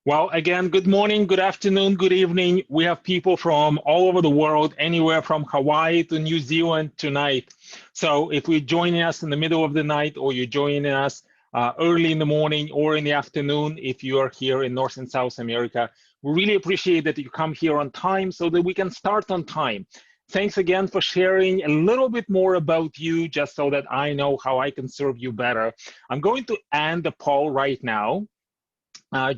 Well, again, good morning, good afternoon, good evening. We have people from all over the world, anywhere from Hawaii to New Zealand tonight. So if you're joining us in the middle of the night or you're joining us early in the morning or in the afternoon, if you are here in North and South America, we really appreciate that you come here on time so that we can start on time. Thanks again for sharing a little bit more about you, just so that I know how I can serve you better. I'm going to end the poll right now.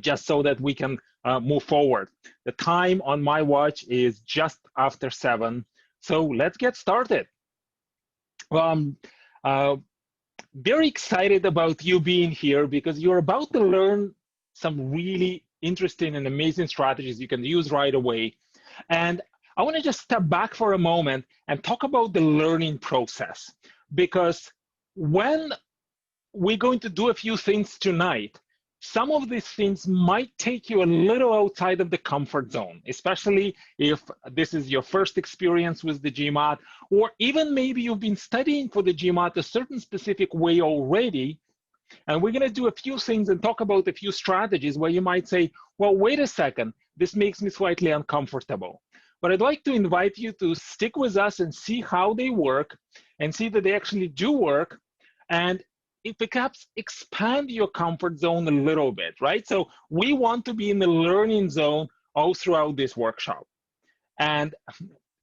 Just so that we can move forward. The time on my watch is just after 7. So let's get started. I'm very excited about you being here because you're about to learn some really interesting and amazing strategies you can use right away. And I want to just step back for a moment and talk about the learning process, because when we're going to do a few things tonight, some of these things might take you a little outside of the comfort zone, especially if this is your first experience with the GMAT, or even maybe you've been studying for the GMAT a certain specific way already. And we're going to do a few things and talk about a few strategies where you might say, well, wait a second, this makes me slightly uncomfortable. But I'd like to invite you to stick with us and see how they work and see that they actually do work. And it perhaps expand your comfort zone a little bit, right? So we want to be in the learning zone all throughout this workshop. And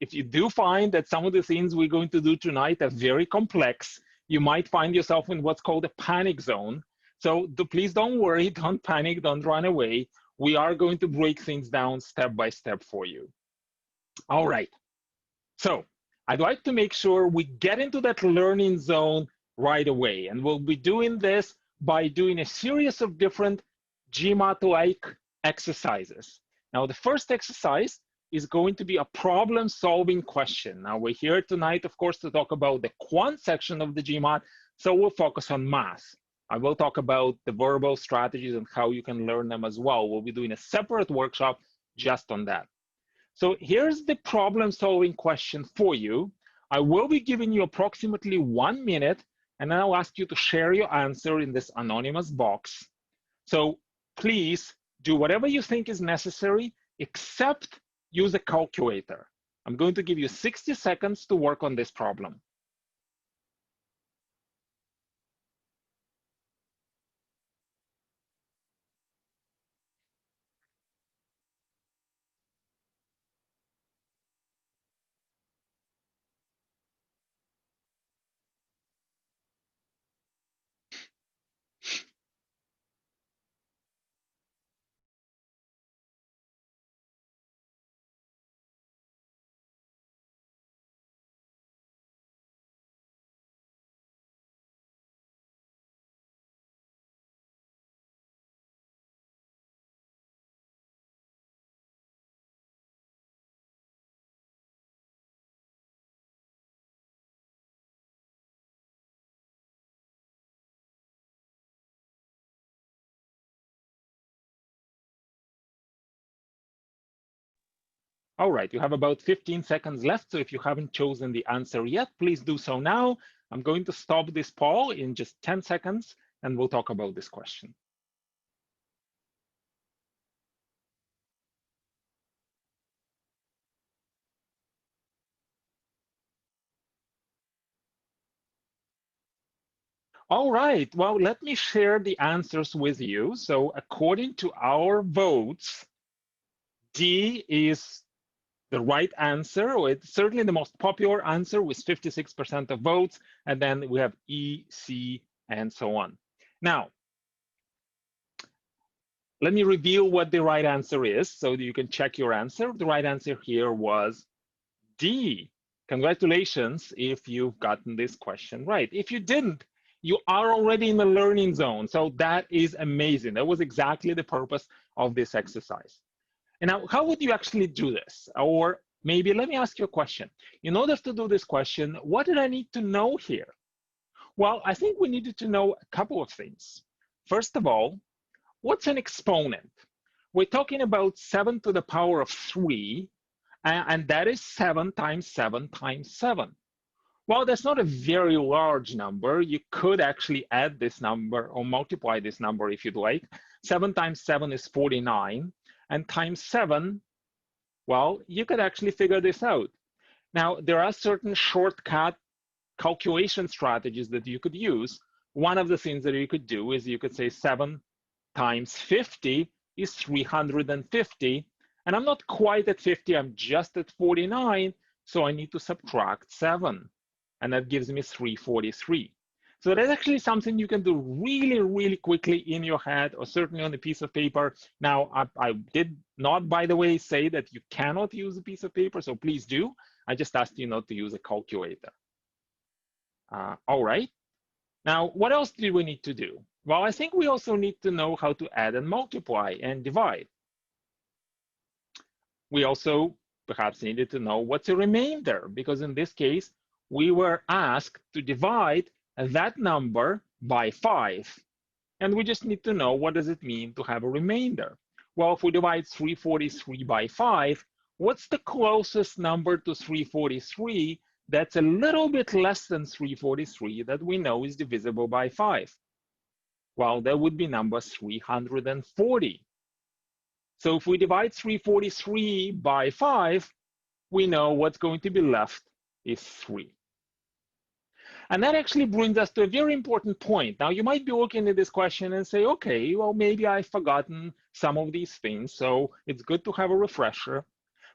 if you do find that some of the things we're going to do tonight are very complex, you might find yourself in what's called a panic zone. So please don't worry, don't panic, don't run away. We are going to break things down step by step for you. All right. So I'd like to make sure we get into that learning zone right away. And we'll be doing this by doing a series of different GMAT-like exercises. Now, the first exercise is going to be a problem-solving question. Now, we're here tonight, of course, to talk about the quant section of the GMAT, so we'll focus on math. I will talk about the verbal strategies and how you can learn them as well. We'll be doing a separate workshop just on that. So here's the problem-solving question for you. I will be giving you approximately 1 minute, and then I'll ask you to share your answer in this anonymous box. So please do whatever you think is necessary, except use a calculator. I'm going to give you 60 seconds to work on this problem. All right, you have about 15 seconds left, so if you haven't chosen the answer yet, please do so now. I'm going to stop this poll in just 10 seconds, and we'll talk about this question. All right, well, let me share the answers with you. So according to our votes, D is the right answer, or it's certainly the most popular answer with 56% of votes. And then we have E, C, and so on. Now, let me reveal what the right answer is so that you can check your answer. The right answer here was D. Congratulations if you've gotten this question right. If you didn't, you are already in the learning zone. So that is amazing. That was exactly the purpose of this exercise. And now, how would you actually do this? Or maybe let me ask you a question. In order to do this question, what did I need to know here? Well, I think we needed to know a couple of things. First of all, what's an exponent? We're talking about 7 to the power of 3, and that is 7 times 7 times 7. Well, that's not a very large number. You could actually add this number or multiply this number if you'd like. 7 times 7 is 49. And times 7, well, you could actually figure this out. Now, there are certain shortcut calculation strategies that you could use. One of the things that you could do is you could say 7 times 50 is 350. And I'm not quite at 50, I'm just at 49. So I need to subtract 7. And that gives me 343. So that's actually something you can do really, really quickly in your head, or certainly on a piece of paper. Now, I did not, by the way, say that you cannot use a piece of paper, so please do. I just asked you not to use a calculator. All right. Now, what else do we need to do? Well, I think we also need to know how to add and multiply and divide. We also perhaps needed to know what's a remainder, because in this case, we were asked to divide that number by 5. And we just need to know, what does it mean to have a remainder? Well, if we divide 343 by 5, what's the closest number to 343 that's a little bit less than 343 that we know is divisible by 5? Well, that would be number 340. So if we divide 343 by 5, we know what's going to be left is 3. And that actually brings us to a very important point. Now, you might be looking at this question and say, okay, well, maybe I've forgotten some of these things, so it's good to have a refresher.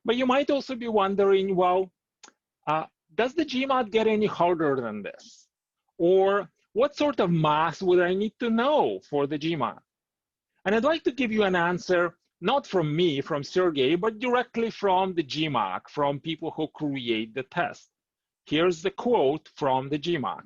But you might also be wondering, well, does the GMAT get any harder than this? Or what sort of math would I need to know for the GMAT? And I'd like to give you an answer, not from me, from Sergey, but directly from the GMAT, from people who create the test. Here's the quote from the GMAT.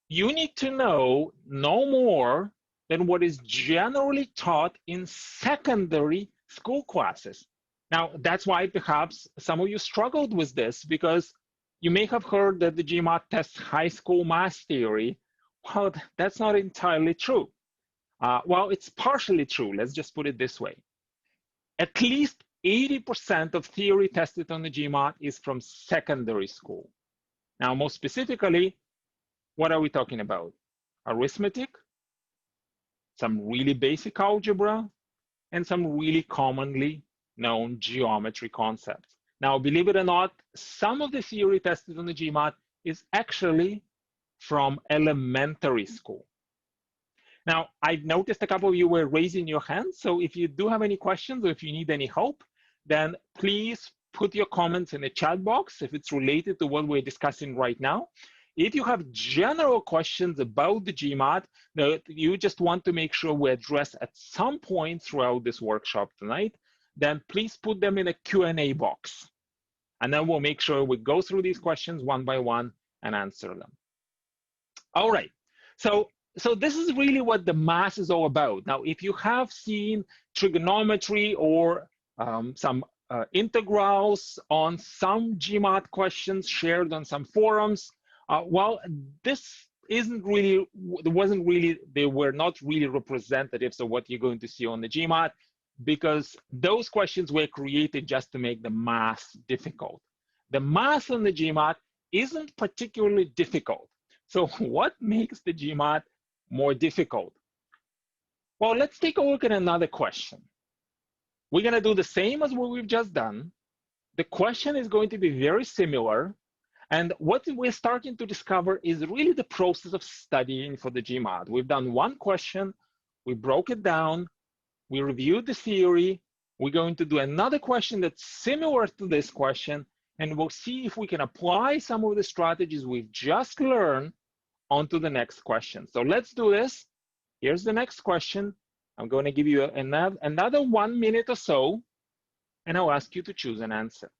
You need to know no more than what is generally taught in secondary school classes. Now, that's why perhaps some of you struggled with this, because you may have heard that the GMAT tests high school math theory. Well, that's not entirely true. Well, it's partially true. Let's just put it this way. At least 80% of theory tested on the GMAT is from secondary school. Now, more specifically, what are we talking about? Arithmetic, some really basic algebra, and some really commonly known geometry concepts. Now, believe it or not, some of the theory tested on the GMAT is actually from elementary school. Now, I've noticed a couple of you were raising your hands, so if you do have any questions or if you need any help, then please put your comments in the chat box if it's related to what we're discussing right now. If you have general questions about the GMAT that you just want to make sure we address at some point throughout this workshop tonight, then please put them in a Q&A box. And then we'll make sure we go through these questions one by one and answer them. All right, so this is really what the math is all about. Now, if you have seen trigonometry or some integrals on some GMAT questions shared on some forums, well, this isn't really, they were not really representatives of what you're going to see on the GMAT, because those questions were created just to make the math difficult. The math on the GMAT isn't particularly difficult. So what makes the GMAT more difficult? Well, let's take a look at another question. We're going to do the same as what we've just done. The question is going to be very similar. And what we're starting to discover is really the process of studying for the GMAT. We've done one question, we broke it down, we reviewed the theory. We're going to do another question that's similar to this question, and we'll see if we can apply some of the strategies we've just learned onto the next question. So let's do this. Here's the next question. I'm going to give you another 1 minute or so, and I'll ask you to choose an answer.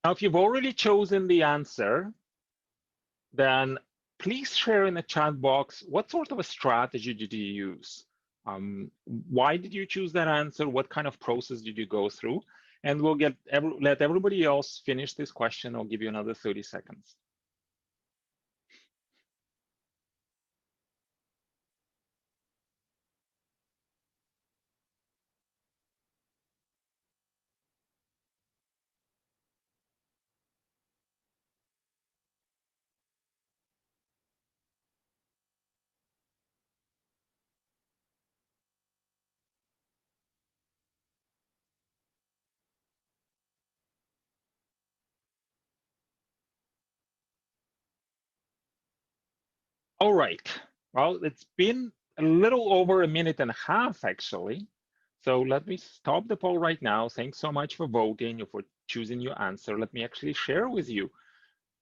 Now, if you've already chosen the answer, then please share in the chat box what sort of a strategy did you use? Why did you choose that answer? What kind of process did you go through? And we'll let everybody else finish this question. I'll give you another 30 seconds. All right. Well, it's been a little over a minute and a half, actually. So let me stop the poll right now. Thanks so much for voting, for choosing your answer. Let me actually share with you.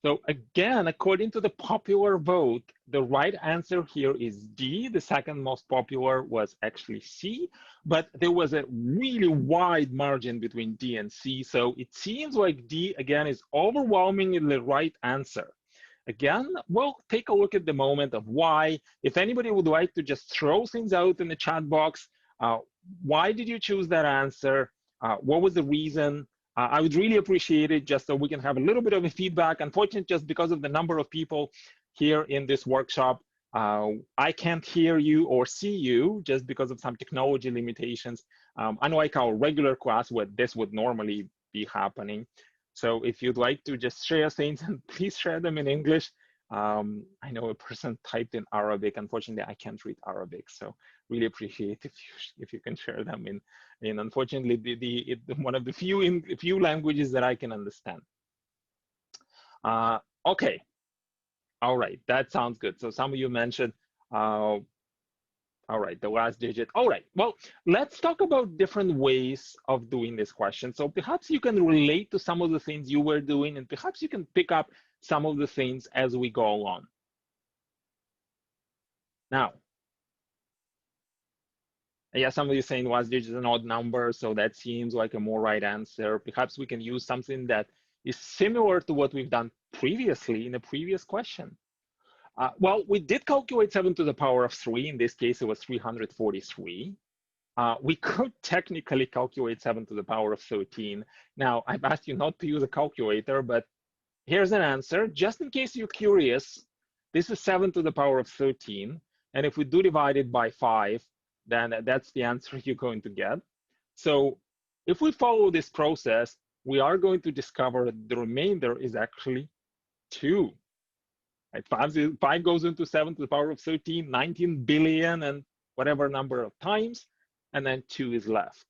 So again, according to the popular vote, the right answer here is D. The second most popular was actually C, but there was a really wide margin between D and C. So it seems like D, again, is overwhelmingly the right answer. Again, we'll take a look at the moment of why. If anybody would like to just throw things out in the chat box, why did you choose that answer? What was the reason? I would really appreciate it just so we can have a little bit of a feedback. Unfortunately, just because of the number of people here in this workshop, I can't hear you or see you just because of some technology limitations, unlike our regular class where this would normally be happening. So if you'd like to just share things, please share them in English. I know a person typed in Arabic. Unfortunately, I can't read Arabic, so really appreciate if you can share them in unfortunately one of the few languages that I can understand. Okay, all right, that sounds good. So some of you mentioned. All right, the last digit. All right, well, let's talk about different ways of doing this question. So perhaps you can relate to some of the things you were doing, and perhaps you can pick up some of the things as we go along. Now, yeah, some of you saying last digit is an odd number, so that seems like a more right answer. Perhaps we can use something that is similar to what we've done previously in a previous question. Well, we did calculate 7 to the power of 3. In this case, it was 343. We could technically calculate 7 to the power of 13. Now, I've asked you not to use a calculator, but here's an answer. Just in case you're curious, this is 7 to the power of 13. And if we do divide it by 5, then that's the answer you're going to get. So if we follow this process, we are going to discover that the remainder is actually 2. Right? 5 goes into 7 to the power of 13, 19 billion and whatever number of times, and then 2 is left.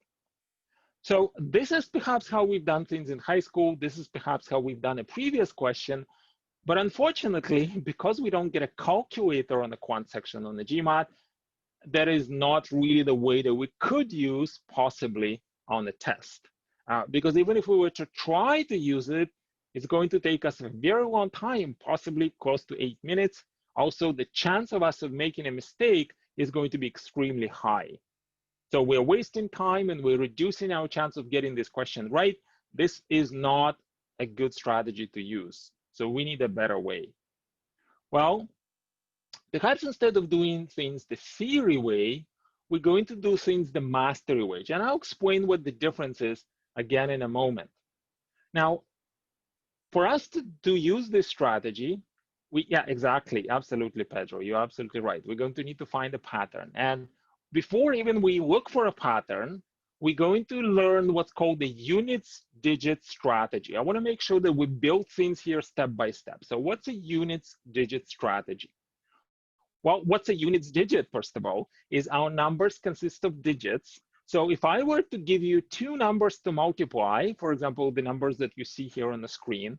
So this is perhaps how we've done things in high school. This is perhaps how we've done a previous question. But unfortunately, because we don't get a calculator on the quant section on the GMAT, that is not really the way that we could use possibly on the test. Because even if we were to try to use it, it's going to take us a very long time, possibly close to 8 minutes. Also, the chance of us making a mistake is going to be extremely high. So we're wasting time and we're reducing our chance of getting this question right. This is not a good strategy to use. So we need a better way. Well, perhaps instead of doing things the theory way, we're going to do things the mastery way. And I'll explain what the difference is again in a moment. Now, for us to use this strategy, yeah, exactly, absolutely, Pedro, you're absolutely right. We're going to need to find a pattern. And before even we look for a pattern, we're going to learn what's called the units digit strategy. I want to make sure that we build things here step by step. So what's a units digit strategy? Well, what's a units digit, first of all, is our numbers consist of digits. So if I were to give you 2 numbers to multiply, for example, the numbers that you see here on the screen,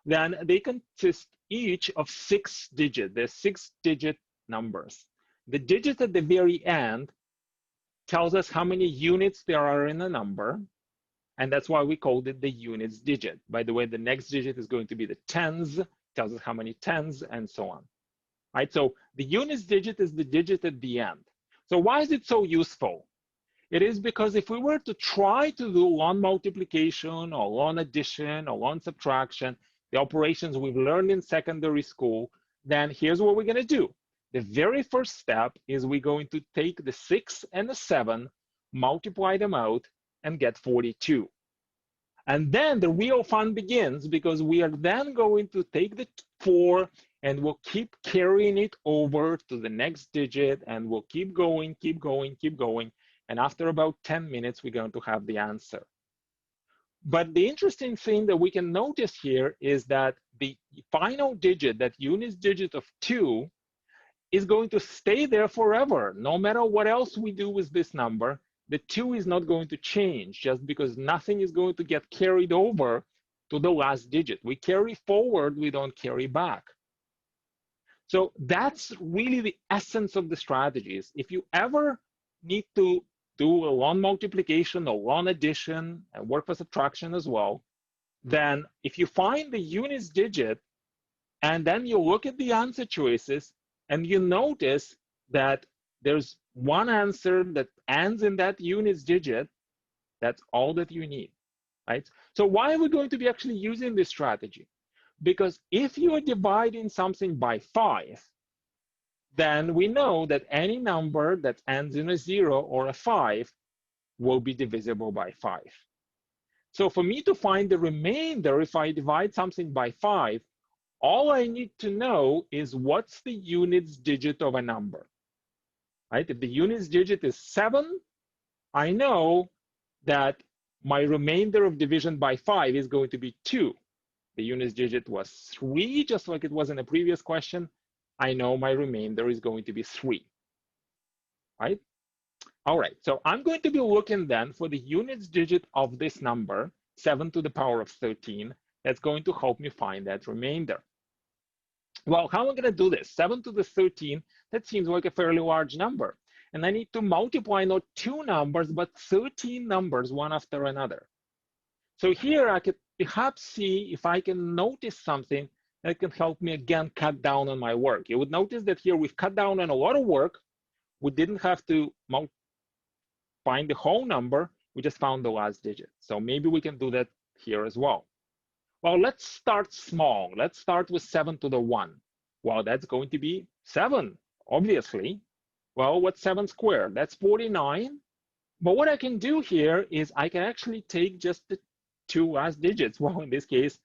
then they consist each of 6 digits. They're 6-digit numbers. The digit at the very end tells us how many units there are in a number, and that's why we called it the units digit. By the way, the next digit is going to be the tens, tells us how many tens, and so on. Right? So the units digit is the digit at the end. So why is it so useful? It is because if we were to try to do long multiplication or long addition or long subtraction, the operations we've learned in secondary school, then here's what we're going to do. The very first step is we're going to take the 6 and the 7, multiply them out, and get 42. And then the real fun begins, because we are then going to take the 4 and we'll keep carrying it over to the next digit, and we'll keep going, keep going, keep going. And after about 10 minutes, we're going to have the answer. But the interesting thing that we can notice here is that the final digit, that units digit of 2, is going to stay there forever. No matter what else we do with this number, the 2 is not going to change, just because nothing is going to get carried over to the last digit. We carry forward, we don't carry back. So that's really the essence of the strategies. If you ever need to do a long multiplication or long addition and work for subtraction as well, then if you find the units digit and then you look at the answer choices and you notice that there's one answer that ends in that units digit, that's all that you need, right? So why are we going to be actually using this strategy? Because if you are dividing something by 5, then we know that any number that ends in a 0 or a 5 will be divisible by 5. So for me to find the remainder, if I divide something by 5, all I need to know is what's the units digit of a number, right? If the units digit is 7, I know that my remainder of division by 5 is going to be 2. The units digit was 3, just like it was in the previous question. I know my remainder is going to be 3, right? All right, so I'm going to be looking then for the units digit of this number, 7 to the power of 13. That's going to help me find that remainder. Well, how am I going to do this? 7 to the 13, that seems like a fairly large number. And I need to multiply not 2 numbers, but 13 numbers, one after another. So here I could perhaps see if I can notice something that can help me again cut down on my work. You would notice that here we've cut down on a lot of work. We didn't have to find the whole number, we just found the last digit. So maybe we can do that here as well. Well, let's start small. Let's start with 7 to the 1. Well, that's going to be 7, obviously. Well, what's 7 squared? That's 49. But what I can do here is I can actually take just the 2 last digits. Well, in this case,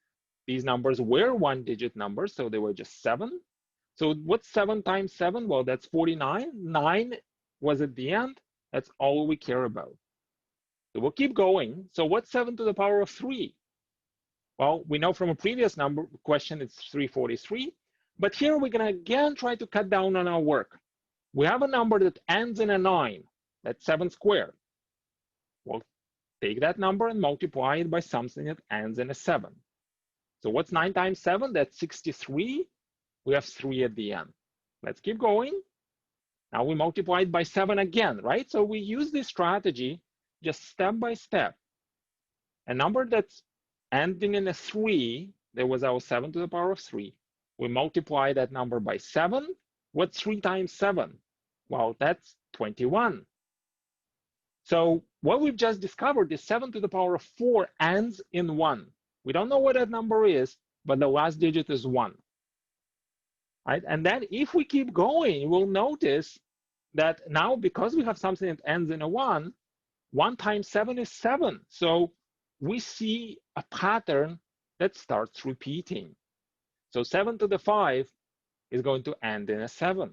these numbers were 1-digit numbers, so they were just 7. So what's 7 times 7? Well, that's 49. 9 was at the end. That's all we care about. So we'll keep going. So what's 7 to the power of 3? Well, we know from a previous question it's 343. But here we're going to again try to cut down on our work. We have a number that ends in a 9. That's 7 squared. We'll take that number and multiply it by something that ends in a 7. So what's 9 times 7? That's 63. We have 3 at the end. Let's keep going. Now we multiply it by 7 again, right? So we use this strategy just step by step. A number that's ending in a 3, there was our 7 to the power of 3. We multiply that number by 7. What's 3 times 7? Well, that's 21. So what we've just discovered is 7 to the power of 4 ends in 1. We don't know what that number is, but the last digit is 1. Right? And then if we keep going, we'll notice that now because we have something that ends in a 1, 1 times 7 is 7. So we see a pattern that starts repeating. So 7 to the 5 is going to end in a 7.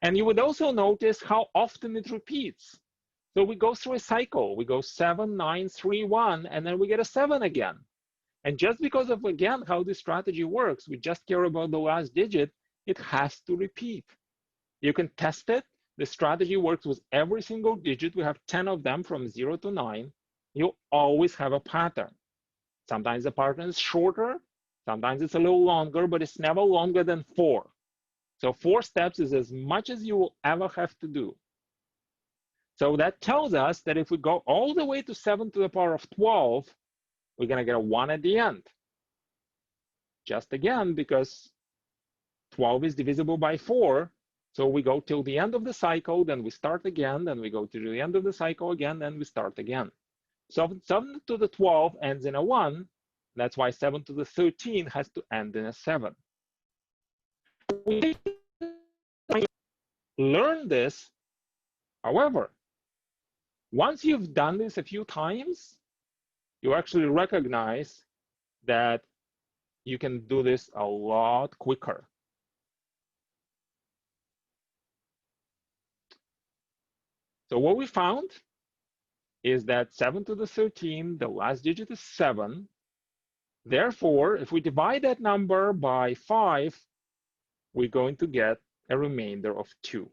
And you would also notice how often it repeats. So we go through a cycle. We go 7, 9, 3, 1, and then we get a 7 again. And just because of, again, how this strategy works, we just care about the last digit, it has to repeat. You can test it. The strategy works with every single digit. We have 10 of them from 0 to 9. You always have a pattern. Sometimes the pattern is shorter. Sometimes it's a little longer, but it's never longer than 4. So 4 steps is as much as you will ever have to do. So that tells us that if we go all the way to 7 to the power of 12, we're going to get a 1 at the end. Just again, because 12 is divisible by 4, So we go till the end of the cycle, then we start again, then we go to the end of the cycle again, then we start again. So 7 to the 12 ends in a 1. That's why 7 to the 13 has to end in a 7. We learn this. However, once you've done this a few times, you actually recognize that you can do this a lot quicker. So what we found is that 7 to the 13, the last digit is 7. Therefore, if we divide that number by 5, we're going to get a remainder of 2.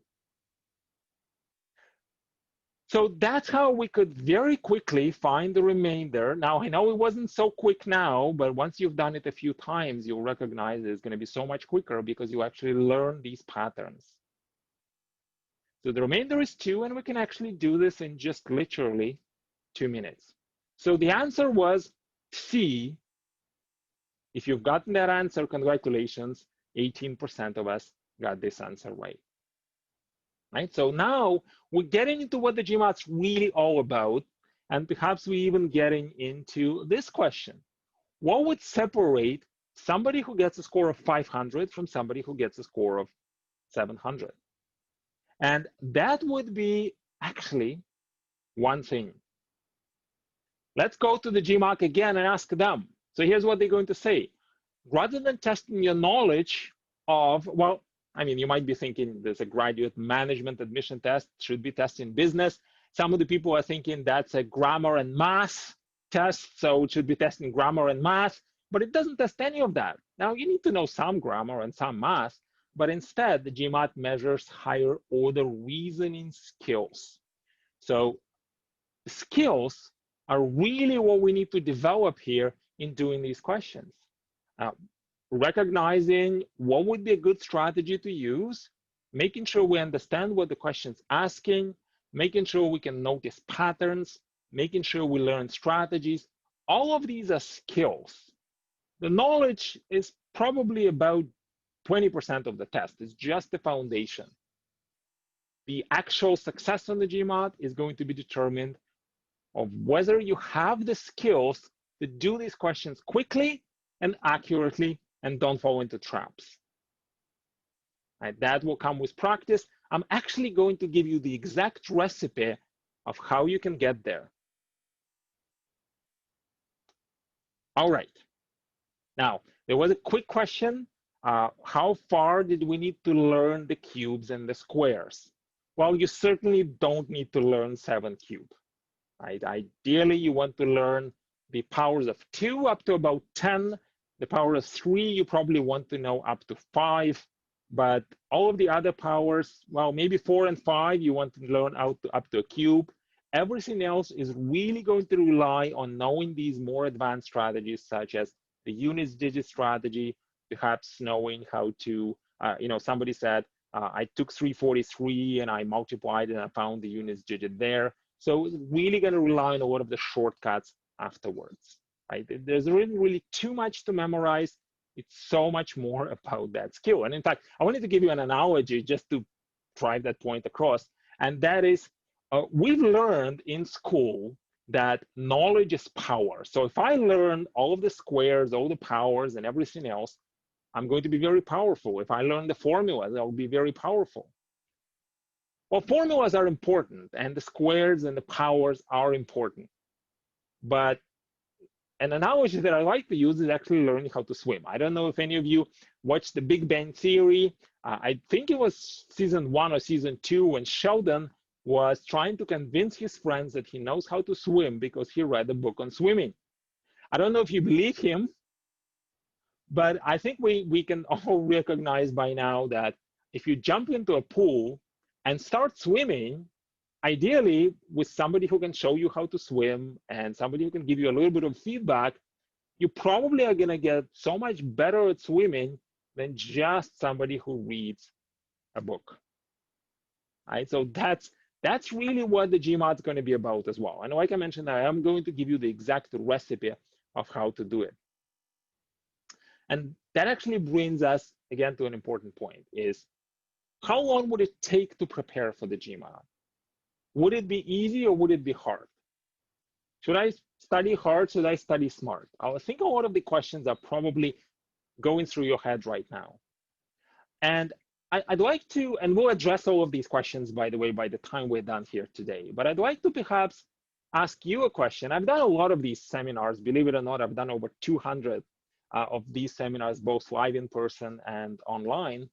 So that's how we could very quickly find the remainder. Now, I know it wasn't so quick now, but once you've done it a few times, you'll recognize it's going to be so much quicker because you actually learn these patterns. So the remainder is 2, and we can actually do this in just literally 2 minutes. So the answer was C. If you've gotten that answer, congratulations, 18% of us got this answer right. Right? So now we're getting into what the GMAT's really all about, and perhaps we're even getting into this question. What would separate somebody who gets a score of 500 from somebody who gets a score of 700? And that would be actually one thing. Let's go to the GMAT again and ask them. So here's what they're going to say. Rather than testing your knowledge of, well, I mean, you might be thinking there's a graduate management admission test, should be testing business. Some of the people are thinking that's a grammar and math test, so it should be testing grammar and math, but it doesn't test any of that. Now, you need to know some grammar and some math, but instead, the GMAT measures higher order reasoning skills. So skills are really what we need to develop here in doing these questions. Recognizing what would be a good strategy to use, making sure we understand what the question's asking, making sure we can notice patterns, making sure we learn strategies. All of these are skills. The knowledge is probably about 20% of the test. It's just the foundation. The actual success on the GMAT is going to be determined of whether you have the skills to do these questions quickly and accurately and don't fall into traps. Right, that will come with practice. I'm actually going to give you the exact recipe of how you can get there. All right. Now, there was a quick question. How far did we need to learn the cubes and the squares? Well, you certainly don't need to learn 7 cubes. Right? Ideally, you want to learn the powers of 2 up to about 10. The power of 3, you probably want to know up to 5. But all of the other powers, well, maybe 4 and 5, you want to learn up to a cube. Everything else is really going to rely on knowing these more advanced strategies, such as the units digit strategy, perhaps knowing how to, somebody said, I took 343 and I multiplied and I found the units digit there. So it's really going to rely on a lot of the shortcuts afterwards. Right? There's really too much to memorize. It's so much more about that skill. And in fact, I wanted to give you an analogy just to drive that point across. And that is, we've learned in school that knowledge is power. So if I learn all of the squares, all the powers and everything else, I'm going to be very powerful. If I learn the formulas, I'll be very powerful. Well, formulas are important and the squares and the powers are important. But an analogy that I like to use is actually learning how to swim. I don't know if any of you watched The Big Bang Theory. I think it was season 1 or season 2 when Sheldon was trying to convince his friends that he knows how to swim because he read a book on swimming. I don't know if you believe him, but I think we can all recognize by now that if you jump into a pool and start swimming, ideally with somebody who can show you how to swim and somebody who can give you a little bit of feedback, you probably are going to get so much better at swimming than just somebody who reads a book. Right? So that's really what the GMAT is going to be about as well. And like I mentioned, I am going to give you the exact recipe of how to do it. And that actually brings us again to an important point, is how long would it take to prepare for the GMAT? Would it be easy or would it be hard? Should I study hard? Should I study smart? I think a lot of the questions are probably going through your head right now. And I'd like to, and we'll address all of these questions, by the way, by the time we're done here today, but I'd like to perhaps ask you a question. I've done a lot of these seminars, believe it or not. I've done over 200 of these seminars, both live in person and online.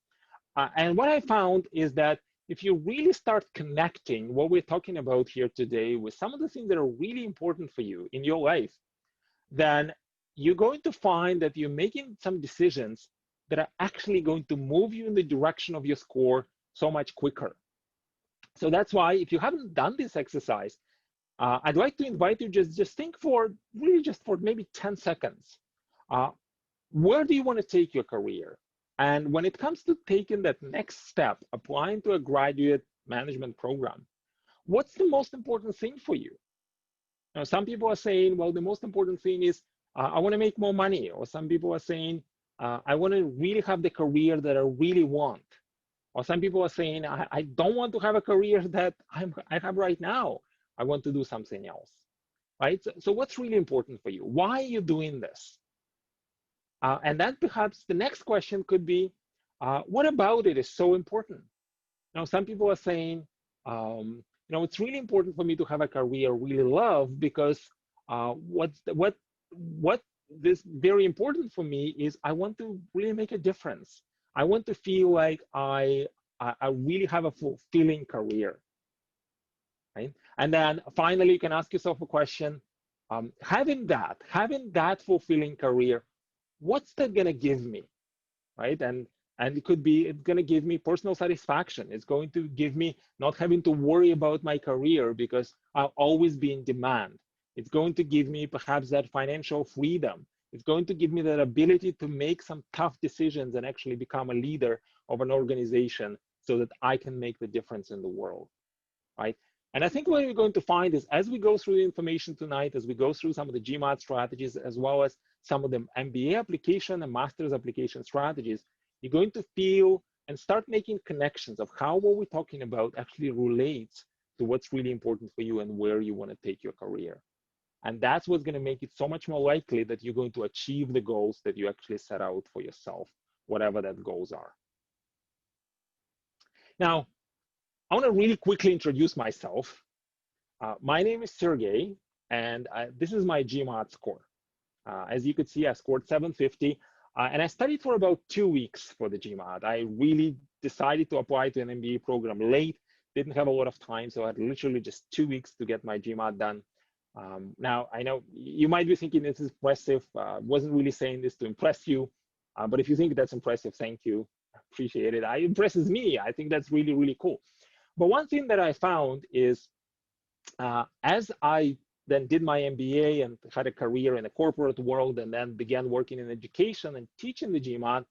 And what I found is that if you really start connecting what we're talking about here today with some of the things that are really important for you in your life, then you're going to find that you're making some decisions that are actually going to move you in the direction of your score so much quicker. So that's why if you haven't done this exercise, I'd like to invite you just think for really just for maybe 10 seconds. Where do you want to take your career? And when it comes to taking that next step, applying to a graduate management program, what's the most important thing for you? Now, some people are saying, well, the most important thing is I want to make more money. Or some people are saying, I want to really have the career that I really want. Or some people are saying, I don't want to have a career that I have right now. I want to do something else, right? So what's really important for you? Why are you doing this? And then perhaps the next question could be, what about it is so important? Now, some people are saying, it's really important for me to have a career I really love because what is very important for me is I want to really make a difference. I want to feel like I really have a fulfilling career, right? And then finally, you can ask yourself a question, having that fulfilling career, what's that gonna give me, right? And it could be, it's gonna give me personal satisfaction. It's going to give me not having to worry about my career because I'll always be in demand. It's going to give me perhaps that financial freedom. It's going to give me that ability to make some tough decisions and actually become a leader of an organization so that I can make the difference in the world, right? And I think what we're going to find is as we go through the information tonight, as we go through some of the GMAT strategies, as well as some of the MBA application and master's application strategies, you're going to feel and start making connections of how what we're talking about actually relates to what's really important for you and where you want to take your career. And that's what's going to make it so much more likely that you're going to achieve the goals that you actually set out for yourself, whatever that goals are. Now, I want to really quickly introduce myself. My name is Sergey, and this is my GMAT score. As you could see, I scored 750, and I studied for about 2 weeks for the GMAT. I really decided to apply to an MBA program late, didn't have a lot of time, so I had literally just 2 weeks to get my GMAT done. Now, I know you might be thinking this is impressive. Wasn't really saying this to impress you, but if you think that's impressive, thank you. Appreciate it. It impresses me. I think that's really, really cool. But one thing that I found is as I then did my MBA and had a career in the corporate world and then began working in education and teaching the GMAT,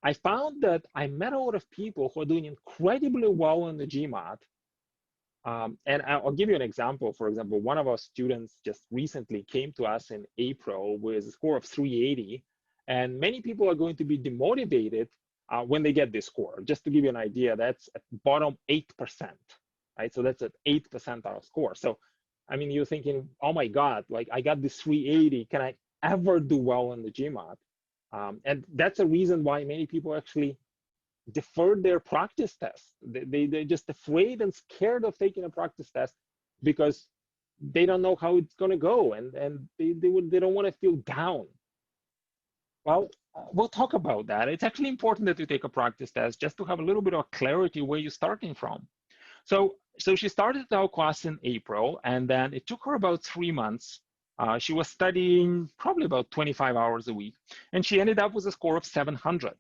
I found that I met a lot of people who are doing incredibly well in the GMAT. And I'll give you an example. For example, one of our students just recently came to us in April with a score of 380. And many people are going to be demotivated when they get this score. Just to give you an idea, that's at bottom 8%, right? So that's an 8 percentile score. So, I mean, you're thinking, oh my God, like I got this 380, can I ever do well in the GMAT? And that's a reason why many people actually deferred their practice test. They're just afraid and scared of taking a practice test because they don't know how it's gonna go and they don't wanna feel down. Well, we'll talk about that. It's actually important that you take a practice test just to have a little bit of clarity where you're starting from. So she started our class in April, and then it took her about 3 months. She was studying probably about 25 hours a week, and she ended up with a score of 700.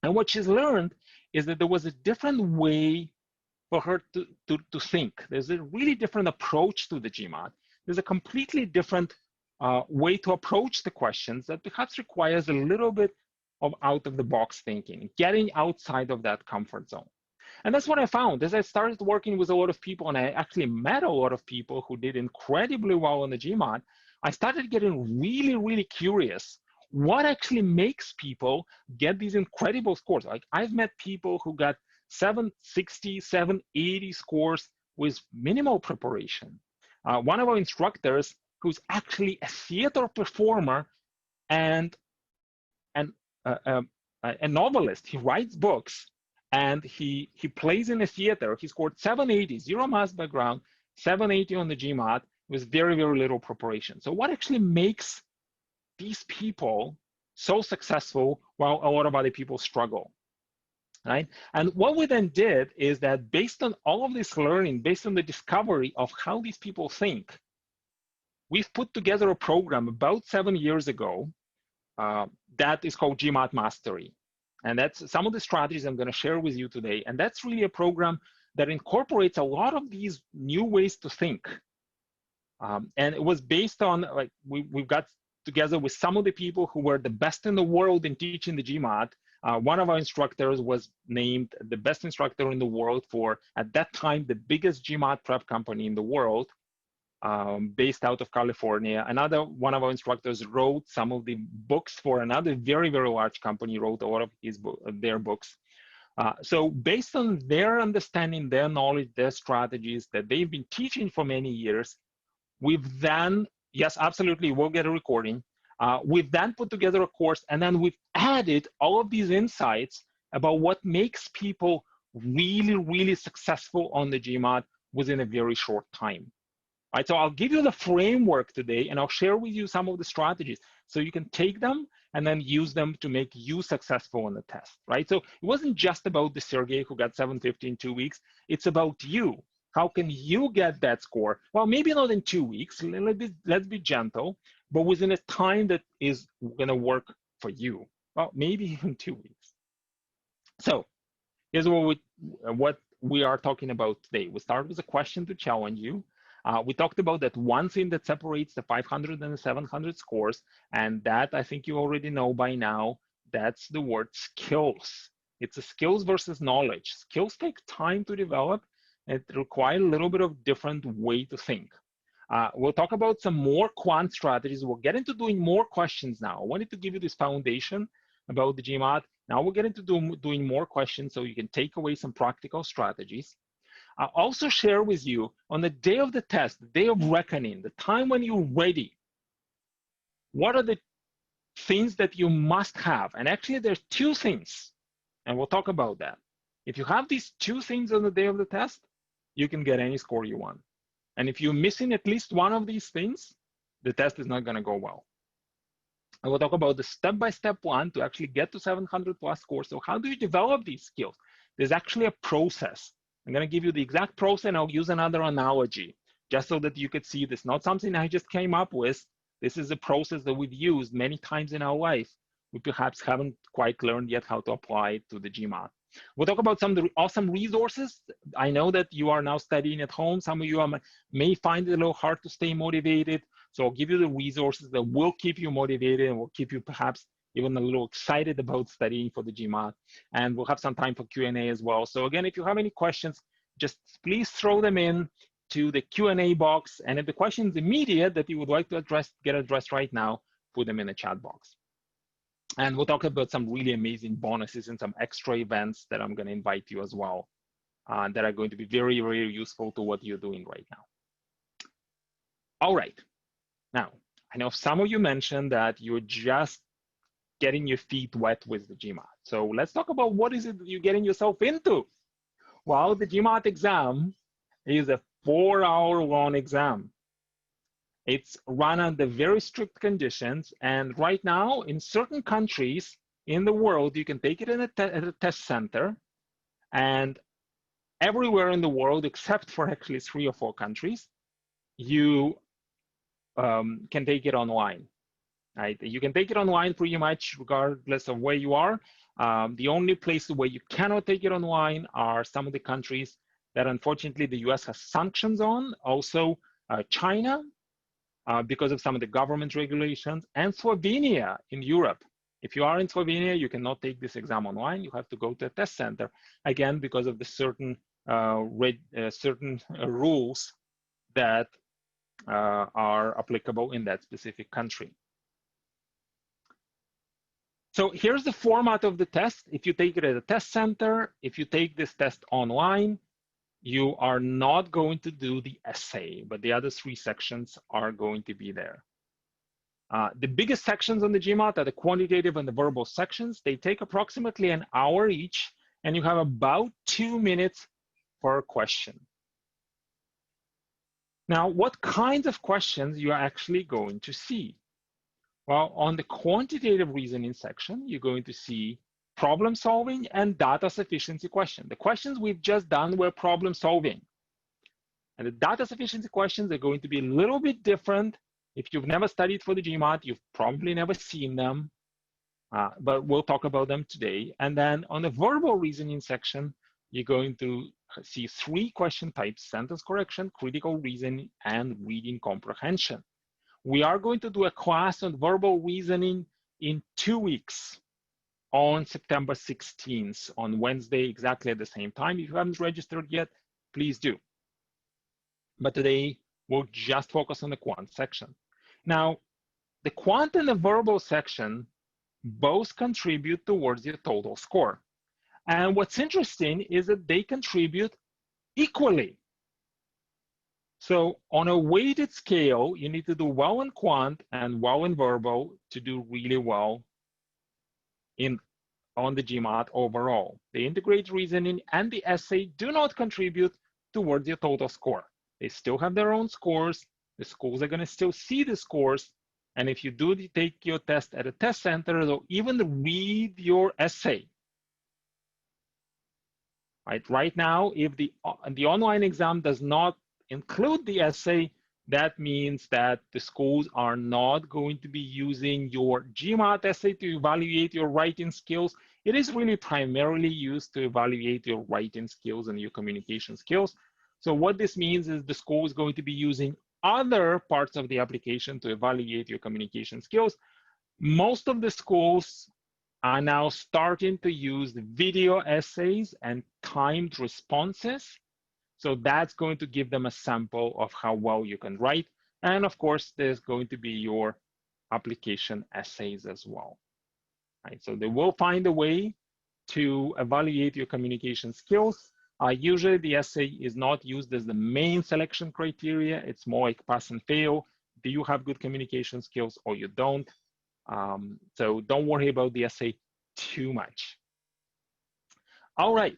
And what she's learned is that there was a different way for her to think. There's a really different approach to the GMAT. There's a completely different way to approach the questions that perhaps requires a little bit of out-of-the-box thinking, getting outside of that comfort zone. And that's what I found as I started working with a lot of people, and I actually met a lot of people who did incredibly well in the GMAT. I started getting really, really curious. What actually makes people get these incredible scores? Like I've met people who got 760, 780 scores with minimal preparation. One of our instructors, who's actually a theater performer and a novelist, he writes books and he plays in a theater. He scored 780, zero math background, 780 on the GMAT with very, very little preparation. So what actually makes these people so successful while a lot of other people struggle, right? And what we then did is that based on all of this learning, based on the discovery of how these people think, we've put together a program about 7 years ago that is called GMAT Mastery. And that's some of the strategies I'm going to share with you today. And that's really a program that incorporates a lot of these new ways to think. And it was based on, like, we've got together with some of the people who were the best in the world in teaching the GMAT. One of our instructors was named the best instructor in the world for, at that time, the biggest GMAT prep company in the world, based out of California. Another one of our instructors wrote some of the books for another very, very large company, wrote a lot of their books. So based on their understanding, their knowledge, their strategies that they've been teaching for many years, we've then, yes, absolutely, we'll get a recording. We've then put together a course, and then we've added all of these insights about what makes people really, really successful on the GMAT within a very short time. Right, so I'll give you the framework today, and I'll share with you some of the strategies so you can take them and then use them to make you successful on the test, right? So it wasn't just about the Sergey who got 750 in 2 weeks. It's about you. How can you get that score? Well, maybe not in 2 weeks. Let's be gentle, but within a time that is going to work for you. Well, maybe even 2 weeks. So here's what we are talking about today. We start with a question to challenge you. We talked about that one thing that separates the 500 and the 700 scores, and that I think you already know by now, that's the word skills. It's a skills versus knowledge. Skills take time to develop. It requires a little bit of different way to think. We'll talk about some more quant strategies. We'll get into doing more questions now. I wanted to give you this foundation about the GMAT. Now we'll get into doing more questions so you can take away some practical strategies. I'll also share with you on the day of the test, the day of reckoning, the time when you're ready, what are the things that you must have? And actually there's two things, and we'll talk about that. If you have these two things on the day of the test, you can get any score you want. And if you're missing at least one of these things, the test is not going to go well. And we'll talk about the step-by-step plan to actually get to 700 plus scores. So how do you develop these skills? There's actually a process. I'm going to give you the exact process, and I'll use another analogy just so that you could see this. Not something I just came up with. This is a process that we've used many times in our life. We perhaps haven't quite learned yet how to apply it to the GMAT. We'll talk about some of the awesome resources. I know that you are now studying at home. Some of you may find it a little hard to stay motivated. So I'll give you the resources that will keep you motivated and will keep you perhaps even a little excited about studying for the GMAT. And we'll have some time for Q&A as well. So again, if you have any questions, just please throw them in to the Q&A box. And if the question is immediate that you would like to get addressed right now, put them in the chat box. And we'll talk about some really amazing bonuses and some extra events that I'm going to invite you as well, that are going to be very, very useful to what you're doing right now. All right. Now, I know some of you mentioned that you're just getting your feet wet with the GMAT. So let's talk about what is it that you're getting yourself into. Well, the GMAT exam is a 4-hour long exam. It's run under very strict conditions. And right now, in certain countries in the world, you can take it at a test center. And everywhere in the world, except for actually 3 or 4 countries, you can take it online. Right? You can take it online pretty much regardless of where you are. The only places where you cannot take it online are some of the countries that unfortunately the US has sanctions on, also China, because of some of the government regulations, and Slovenia in Europe. If you are in Slovenia, you cannot take this exam online. You have to go to a test center, again, because of the certain rules that are applicable in that specific country. So here's the format of the test. If you take it at a test center, if you take this test online, you are not going to do the essay, but the other 3 sections are going to be there. The biggest sections on the GMAT are the quantitative and the verbal sections. They take approximately an hour each, and you have about 2 minutes for a question. Now, what kinds of questions you are actually going to see? Well, on the quantitative reasoning section, you're going to see problem solving and data sufficiency question. The questions we've just done were problem solving. And the data sufficiency questions are going to be a little bit different. If you've never studied for the GMAT, you've probably never seen them, but we'll talk about them today. And then on the verbal reasoning section, you're going to see 3 question types: sentence correction, critical reasoning, and reading comprehension. We are going to do a class on verbal reasoning in 2 weeks on September 16th, on Wednesday, exactly at the same time. If you haven't registered yet, please do. But today, we'll just focus on the quant section. Now, the quant and the verbal section both contribute towards your total score. And what's interesting is that they contribute equally. So on a weighted scale, you need to do well in quant and well in verbal to do really well on the GMAT overall. The integrated reasoning and the essay do not contribute towards your total score. They still have their own scores. The schools are going to still see the scores. And if you do take your test at a test center, or even read your essay, right now, if the online exam does not include the essay, that means that the schools are not going to be using your GMAT essay to evaluate your writing skills. It is really primarily used to evaluate your writing skills and your communication skills. So what this means is the school is going to be using other parts of the application to evaluate your communication skills. Most of the schools are now starting to use video essays and timed responses. So that's going to give them a sample of how well you can write. And of course, there's going to be your application essays as well. So they will find a way to evaluate your communication skills. Usually the essay is not used as the main selection criteria. It's more like pass and fail. Do you have good communication skills or you don't? So don't worry about the essay too much. All right.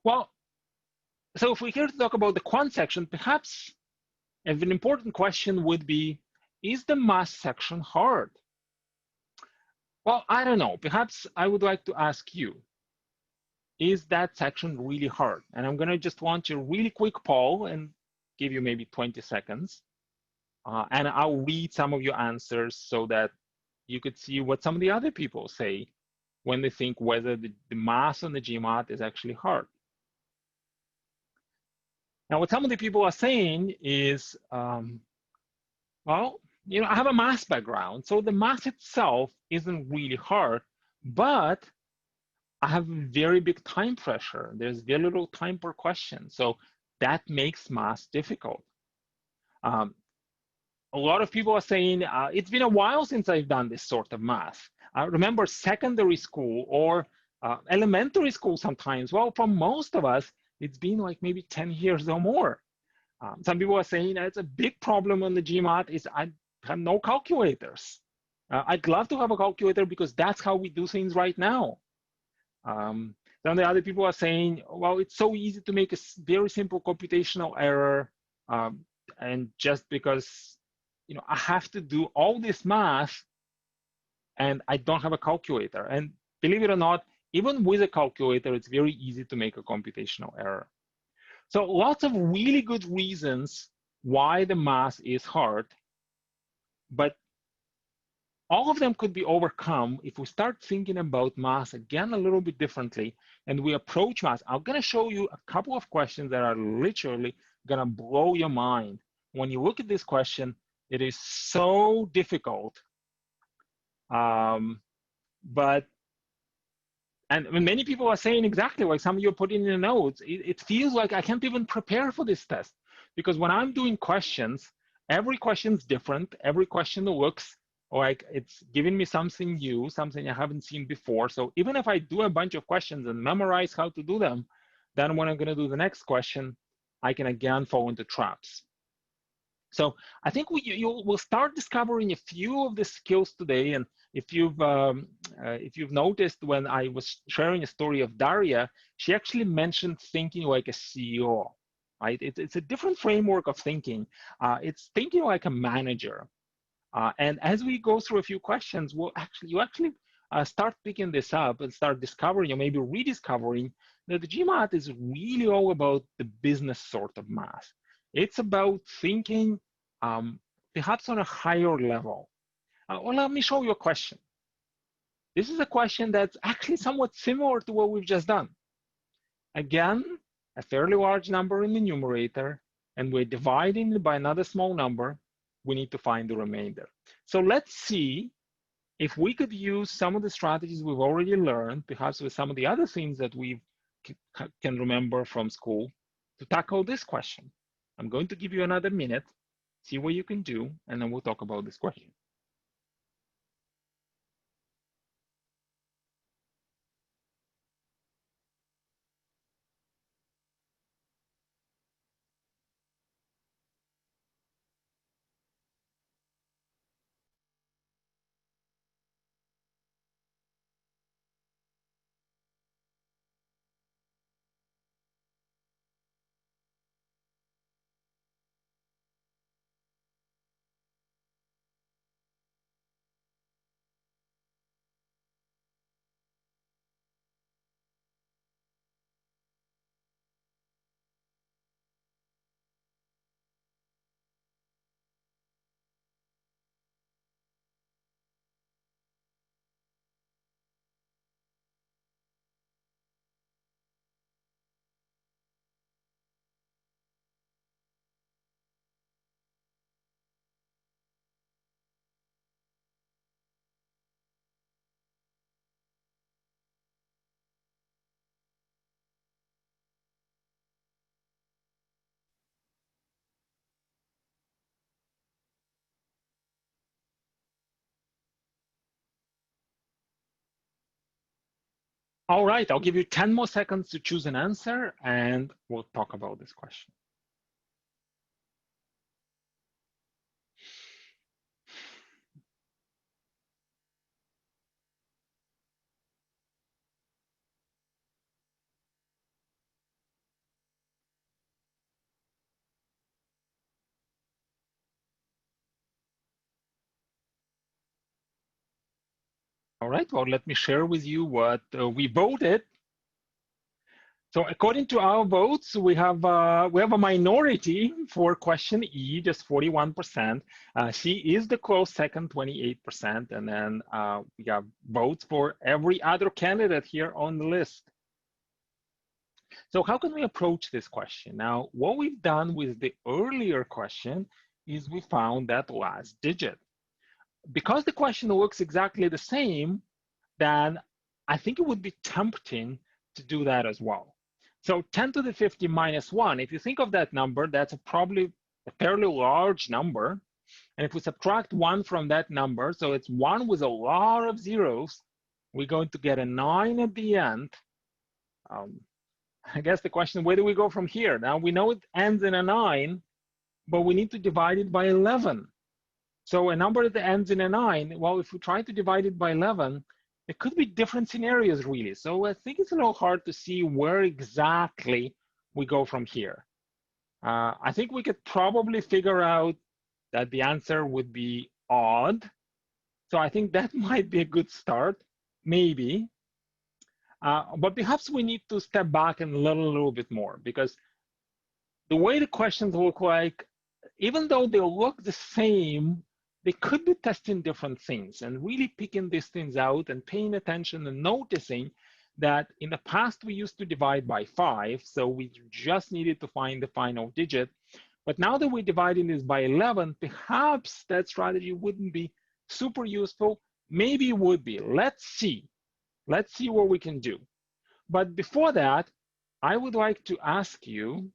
Well, so if we're here to talk about the quant section, perhaps an important question would be, is the math section hard? Well, I don't know. Perhaps I would like to ask you, is that section really hard? And I'm going to just want you a really quick poll and give you maybe 20 seconds. And I'll read some of your answers so that you could see what some of the other people say when they think whether the math on the GMAT is actually hard. Now, what some of the people are saying is, well, I have a math background, so the math itself isn't really hard, but I have very big time pressure. There's very little time per question, so that makes math difficult. A lot of people are saying, it's been a while since I've done this sort of math. I remember secondary school or elementary school sometimes. Well, for most of us, it's been like maybe 10 years or more. Some people are saying it's a big problem on the GMAT is I have no calculators. I'd love to have a calculator because that's how we do things right now. Some of the other people are saying, well, it's so easy to make a very simple computational error. And just because I have to do all this math and I don't have a calculator. And believe it or not, even with a calculator, it's very easy to make a computational error. So lots of really good reasons why the math is hard, but all of them could be overcome if we start thinking about math again a little bit differently and we approach math. I'm going to show you a couple of questions that are literally going to blow your mind. When you look at this question, it is so difficult. And many people are saying exactly like some of you are putting in the notes, it feels like I can't even prepare for this test because when I'm doing questions, every question is different. Every question looks like it's giving me something new, something I haven't seen before. So even if I do a bunch of questions and memorize how to do them, then when I'm going to do the next question, I can again fall into traps. So I think we'll start discovering a few of the skills today. And if you've noticed, when I was sharing a story of Daria, she actually mentioned thinking like a CEO, right? It's a different framework of thinking. It's thinking like a manager. And as we go through a few questions, you actually start picking this up and start discovering, or maybe rediscovering, that the GMAT is really all about the business sort of math. It's about thinking perhaps on a higher level. Well, let me show you a question. This is a question that's actually somewhat similar to what we've just done. Again, a fairly large number in the numerator, and we're dividing it by another small number. We need to find the remainder. So let's see if we could use some of the strategies we've already learned, perhaps with some of the other things that we can remember from school, to tackle this question. I'm going to give you another minute, see what you can do, and then we'll talk about this question. All right, I'll give you 10 more seconds to choose an answer, and we'll talk about this question. All right, well, let me share with you what we voted. So according to our votes, we have a minority for question E, just 41%. C is the close second, 28%, and then we have votes for every other candidate here on the list. So how can we approach this question? Now, what we've done with the earlier question is we found that last digit. Because the question looks exactly the same, then I think it would be tempting to do that as well. So 10 to the 50 minus 1, if you think of that number, that's probably a fairly large number. And if we subtract 1 from that number, so it's 1 with a lot of zeros, we're going to get a 9 at the end. I guess the question, where do we go from here? Now, we know it ends in a 9, but we need to divide it by 11. So a number that ends in a 9, well, if we try to divide it by 11, it could be different scenarios, really. So I think it's a little hard to see where exactly we go from here. I think we could probably figure out that the answer would be odd. So I think that might be a good start, maybe. But perhaps we need to step back and learn a little bit more, because the way the questions look like, even though they look the same, they could be testing different things, and really picking these things out and paying attention and noticing that in the past we used to divide by 5, so we just needed to find the final digit. But now that we're dividing this by 11, perhaps that strategy wouldn't be super useful. Maybe it would be. Let's see. Let's see what we can do. But before that, I would like to ask you,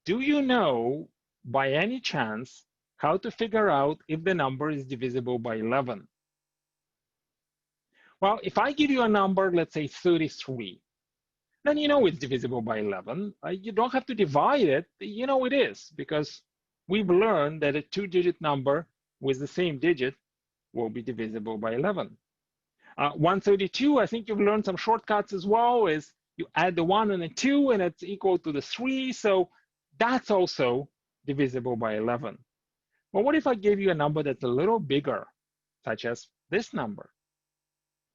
do you know by any chance how to figure out if the number is divisible by 11. Well, if I give you a number, let's say 33, then you know it's divisible by 11. You don't have to divide it. You know it is, because we've learned that a two-digit number with the same digit will be divisible by 11. 132, I think you've learned some shortcuts as well, is you add the 1 and the 2, and it's equal to the 3. So that's also divisible by 11. Well, what if I gave you a number that's a little bigger, such as this number?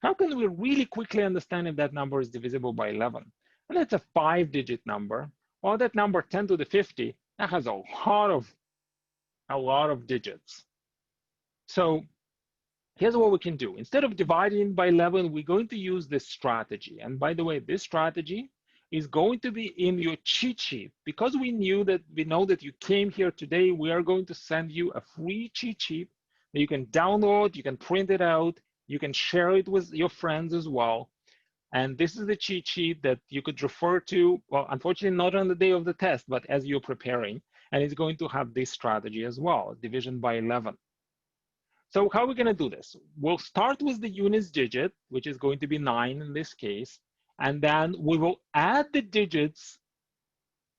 How can we really quickly understand if that number is divisible by 11? And that's a 5-digit number. Well, that number 10 to the 50, that has a lot of digits. So here's what we can do. Instead of dividing by 11, we're going to use this strategy. And by the way, this strategy is going to be in your cheat sheet. Because we know that you came here today, we are going to send you a free cheat sheet that you can download, you can print it out, you can share it with your friends as well. And this is the cheat sheet that you could refer to, well, unfortunately not on the day of the test, but as you're preparing. And it's going to have this strategy as well, division by 11. So how are we going to do this? We'll start with the units digit, which is going to be 9 in this case. And then we will add the digits,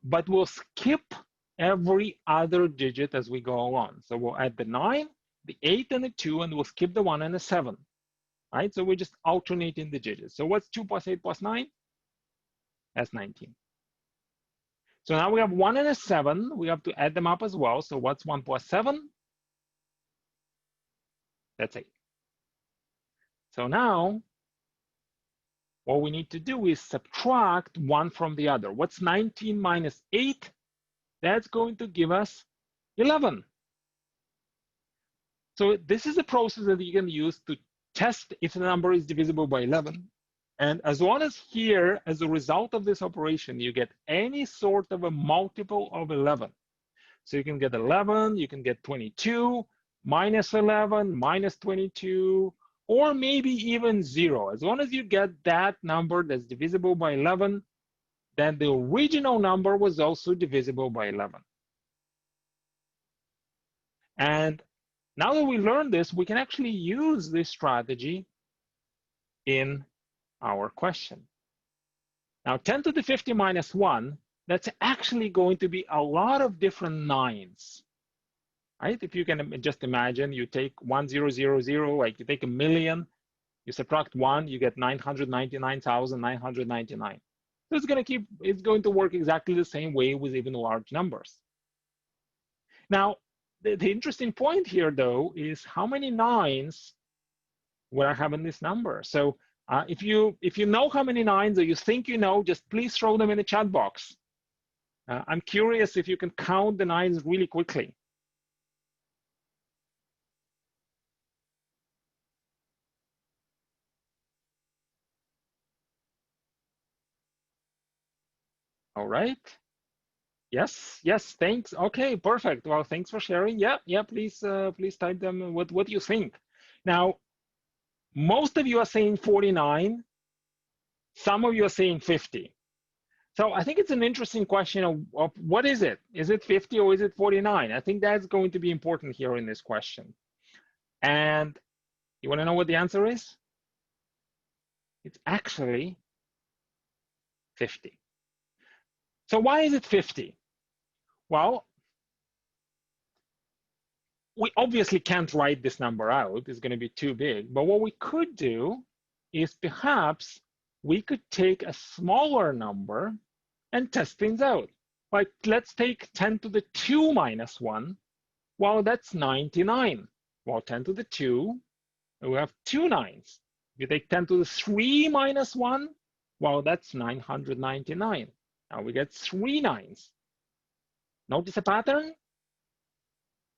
but we'll skip every other digit as we go along. So we'll add the 9, the 8, and the 2, and we'll skip the 1 and the 7. Right? So we're just alternating the digits. So what's 2 plus 8 plus 9? That's 19. So now we have 1 and a 7. We have to add them up as well. So what's 1 plus 7? That's 8. So now what we need to do is subtract one from the other. What's 19 minus 8? That's going to give us 11. So this is a process that you can use to test if the number is divisible by 11. And as long as here, as a result of this operation, you get any sort of a multiple of 11. So you can get 11, you can get 22, minus 11, minus 22, or maybe even 0. As long as you get that number that's divisible by 11, then the original number was also divisible by 11. And now that we learned this, we can actually use this strategy in our question. Now, 10 to the 50 minus 1, that's actually going to be a lot of different 9s. Right? If you can just imagine, you take 1000, like you take a million, you subtract 1, you get 999,999. So it's going to work exactly the same way with even large numbers. Now, the interesting point here, though, is how many 9s would I have in this number? So if you know how many 9s, or you think you know, just please throw them in the chat box. I'm curious if you can count the 9s really quickly. All right. Yes, thanks. Okay, perfect. Well, thanks for sharing. Yeah, please type them. What do you think? Now, most of you are saying 49. Some of you are saying 50. So I think it's an interesting question of what is it? Is it 50 or is it 49? I think that's going to be important here in this question. And you want to know what the answer is? It's actually 50. So why is it 50? Well, we obviously can't write this number out. It's going to be too big. But what we could do is perhaps we could take a smaller number and test things out. Like, let's take 10 to the 2 minus 1. Well, that's 99. Well, 10 to the 2, we have 2 9s. You take 10 to the 3 minus 1. Well, that's 999. Now we get 3 9s. Notice a pattern?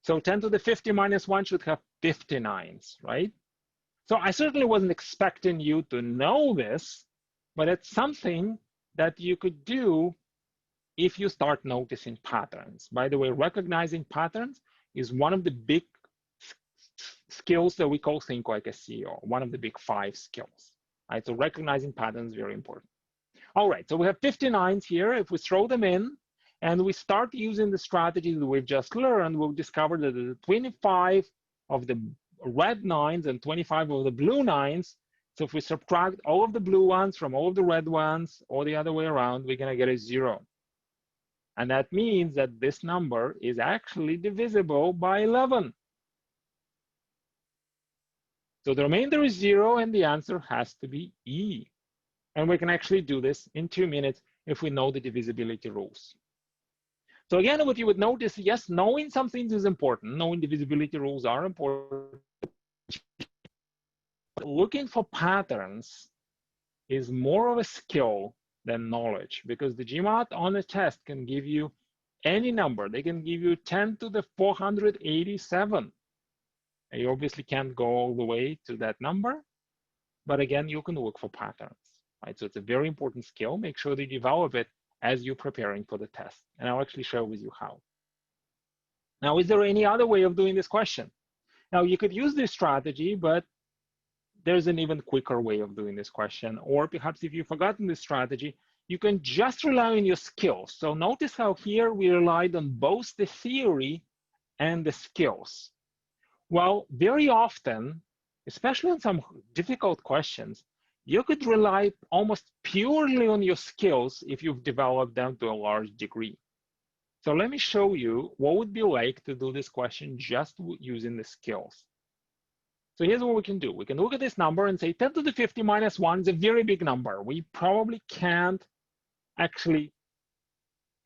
So 10 to the 50 minus 1 should have 59s, right? So I certainly wasn't expecting you to know this, but it's something that you could do if you start noticing patterns. By the way, recognizing patterns is one of the big skills that we call Think Like a CEO, one of the big 5 skills. Right? So recognizing patterns is very important. All right, so we have 59s here. If we throw them in, and we start using the strategy that we've just learned, we'll discover that the 25 of the red nines and 25 of the blue nines. So if we subtract all of the blue ones from all of the red ones, or the other way around, we're going to get a 0. And that means that this number is actually divisible by 11. So the remainder is 0, and the answer has to be E. And we can actually do this in 2 minutes if we know the divisibility rules. So again, what you would notice, yes, knowing some things is important. Knowing divisibility rules are important. But looking for patterns is more of a skill than knowledge, because the GMAT on a test can give you any number. They can give you 10 to the 487. And you obviously can't go all the way to that number, but again, you can look for patterns, right? So it's a very important skill. Make sure that you develop it as you're preparing for the test. And I'll actually share with you how. Now, is there any other way of doing this question? Now, you could use this strategy, but there's an even quicker way of doing this question. Or perhaps if you've forgotten this strategy, you can just rely on your skills. So notice how here we relied on both the theory and the skills. Well, very often, especially on some difficult questions, you could rely almost purely on your skills if you've developed them to a large degree. So let me show you what would be like to do this question just using the skills. So here's what we can do. We can look at this number and say 10 to the 50 minus 1 is a very big number. We probably can't actually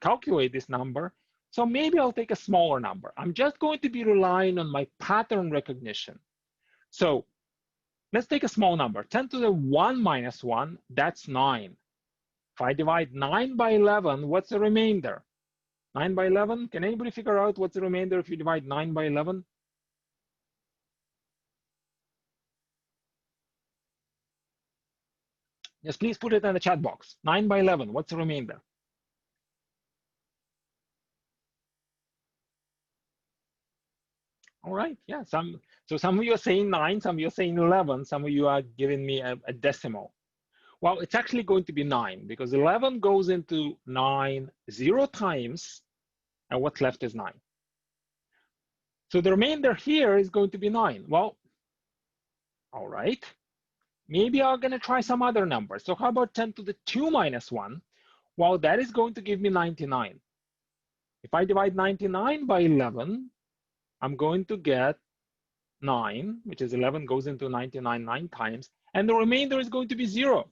calculate this number. So maybe I'll take a smaller number. I'm just going to be relying on my pattern recognition. So let's take a small number. 10 to the 1 minus 1, that's 9. If I divide 9 by 11, what's the remainder? 9 by 11, can anybody figure out what's the remainder if you divide 9 by 11? Yes, please put it in the chat box. 9 by 11, what's the remainder? All right, yeah, so some of you are saying 9, some of you are saying 11, some of you are giving me a decimal. Well, it's actually going to be 9 because 11 goes into 9 0 times, and what's left is 9. So the remainder here is going to be 9. Well, all right. Maybe I'm going to try some other number. So how about 10 to the 2 minus 1? Well, that is going to give me 99. If I divide 99 by 11, I'm going to get 9, which is 11 goes into 99 9 times, and the remainder is going to be 0.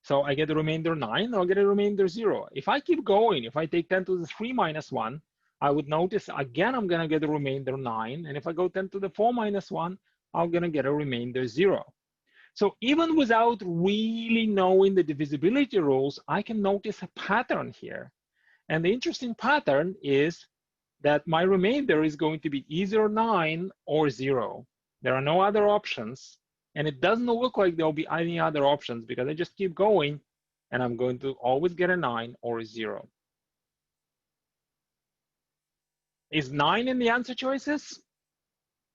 So I get the remainder 9, I'll get a remainder 0. If I keep going, if I take 10 to the 3 minus 1, I would notice again I'm going to get a remainder 9. And if I go 10 to the 4 minus 1, I'm going to get a remainder 0. So even without really knowing the divisibility rules, I can notice a pattern here. And the interesting pattern is that my remainder is going to be either 9 or 0. There are no other options. And it doesn't look like there'll be any other options because I just keep going and I'm going to always get a 9 or a 0. Is 9 in the answer choices?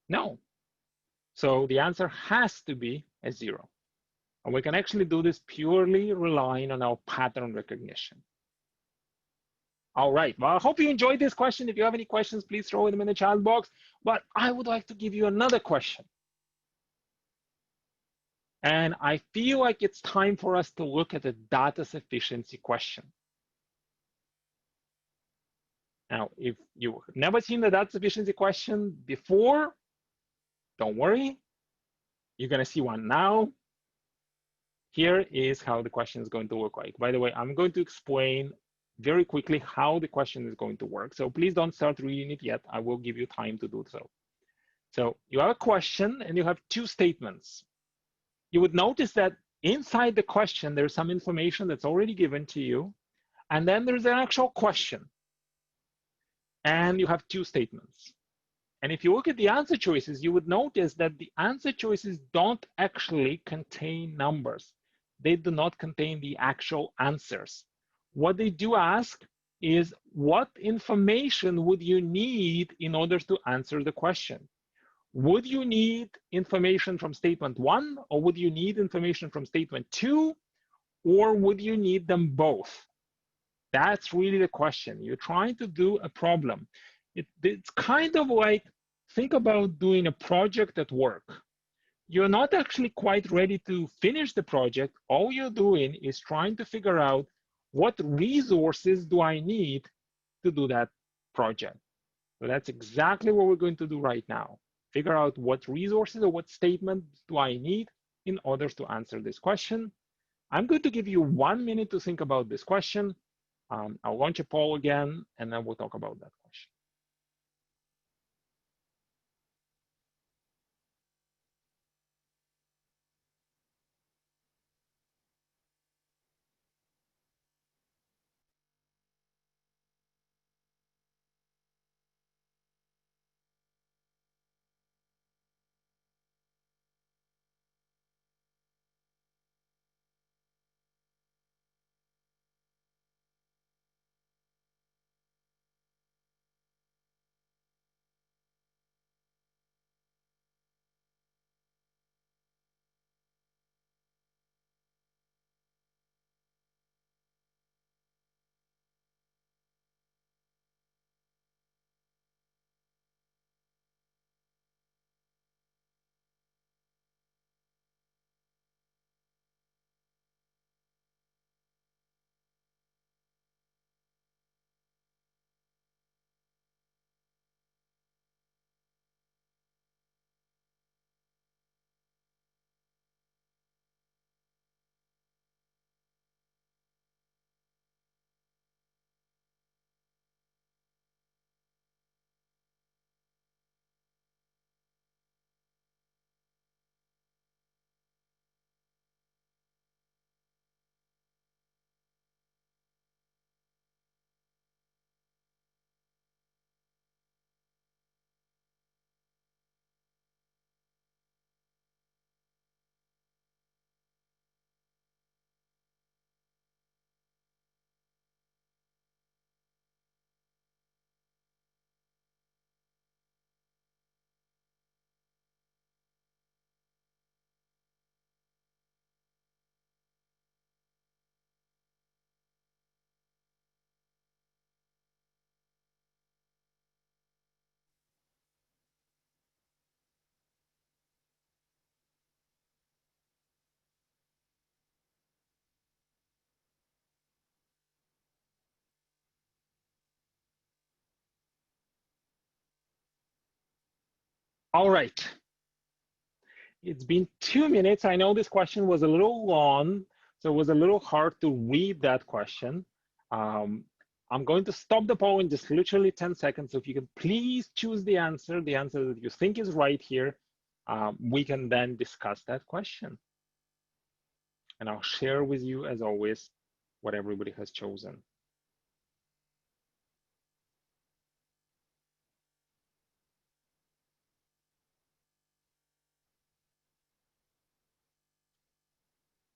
No. So the answer has to be a 0. And we can actually do this purely relying on our pattern recognition. All right, well, I hope you enjoyed this question. If you have any questions, please throw them in the chat box. But I would like to give you another question. And I feel like it's time for us to look at the data sufficiency question. Now, if you've never seen the data sufficiency question before, don't worry, you're gonna see one now. Here is how the question is going to look like. By the way, I'm going to explain very quickly how the question is going to work. So please don't start reading it yet. I will give you time to do so. So you have a question and you have two statements. You would notice that inside the question, there's some information that's already given to you. And then there's an actual question. And you have two statements. And if you look at the answer choices, you would notice that the answer choices don't actually contain numbers. They do not contain the actual answers. What they do ask is, what information would you need in order to answer the question? Would you need information from statement 1, or would you need information from statement 2, or would you need them both? That's really the question. You're trying to do a problem. It's kind of like, think about doing a project at work. You're not actually quite ready to finish the project. All you're doing is trying to figure out what resources do I need to do that project. So that's exactly what we're going to do right now. Figure out what resources or what statements do I need in order to answer this question. I'm going to give you 1 minute to think about this question. I'll launch a poll again, and then we'll talk about that question. All right. It's been 2 minutes. I know this question was a little long, so it was a little hard to read that question. I'm going to stop the poll in just literally 10 seconds. So if you can please choose the answer that you think is right here, we can then discuss that question. And I'll share with you, as always, what everybody has chosen.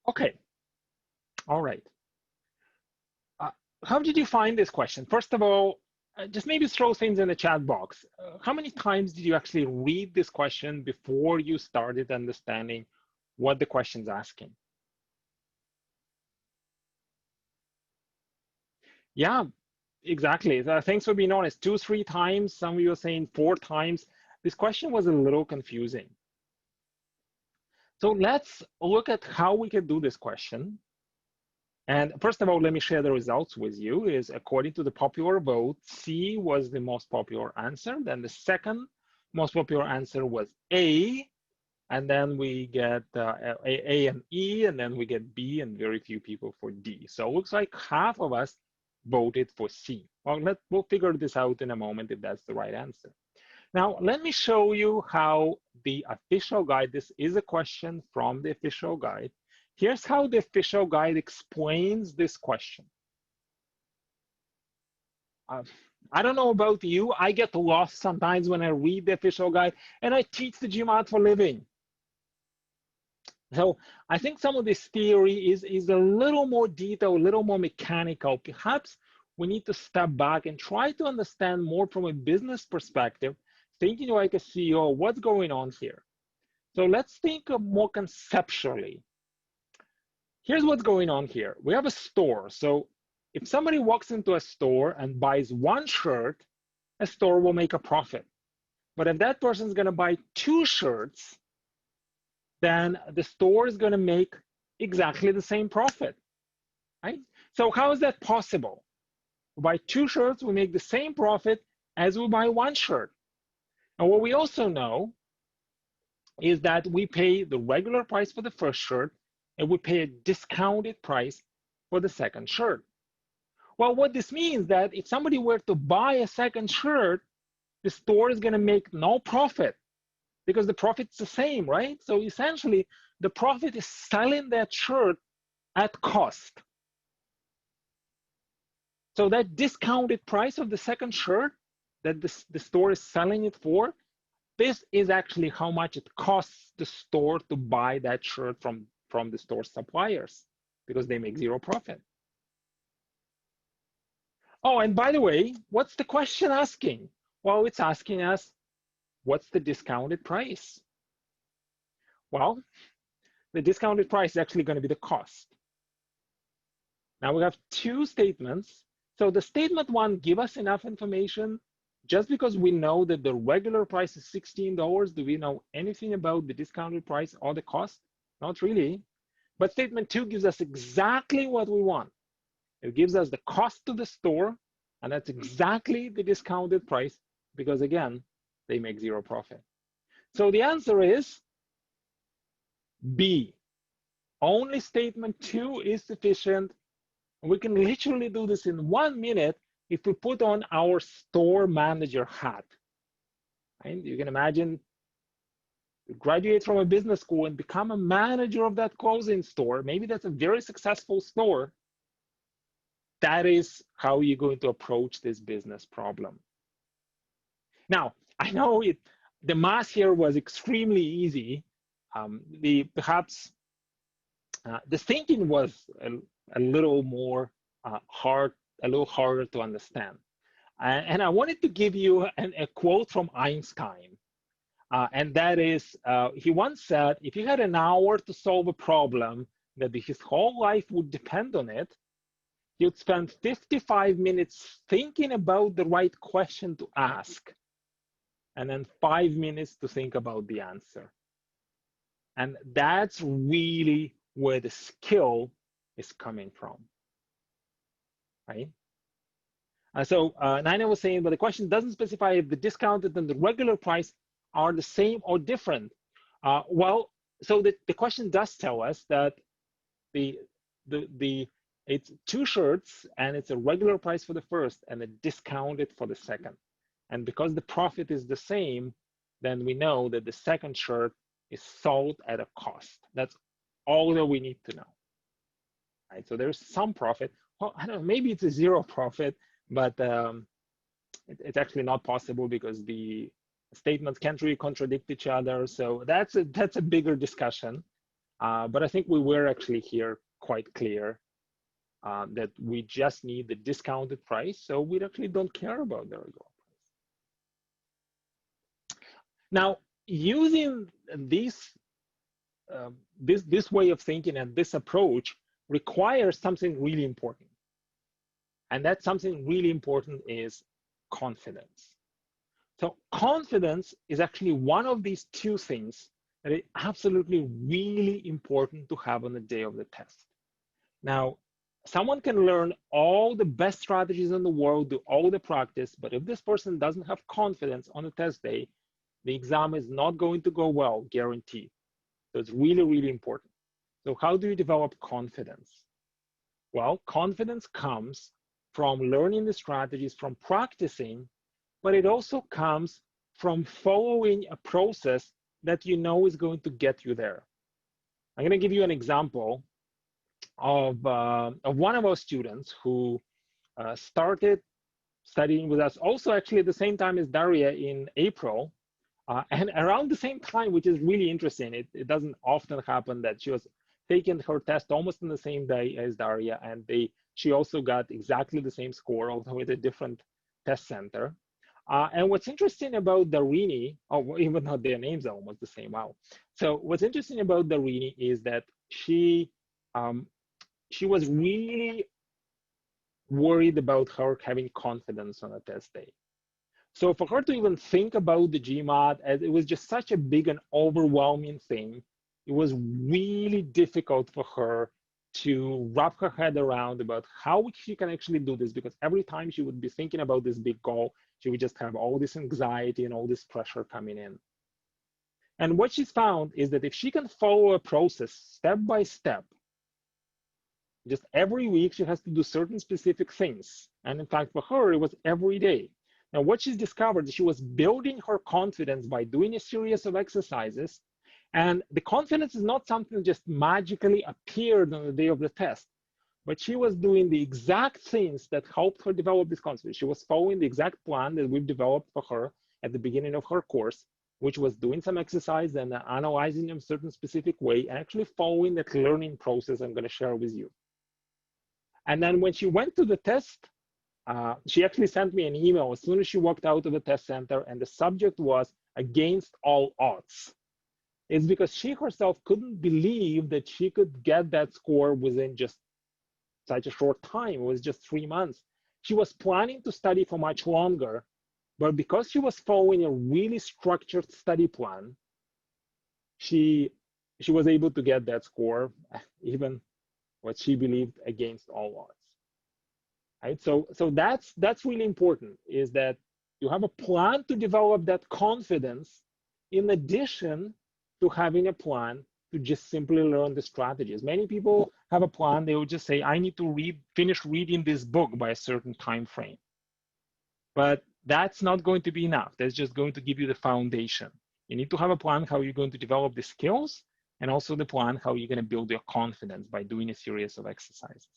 Okay, all right. How did you find this question? First of all, just maybe throw things in the chat box. How many times did you actually read this question before you started understanding what the question's asking? Yeah, exactly. Thanks for being honest. 2, 3 times. Some of you are saying 4 times. This question was a little confusing. So let's look at how we can do this question. And first of all, let me share the results with you. Is according to the popular vote, C was the most popular answer. Then the second most popular answer was A. And then we get A and E, and then we get B, and very few people for D. So it looks like half of us voted for C. Well, we'll figure this out in a moment if that's the right answer. Now, let me show you how the official guide, this is a question from the official guide. Here's how the official guide explains this question. I don't know about you, I get lost sometimes when I read the official guide, and I teach the GMAT for a living. So I think some of this theory is a little more detailed, a little more mechanical. Perhaps we need to step back and try to understand more from a business perspective, thinking like a CEO, what's going on here? So let's think more conceptually. Here's what's going on here. We have a store. So if somebody walks into a store and buys one shirt, a store will make a profit. But if that person is going to buy two shirts, then the store is going to make exactly the same profit, right? So how is that possible? We buy two shirts, we make the same profit as we buy one shirt. And what we also know is that we pay the regular price for the first shirt and we pay a discounted price for the second shirt. Well, what this means that if somebody were to buy a second shirt, the store is going to make no profit because the profit's the same, right? So essentially, the profit is selling that shirt at cost. So that discounted price of the second shirt that the store is selling it for, this is actually how much it costs the store to buy that shirt from the store suppliers because they make zero profit. Oh, and by the way, what's the question asking? Well, it's asking us, what's the discounted price? Well, the discounted price is actually going to be the cost. Now we have two statements. So the statement one gives us enough information. Just because we know that the regular price is $16, do we know anything about the discounted price or the cost? Not really. But statement two gives us exactly what we want. It gives us the cost to the store, and that's exactly the discounted price because, again, they make zero profit. So the answer is B. Only statement two is sufficient. We can literally do this in 1 minute if we put on our store manager hat. Right? You can imagine you graduate from a business school and become a manager of that clothing store. Maybe that's a very successful store. That is how you're going to approach this business problem. Now, I know the math here was extremely easy. Perhaps the thinking was a little more a little harder to understand. And I wanted to give you a quote from Einstein. And that is, he once said, if you had an hour to solve a problem that his whole life would depend on it, you'd spend 55 minutes thinking about the right question to ask, and then 5 minutes to think about the answer. And that's really where the skill is coming from, right? So Nina was saying, but the question doesn't specify if the discounted and the regular price are the same or different. Well, so the question does tell us that it's two shirts and it's a regular price for the first and a discounted for the second. And because the profit is the same, then we know that the second shirt is sold at a cost. That's all that we need to know. Right? So there's some profit. Well, I don't know, maybe it's a zero profit, but it's actually not possible because the statements can't really contradict each other. So that's a bigger discussion. But I think we were actually here quite clear that we just need the discounted price. So we actually don't care about the regular price. Now, using this way of thinking and this approach requires something really important. And that something really important is confidence. So confidence is actually one of these two things that is absolutely really important to have on the day of the test. Now, someone can learn all the best strategies in the world, do all the practice, but if this person doesn't have confidence on the test day, the exam is not going to go well, guaranteed. So it's really, really important. So how do you develop confidence? Well, confidence comes from learning the strategies, from practicing, but it also comes from following a process that you know is going to get you there. I'm going to give you an example of one of our students who started studying with us also actually at the same time as Daria in April. And around the same time, which is really interesting, it doesn't often happen that she was taking her test almost on the same day as Daria, and she also got exactly the same score, although at a different test center. And what's interesting about Darini, oh, even though their names are almost the same, wow. So what's interesting about Darini is that she was really worried about her having confidence on a test day. So for her to even think about the GMAT, as it was just such a big and overwhelming thing, it was really difficult for her to wrap her head around about how she can actually do this, because every time she would be thinking about this big goal, she would just have all this anxiety and all this pressure coming in. And what she's found is that if she can follow a process step by step, just every week she has to do certain specific things. And in fact, for her, it was every day. Now, what she's discovered is she was building her confidence by doing a series of exercises. And the confidence is not something that just magically appeared on the day of the test, but she was doing the exact things that helped her develop this confidence. She was following the exact plan that we've developed for her at the beginning of her course, which was doing some exercise and analyzing them a certain specific way, and actually following that learning process I'm going to share with you. And then when she went to the test, she actually sent me an email as soon as she walked out of the test center, and the subject was against all odds. It's because she herself couldn't believe that she could get that score within just such a short time. It was just 3 months. She was planning to study for much longer, but because she was following a really structured study plan, she was able to get that score, even what she believed against all odds. Right? So that's really important, is that you have a plan to develop that confidence in addition to having a plan to just simply learn the strategies. Many people have a plan, they will just say, I need to finish reading this book by a certain time frame. But that's not going to be enough. That's just going to give you the foundation. You need to have a plan how you're going to develop the skills, and also the plan how you're going to build your confidence by doing a series of exercises.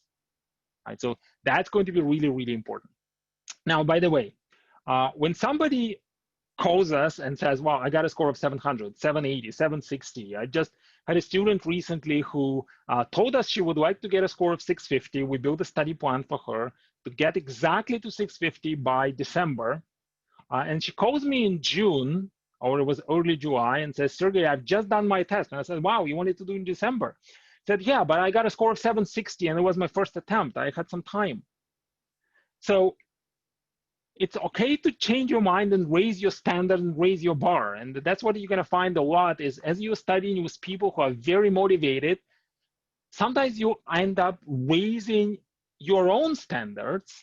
Right? So that's going to be really, really important. Now, by the way, when somebody calls us and says, well, I got a score of 700, 780, 760. I just had a student recently who told us she would like to get a score of 650. We built a study plan for her to get exactly to 650 by December. And she calls me in June, or it was early July, and says, Sergey, I've just done my test. And I said, wow, you wanted to do in December? Said, yeah, but I got a score of 760 and it was my first attempt. I had some time. So it's okay to change your mind and raise your standard and raise your bar. And that's what you're going to find a lot is as you're studying with people who are very motivated, sometimes you end up raising your own standards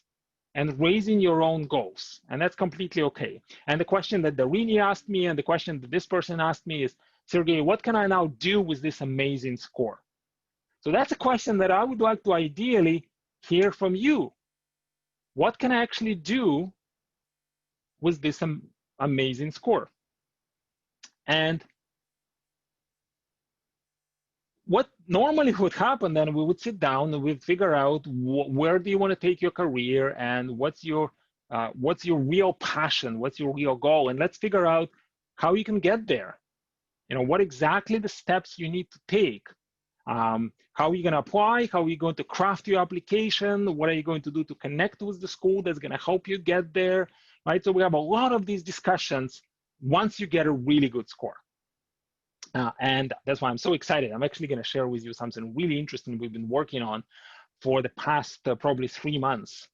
and raising your own goals. And that's completely okay. And the question that Darini asked me and the question that this person asked me is, Sergey, what can I now do with this amazing score? So that's a question that I would like to ideally hear from you. What can I actually do with this amazing score? And what normally would happen then, we would sit down and we'd figure out where do you want to take your career and what's your real passion, what's your real goal, and let's figure out how you can get there. You know, what exactly the steps you need to take. How are you going to apply? How are you going to craft your application? What are you going to do to connect with the school that's going to help you get there? Right? So we have a lot of these discussions once you get a really good score. And that's why I'm so excited. I'm actually going to share with you something really interesting we've been working on for the past probably 3 months.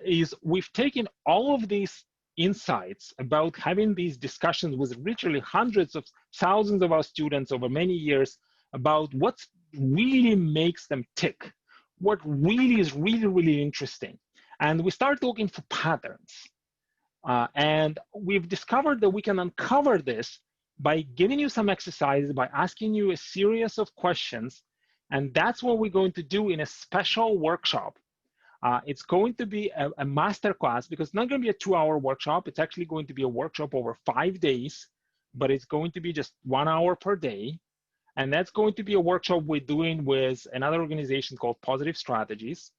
Is we've taken all of these insights about having these discussions with literally hundreds of thousands of our students over many years about what really makes them tick, what really is really, really interesting. And we start looking for patterns. And we've discovered that we can uncover this by giving you some exercises, by asking you a series of questions. And that's what we're going to do in a special workshop. It's going to be a masterclass, because it's not going to be a 2-hour workshop. It's actually going to be a workshop over 5 days, but it's going to be just 1 hour per day. And that's going to be a workshop we're doing with another organization called Positive Strategies.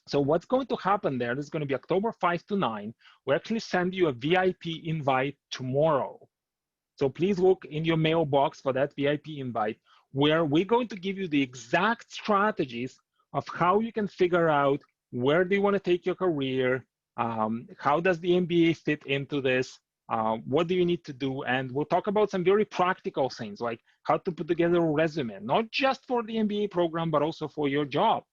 So what's going to happen there, this is going to be October 5 to 9. We actually send you a VIP invite tomorrow. So please look in your mailbox for that VIP invite, where we're going to give you the exact strategies of how you can figure out where do you want to take your career, how does the MBA fit into this, what do you need to do, and we'll talk about some very practical things like how to put together a resume, not just for the MBA program, but also for your job.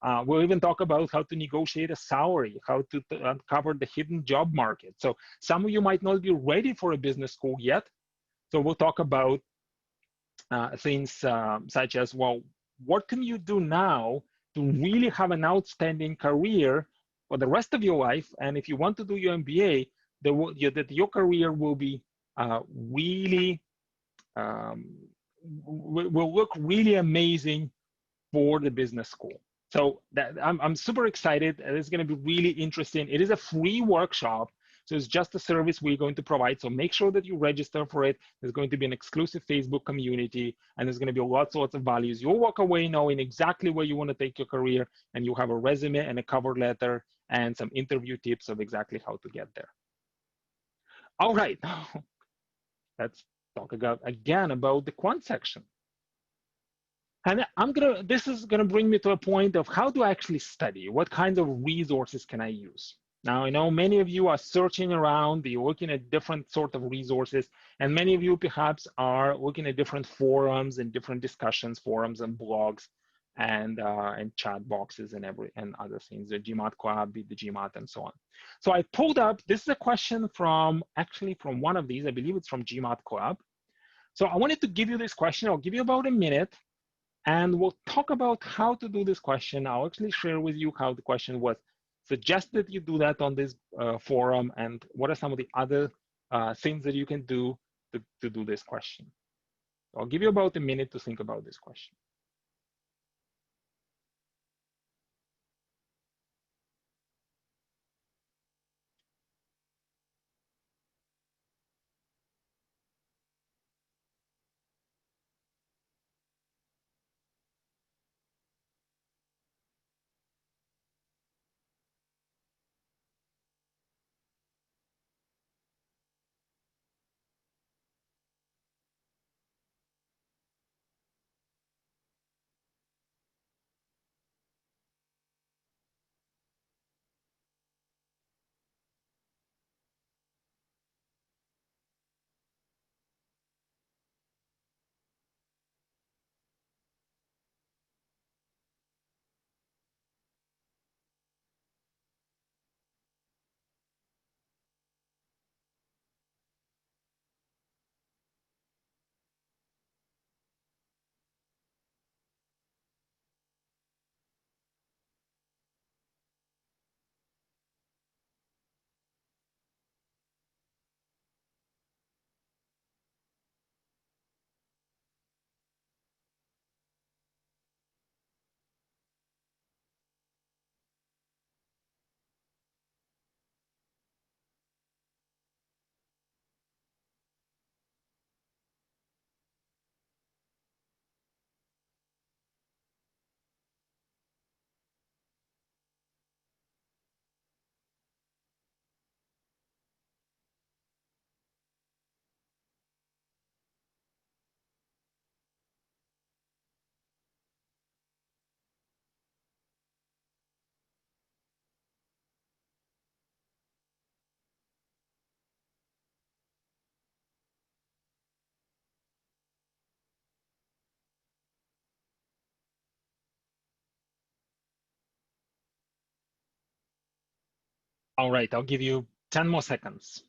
We'll even talk about how to negotiate a salary, how to uncover the hidden job market. So some of you might not be ready for a business school yet. So we'll talk about things such as, well, what can you do now to really have an outstanding career for the rest of your life? And if you want to do your MBA, that your career will be really, will look really amazing for the business school. So I'm super excited. It's going to be really interesting. It is a free workshop. So it's just a service we're going to provide. So make sure that you register for it. There's going to be an exclusive Facebook community, and there's going to be lots of values. You'll walk away knowing exactly where you want to take your career, and you have a resume and a cover letter and some interview tips of exactly how to get there. All right, let's talk again about the quant section. And this is gonna bring me to a point of how to actually study. What kinds of resources can I use? Now, I know many of you are searching around, you're looking at different sort of resources, and many of you perhaps are looking at different forums and different discussions, forums and blogs, and chat boxes and other things, the GMAT Club, the GMAT, and so on. So I pulled up, this is a question from one of these, I believe it's from GMAT Club. So I wanted to give you this question. I'll give you about a minute, and we'll talk about how to do this question. I'll actually share with you how the question was suggested you do that on this forum, and what are some of the other things that you can do to do this question. I'll give you about a minute to think about this question. All right, I'll give you 10 more seconds.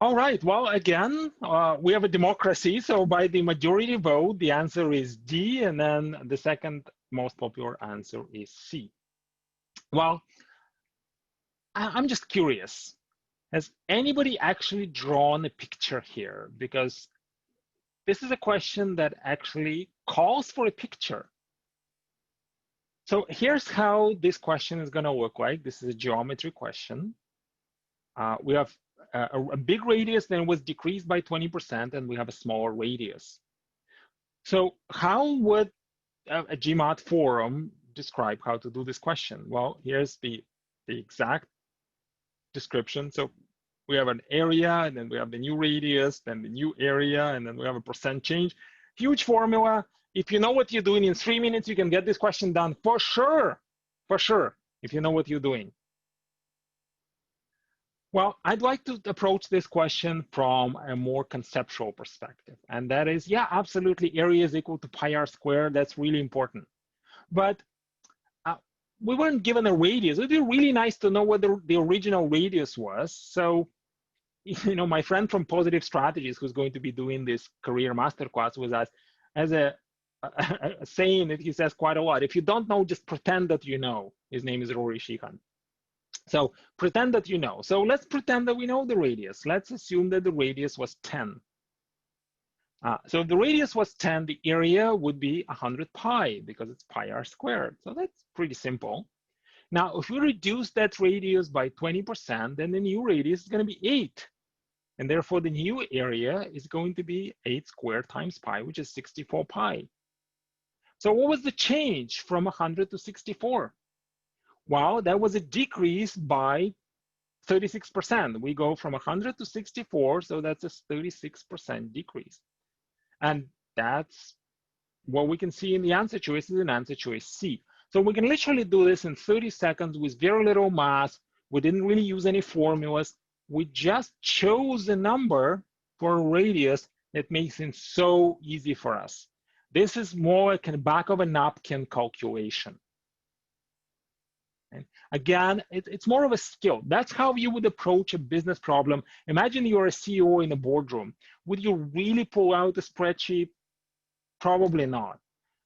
All right, well, again, we have a democracy. So by the majority vote, the answer is D, and then the second most popular answer is C. Well, I'm just curious. Has anybody actually drawn a picture here? Because this is a question that actually calls for a picture. So here's how this question is going to look like. This is a geometry question. We have a big radius, then was decreased by 20%, and we have a smaller radius. So how would a GMAT forum describe how to do this question? Well, here's the exact description. So we have an area, and then we have the new radius, then the new area, and then we have a percent change. Huge formula. If you know what you're doing in 3 minutes, you can get this question done for sure, if you know what you're doing. Well, I'd like to approach this question from a more conceptual perspective. And that is, yeah, absolutely, area is equal to pi r squared. That's really important. But we weren't given a radius. It would be really nice to know what the original radius was. So, you know, my friend from Positive Strategies, who's going to be doing this career masterclass with us, has a saying that he says quite a lot. If you don't know, just pretend that you know. His name is Rory Sheehan. So pretend that you know. So let's pretend that we know the radius. Let's assume that the radius was 10. So if the radius was 10, the area would be 100 pi because it's pi r squared. So that's pretty simple. Now, if we reduce that radius by 20%, then the new radius is going to be 8. And therefore, the new area is going to be 8 squared times pi, which is 64 pi. So what was the change from 100 to 64? Well, that was a decrease by 36%. We go from 100 to 64, so that's a 36% decrease. And that's what we can see in the answer choice is an answer choice C. So we can literally do this in 30 seconds with very little math. We didn't really use any formulas. We just chose a number for a radius that makes it so easy for us. This is more like a back of a napkin calculation. And again, it's more of a skill. That's how you would approach a business problem. Imagine you're a CEO in a boardroom. Would you really pull out a spreadsheet? Probably not.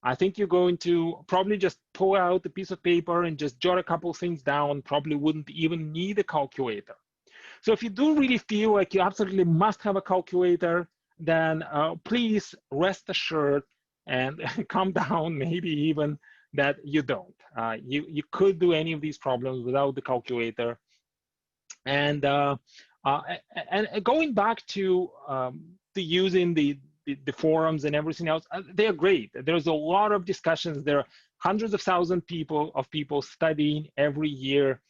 I think you're going to probably just pull out a piece of paper and just jot a couple of things down. Probably wouldn't even need a calculator. So if you do really feel like you absolutely must have a calculator, then please rest assured and calm down, maybe even that you don't. You could do any of these problems without the calculator. And going back to using the forums and everything else, they are great. There's a lot of discussions. There are hundreds of thousands of people studying every year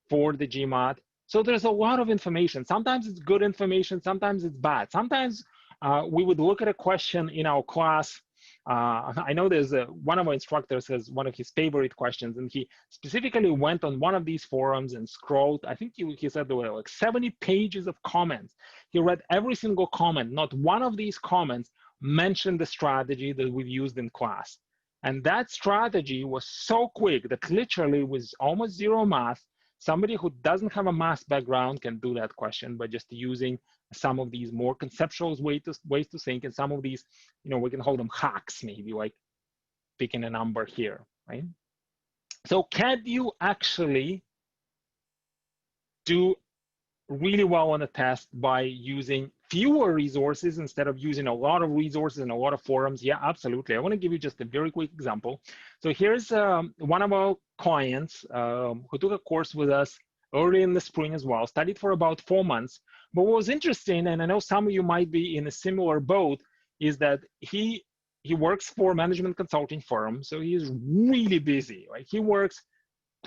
for the GMAT. So there's a lot of information. Sometimes it's good information, sometimes it's bad. Sometimes we would look at a question in our class. I know there's one of our instructors has one of his favorite questions, and he specifically went on one of these forums and scrolled. I think he said there were like 70 pages of comments. He read every single comment. Not one of these comments mentioned the strategy that we've used in class. And that strategy was so quick that literally with almost zero math, somebody who doesn't have a math background can do that question by just using some of these more conceptual ways to think, and some of these, you know, we can hold them hacks, maybe like picking a number here, right? So can you actually do really well on a test by using fewer resources instead of using a lot of resources and a lot of forums? Yeah, absolutely. I want to give you just a very quick example. So here's one of our clients who took a course with us early in the spring as well, studied for about 4 months. But what was interesting, and I know some of you might be in a similar boat, is that he works for a management consulting firm. So he is really busy, right? He works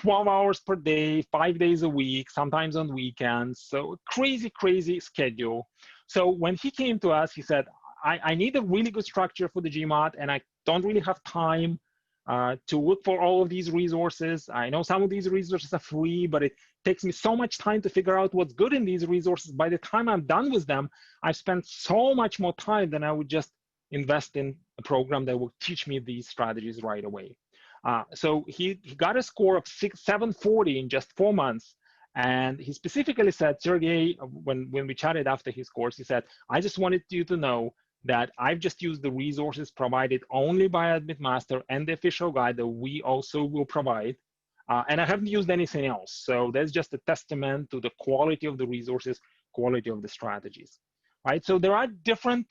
12 hours per day, 5 days a week, sometimes on weekends. So crazy, crazy schedule. So when he came to us, he said, I need a really good structure for the GMAT, and I don't really have time to look for all of these resources. I know some of these resources are free, but it takes me so much time to figure out what's good in these resources. By the time I'm done with them, I've spent so much more time than I would just invest in a program that will teach me these strategies right away. So he got a score of 740 in just 4 months. And he specifically said, Sergey, when we chatted after his course, he said, I just wanted you to know that I've just used the resources provided only by Admitmaster and the official guide that we also will provide. And I haven't used anything else. So that's just a testament to the quality of the resources, quality of the strategies, right? So there are different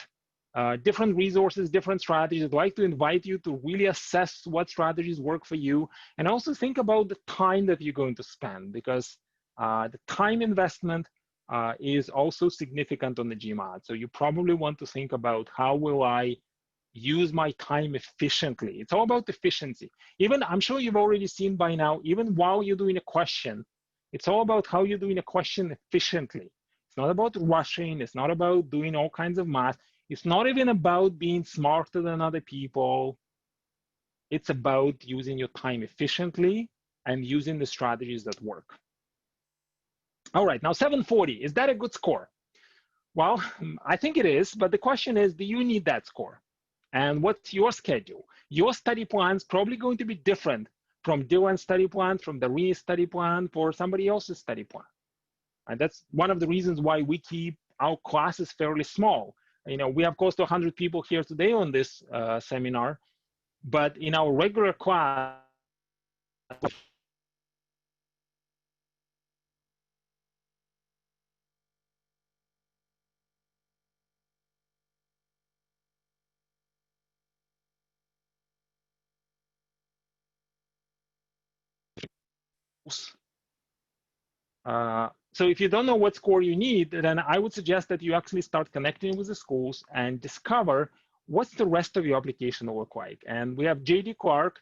resources, different strategies. I'd like to invite you to really assess what strategies work for you, and also think about the time that you're going to spend, because the time investment is also significant on the GMAT. So you probably want to think about how will I use my time efficiently. It's all about efficiency. Even, I'm sure you've already seen by now, even while you're doing a question, it's all about how you're doing a question efficiently. It's not about rushing. It's not about doing all kinds of math. It's not even about being smarter than other people. It's about using your time efficiently and using the strategies that work. All right, now 740, is that a good score? Well, I think it is, but the question is, do you need that score? And what's your schedule? Your study plan's probably going to be different from Dylan's study plan, from Darine's study plan, for somebody else's study plan. And that's one of the reasons why we keep our classes fairly small. You know, we have close to 100 people here today on this seminar, but in our regular class, so if you don't know what score you need, then I would suggest that you actually start connecting with the schools and discover what's the rest of your application will look like. And we have JD Clark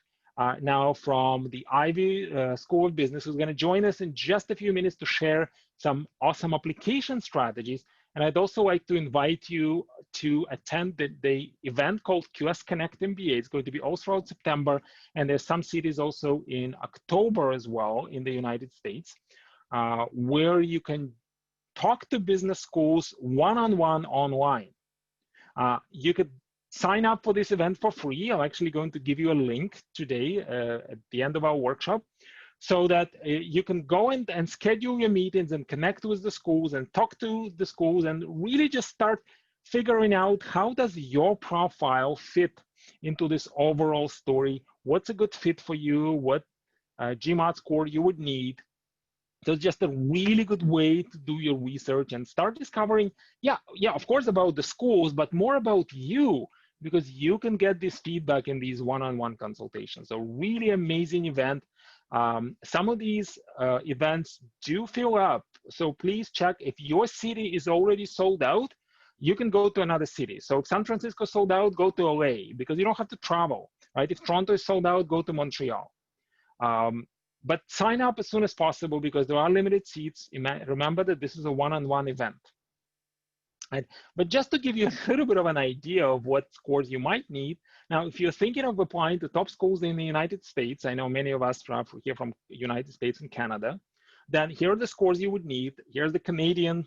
now from the Ivy School of Business, who's going to join us in just a few minutes to share some awesome application strategies. And I'd also like to invite you to attend the event called QS Connect MBA. It's going to be all throughout September, and there's some cities also in October as well in the United States, where you can talk to business schools one-on-one online. You could sign up for this event for free. I'm actually going to give you a link today at the end of our workshop, so that you can go and schedule your meetings and connect with the schools and talk to the schools and really just start figuring out how does your profile fit into this overall story. What's a good fit for you? What GMAT score you would need? So it's just a really good way to do your research and start discovering, yeah, of course, about the schools, but more about you, because you can get this feedback in these one-on-one consultations. So really amazing event. Some of these events do fill up. So please check if your city is already sold out, you can go to another city. So if San Francisco sold out, go to LA, because you don't have to travel, right? If Toronto is sold out, go to Montreal. But sign up as soon as possible, because there are limited seats. Remember that this is a one-on-one event. Right? But just to give you a little bit of an idea of what scores you might need, now, if you're thinking of applying to top schools in the United States, I know many of us are here from United States and Canada, then here are the scores you would need. Here's the Canadian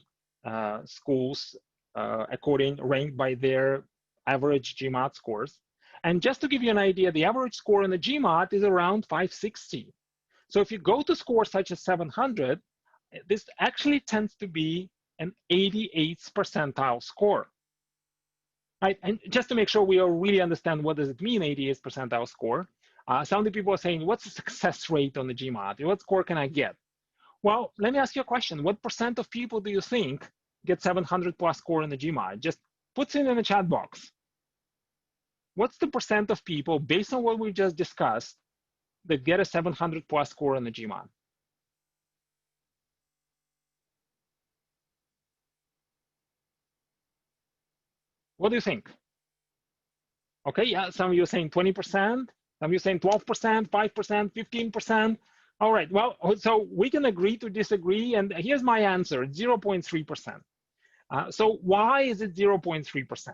schools ranked by their average GMAT scores. And just to give you an idea, the average score on the GMAT is around 560. So if you go to scores such as 700, this actually tends to be an 88th percentile score. Right? And just to make sure we all really understand what does it mean, 88th percentile score, some of the people are saying, what's the success rate on the GMAT? What score can I get? Well, let me ask you a question. What percent of people do you think get 700 plus score in the GMAT? Just put it in the chat box. What's the percent of people, based on what we just discussed, that get a 700 plus score on the GMAT? What do you think? Okay, yeah, some of you are saying 20%, some of you are saying 12%, 5%, 15%. All right, well, so we can agree to disagree, and here's my answer, 0.3%. So why is it 0.3%?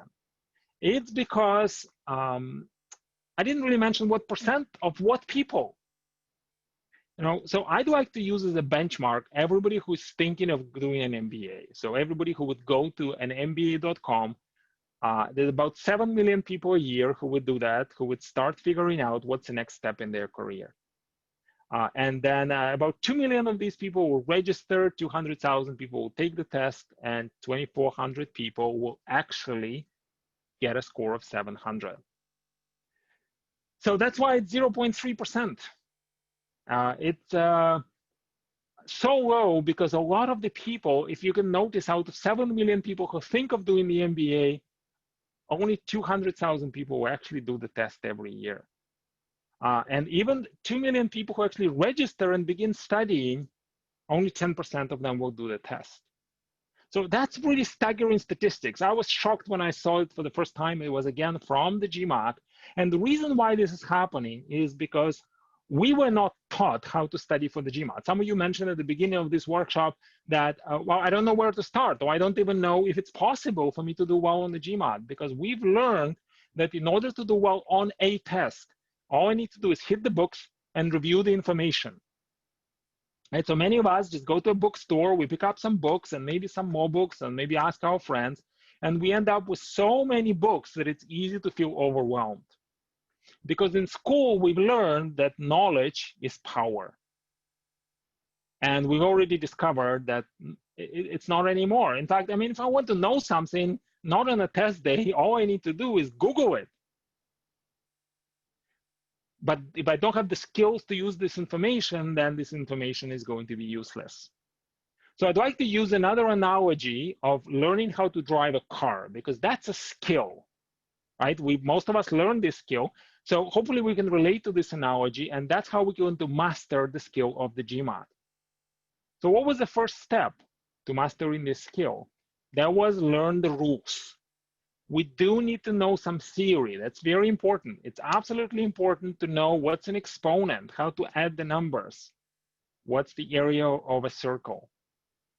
It's because I didn't really mention what percent of what people. You know, so I'd like to use as a benchmark everybody who's thinking of doing an MBA. So everybody who would go to an MBA.com, there's about 7 million people a year who would do that, who would start figuring out what's the next step in their career. And then about 2 million of these people will register, 200,000 people will take the test, and 2,400 people will actually get a score of 700. So that's why it's 0.3%. It's so low because a lot of the people, if you can notice, out of 7 million people who think of doing the MBA, only 200,000 people will actually do the test every year. And even 2 million people who actually register and begin studying, only 10% of them will do the test. So that's really staggering statistics. I was shocked when I saw it for the first time. It was again from the GMAT. And the reason why this is happening is because we were not taught how to study for the GMAT. Some of you mentioned at the beginning of this workshop that, well, I don't know where to start, or I don't even know if it's possible for me to do well on the GMAT, because we've learned that in order to do well on a test, all I need to do is hit the books and review the information. Right, so many of us just go to a bookstore, we pick up some books and maybe some more books and maybe ask our friends, and we end up with so many books that it's easy to feel overwhelmed. Because in school, we've learned that knowledge is power. And we've already discovered that it's not anymore. In fact, I mean, if I want to know something, not on a test day, all I need to do is Google it. But if I don't have the skills to use this information, then this information is going to be useless. So I'd like to use another analogy of learning how to drive a car, because that's a skill, right? Most of us learn this skill. So hopefully we can relate to this analogy, and that's how we're going to master the skill of the GMAT. So what was the first step to mastering this skill? That was learn the rules. We do need to know some theory. That's very important. It's absolutely important to know what's an exponent, how to add the numbers, what's the area of a circle.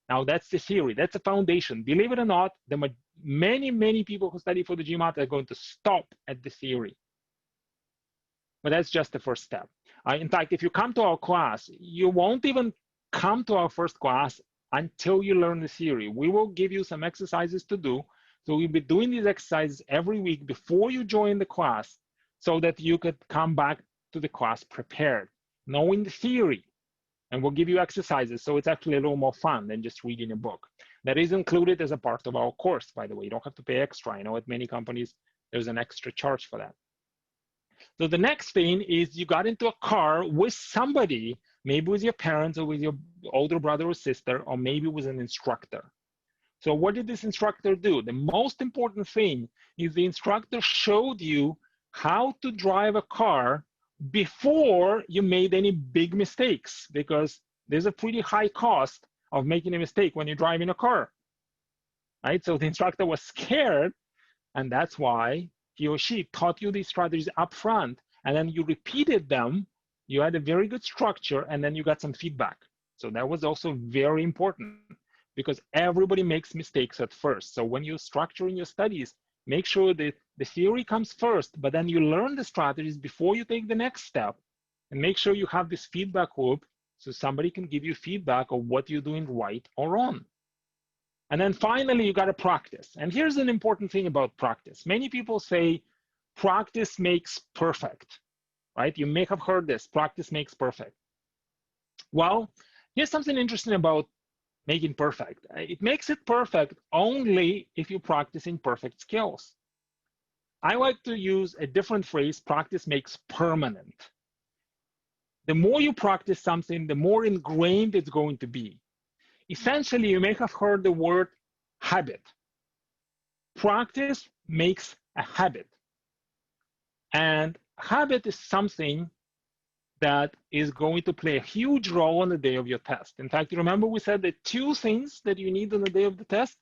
Now that's the theory, that's the foundation. Believe it or not, many people who study for the GMAT are going to stop at the theory. But that's just the first step. In fact, if you come to our class, you won't even come to our first class until you learn the theory. We will give you some exercises to do. So we'll be doing these exercises every week before you join the class, so that you could come back to the class prepared, knowing the theory. And we'll give you exercises, so it's actually a little more fun than just reading a book. That is included as a part of our course, by the way. You don't have to pay extra. I know at many companies, there's an extra charge for that. So the next thing is you got into a car with somebody, maybe with your parents or with your older brother or sister, or maybe with an instructor. So what did this instructor do? The most important thing is the instructor showed you how to drive a car before you made any big mistakes, because there's a pretty high cost of making a mistake when you're driving a car, right? So the instructor was scared, and that's why he or she taught you these strategies up front, and then you repeated them, you had a very good structure, and then you got some feedback. So that was also very important, because everybody makes mistakes at first. So when you're structuring your studies, make sure that the theory comes first, but then you learn the strategies before you take the next step. And make sure you have this feedback loop so somebody can give you feedback of what you're doing right or wrong. And then finally, you got to practice. And here's an important thing about practice. Many people say practice makes perfect, right? You may have heard this, practice makes perfect. Well, here's something interesting about making perfect. It makes it perfect only if you practice in perfect skills. I like to use a different phrase, practice makes permanent. The more you practice something, the more ingrained it's going to be. Essentially, you may have heard the word habit. Practice makes a habit. And habit is something that is going to play a huge role on the day of your test. In fact, you remember we said that two things that you need on the day of the test.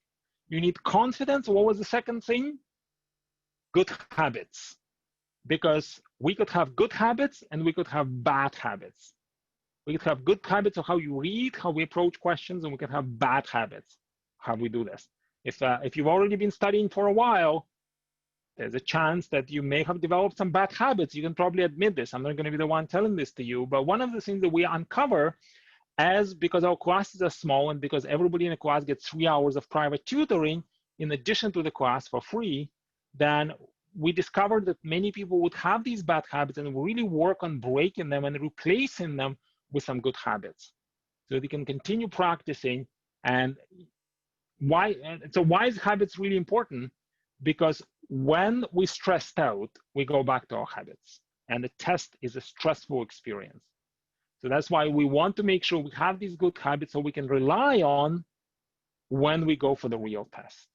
You need confidence. What was the second thing? Good habits. Because we could have good habits and we could have bad habits. We could have good habits of how you read, how we approach questions, and we could have bad habits, how we do this. If you've already been studying for a while, there's a chance that you may have developed some bad habits. You can probably admit this. I'm not going to be the one telling this to you, but one of the things that we uncover, because our classes are small and because everybody in a class gets 3 hours of private tutoring in addition to the class for free, then we discovered that many people would have these bad habits, and we really work on breaking them and replacing them with some good habits so they can continue practicing. And why is habits really important? Because when we stressed out, we go back to our habits, and the test is a stressful experience. So that's why we want to make sure we have these good habits so we can rely on when we go for the real test.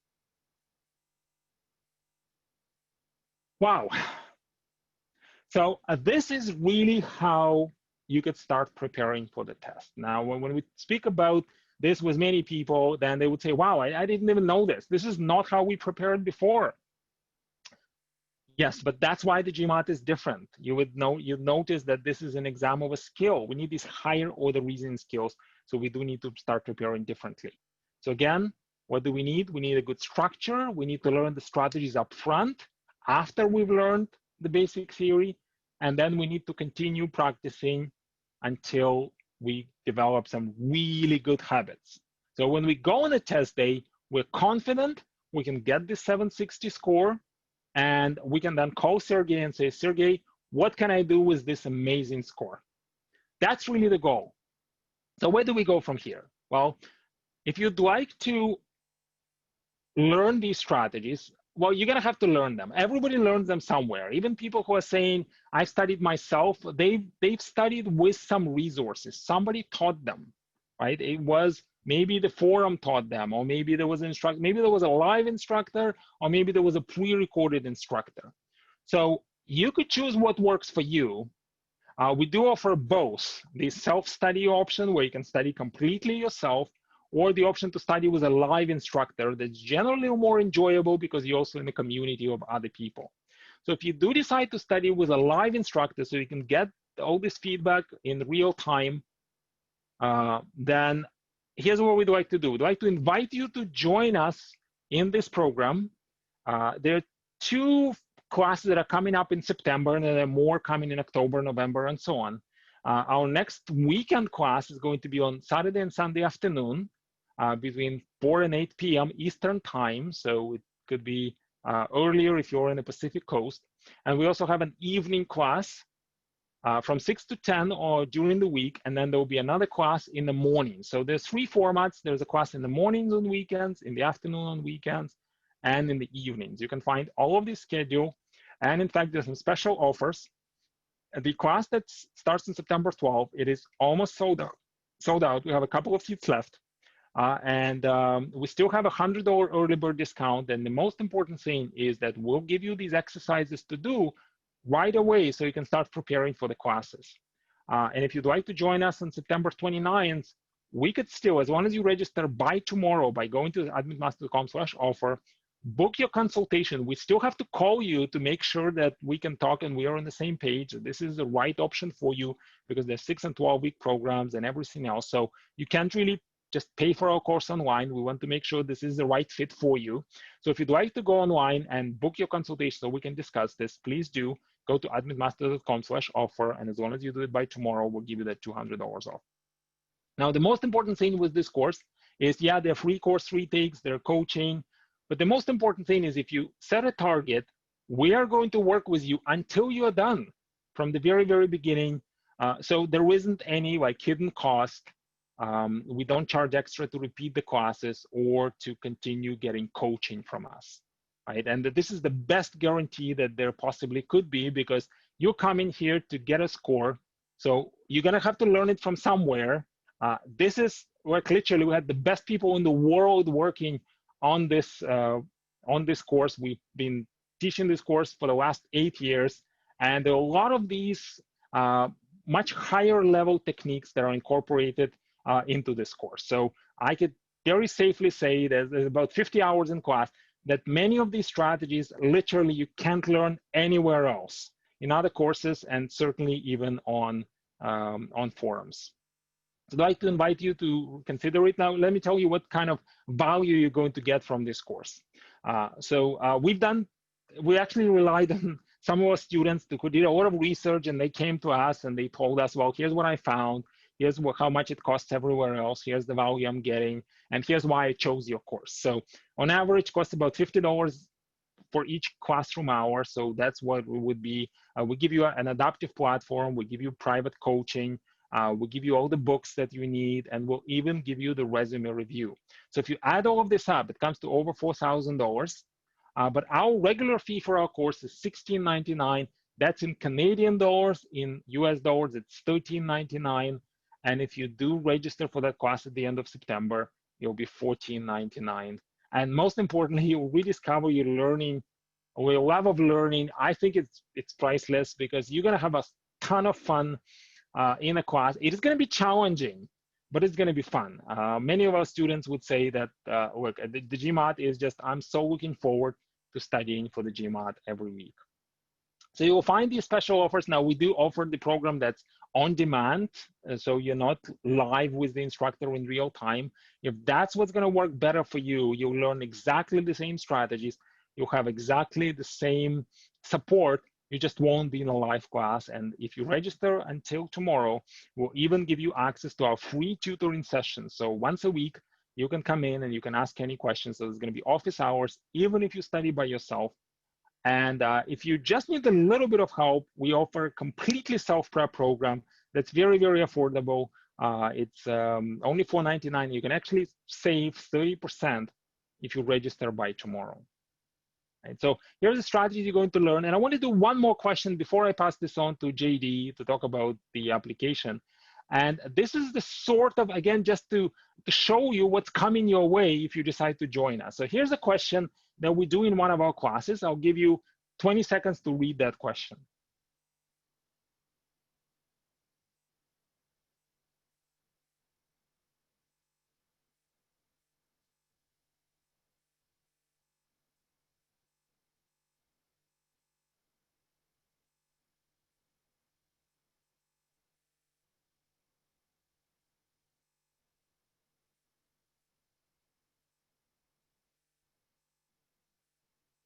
Wow. So this is really how you could start preparing for the test. Now, when we speak about this with many people, then they would say, wow, I didn't even know this. This is not how we prepared before. Yes, but that's why the GMAT is different. You'd notice that this is an exam of a skill. We need these higher order reasoning skills, so we do need to start preparing differently. So again, what do we need? We need a good structure. We need to learn the strategies up front after we've learned the basic theory, and then we need to continue practicing until we develop some really good habits. So when we go on a test day, we're confident we can get this 760 score, and we can then call Sergey and say, Sergey, what can I do with this amazing score? That's really the goal. So where do we go from here? Well, if you'd like to learn these strategies, well, you're gonna have to learn them. Everybody learns them somewhere. Even people who are saying, I studied myself, they've studied with some resources. Somebody taught them, right? It was maybe the forum taught them, or maybe there was an instructor, maybe there was a live instructor, or maybe there was a pre-recorded instructor. So you could choose what works for you. We do offer both, the self-study option where you can study completely yourself, or the option to study with a live instructor that's generally more enjoyable because you're also in a community of other people. So if you do decide to study with a live instructor so you can get all this feedback in real time, then here's what we'd like to do. We'd like to invite you to join us in this program. There are 2 classes that are coming up in September, and there are more coming in October, November, and so on. Our next weekend class is going to be on Saturday and Sunday afternoon between 4 and 8 p.m. Eastern time. So it could be earlier if you're in the Pacific Coast. And we also have an evening class from 6 to 10 or during the week, and then there will be another class in the morning. So there's 3 formats. There's a class in the mornings on weekends, in the afternoon on weekends, and in the evenings. You can find all of this schedule. And in fact, there's some special offers. The class that starts on September 12th, it is almost sold out. We have a couple of seats left. And we still have a $100 early bird discount. And the most important thing is that we'll give you these exercises to do right away so you can start preparing for the classes. And if you'd like to join us on September 29th, we could still, as long as you register by tomorrow by going to admitmaster.com/offer, book your consultation. We still have to call you to make sure that we can talk and we are on the same page. This is the right option for you because there's 6 and 12-week programs and everything else. So you can't really just pay for our course online. We want to make sure this is the right fit for you. So if you'd like to go online and book your consultation so we can discuss this, please do go to admitmaster.com/offer. And as long as you do it by tomorrow, we'll give you that $200 off. Now, the most important thing with this course is, yeah, they're free course retakes, they're coaching. But the most important thing is if you set a target, we are going to work with you until you are done from the very, very beginning. So there isn't any like hidden cost. We don't charge extra to repeat the classes or to continue getting coaching from us, right? And this is the best guarantee that there possibly could be because you're coming here to get a score. So you're gonna have to learn it from somewhere. This is like literally we had the best people in the world working on this course. We've been teaching this course for the last 8 years, and there are a lot of these much higher level techniques that are incorporated into this course. So I could very safely say that there's about 50 hours in class that many of these strategies literally you can't learn anywhere else in other courses and certainly even on forums. So I'd like to invite you to consider it. Now, let me tell you what kind of value you're going to get from this course. We actually relied on some of our students who did a lot of research, and they came to us and they told us, well, here's what I found. Here's how much it costs everywhere else. Here's the value I'm getting. And here's why I chose your course. So on average, it costs about $50 for each classroom hour. So that's what it would be. We give you an adaptive platform. We give you private coaching. We'll give you all the books that you need, and we'll even give you the resume review. So if you add all of this up, it comes to over $4,000. But our regular fee for our course is $16.99. That's in Canadian dollars. In US dollars, it's $13.99. And if you do register for that class at the end of September, it'll be $14.99. And most importantly, you'll rediscover your learning, or your love of learning. I think it's priceless because you're gonna have a ton of fun in a class. It is going to be challenging. but it's going to be fun. Many of our students would say that, look, the GMAT is just, I'm so looking forward to studying for the GMAT every week. So you'll find these special offers. Now, we do offer the program that's on demand, so you're not live with the instructor in real time. If that's what's going to work better for you, you'll learn exactly the same strategies. You'll have exactly the same support. You just won't be in a live class. And if you register until tomorrow, we'll even give you access to our free tutoring sessions. So once a week, you can come in and you can ask any questions. So there's going to be office hours, even if you study by yourself. And if you just need a little bit of help, we offer a completely self-prep program that's very, very affordable. It's only $4.99. You can actually save 30% if you register by tomorrow. Right, so here's the strategy you're going to learn. And I want to do one more question before I pass this on to JD to talk about the application. And this is the sort of, again, just to show you what's coming your way if you decide to join us. So here's a question that we do in one of our classes. I'll give you 20 seconds to read that question.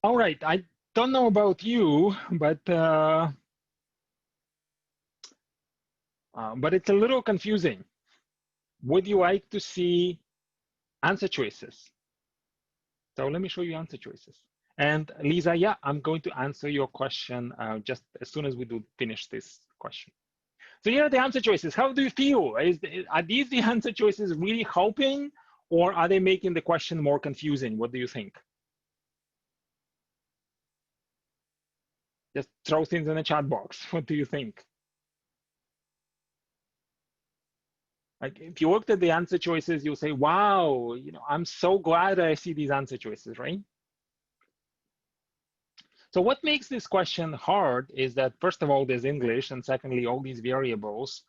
All right, I don't know about you, but it's a little confusing. Would you like to see answer choices? So let me show you answer choices. And Lisa, yeah, I'm going to answer your question just as soon as we do finish this question. So here are the answer choices. How do you feel? Are these the answer choices really helping, or are they making the question more confusing? What do you think? Just throw things in the chat box. What do you think? Like, if you looked at the answer choices, you'll say, wow, I'm so glad I see these answer choices, right? So what makes this question hard is that, first of all, there's English, and secondly, all these variables.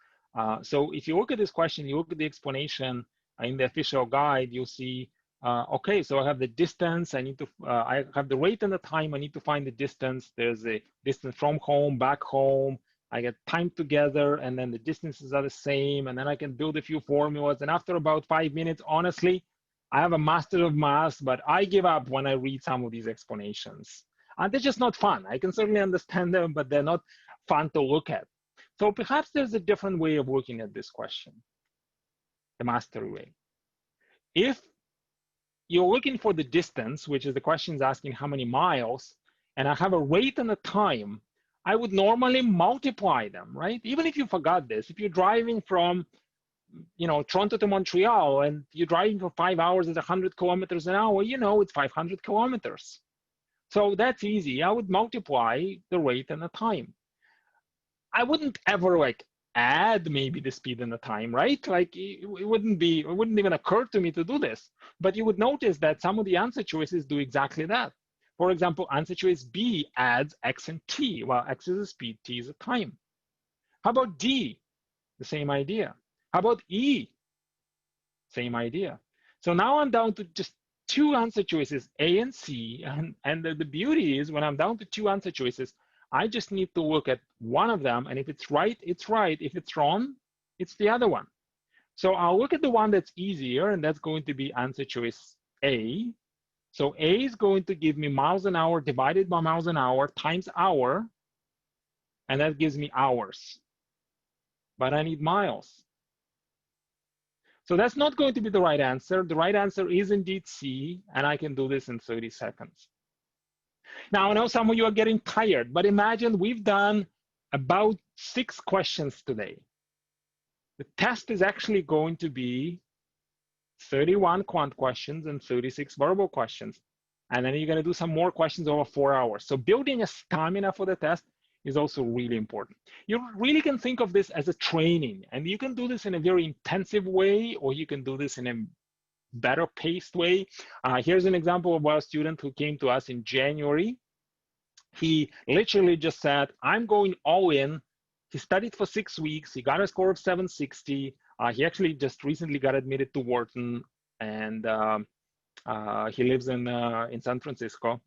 So if you look at this question, you look at the explanation in the official guide, you'll see, okay, so I have the distance, I have the rate and the time, I need to find the distance. There's a distance from home, back home, I get time together, and then the distances are the same, and then I can build a few formulas. And after about 5 minutes, honestly, I have a master of math, but I give up when I read some of these explanations. And they're just not fun. I can certainly understand them, but they're not fun to look at. So perhaps there's a different way of looking at this question, the mastery way. If you're looking for the distance, which is the question is asking how many miles, and I have a rate and a time, I would normally multiply them, right? Even if you forgot this, if you're driving from Toronto to Montreal and you're driving for 5 hours at 100 kilometers an hour, it's 500 kilometers. So that's easy. I would multiply the rate and the time. I wouldn't ever add maybe the speed and the time, right? Like it wouldn't even occur to me to do this. But you would notice that some of the answer choices do exactly that. For example, answer choice B adds X and T, while X is a speed, T is a time. How about D? The same idea. How about E? Same idea. So now I'm down to just 2 answer choices, A and C. And the beauty is when I'm down to 2 answer choices, I just need to look at one of them. And if it's right, it's right. If it's wrong, it's the other one. So I'll look at the one that's easier, and that's going to be answer choice A. So A is going to give me miles an hour divided by miles an hour times hour. And that gives me hours. But I need miles. So that's not going to be the right answer. The right answer is indeed C, and I can do this in 30 seconds. Now, I know some of you are getting tired, but imagine we've done about 6 questions today. The test is actually going to be 31 quant questions and 36 verbal questions. And then you're going to do some more questions over 4 hours. So building a stamina for the test is also really important. You really can think of this as a training, and you can do this in a very intensive way, or you can do this in a better paced way. Here's an example of a student who came to us in January. He literally just said, I'm going all in. He studied for 6 weeks. He got a score of 760. He actually just recently got admitted to Wharton, and he lives in San Francisco,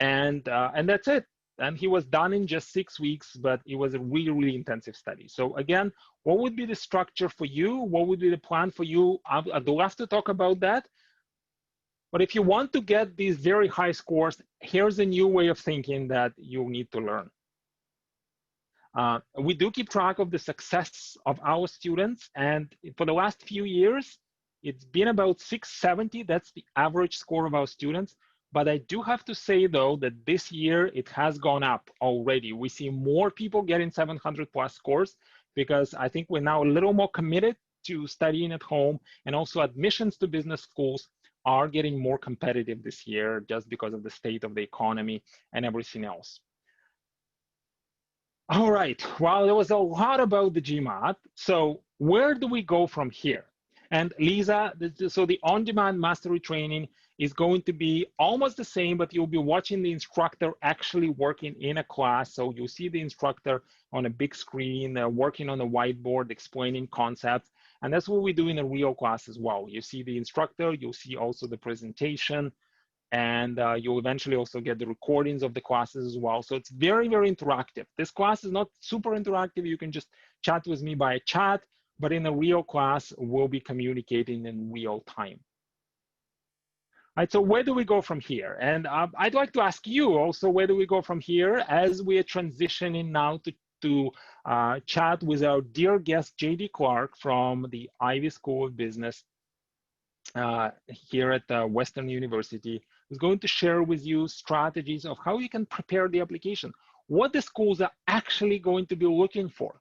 and that's it. And he was done in just 6 weeks, but it was a really, really intensive study. So again, what would be the structure for you? What would be the plan for you? I'd love to talk about that. But if you want to get these very high scores, here's a new way of thinking that you need to learn. We do keep track of the success of our students, and for the last few years, it's been about 670. That's the average score of our students. But I do have to say, though, that this year it has gone up already. We see more people getting 700 plus scores because I think we're now a little more committed to studying at home, and also admissions to business schools are getting more competitive this year just because of the state of the economy and everything else. All right, well, there was a lot about the GMAT. So where do we go from here? And Lisa, so the on-demand mastery training is going to be almost the same, but you'll be watching the instructor actually working in a class. So you'll see the instructor on a big screen, working on a whiteboard, explaining concepts. And that's what we do in a real class as well. You see the instructor, you'll see also the presentation, and you'll eventually also get the recordings of the classes as well. So it's very, very interactive. This class is not super interactive. You can just chat with me by chat, but in a real class, we'll be communicating in real time. All right, so where do we go from here? And I'd like to ask you also, where do we go from here as we are transitioning now to chat with our dear guest, JD Clark from the Ivy School of Business here at Western University, who's going to share with you strategies of how you can prepare the application, what the schools are actually going to be looking for.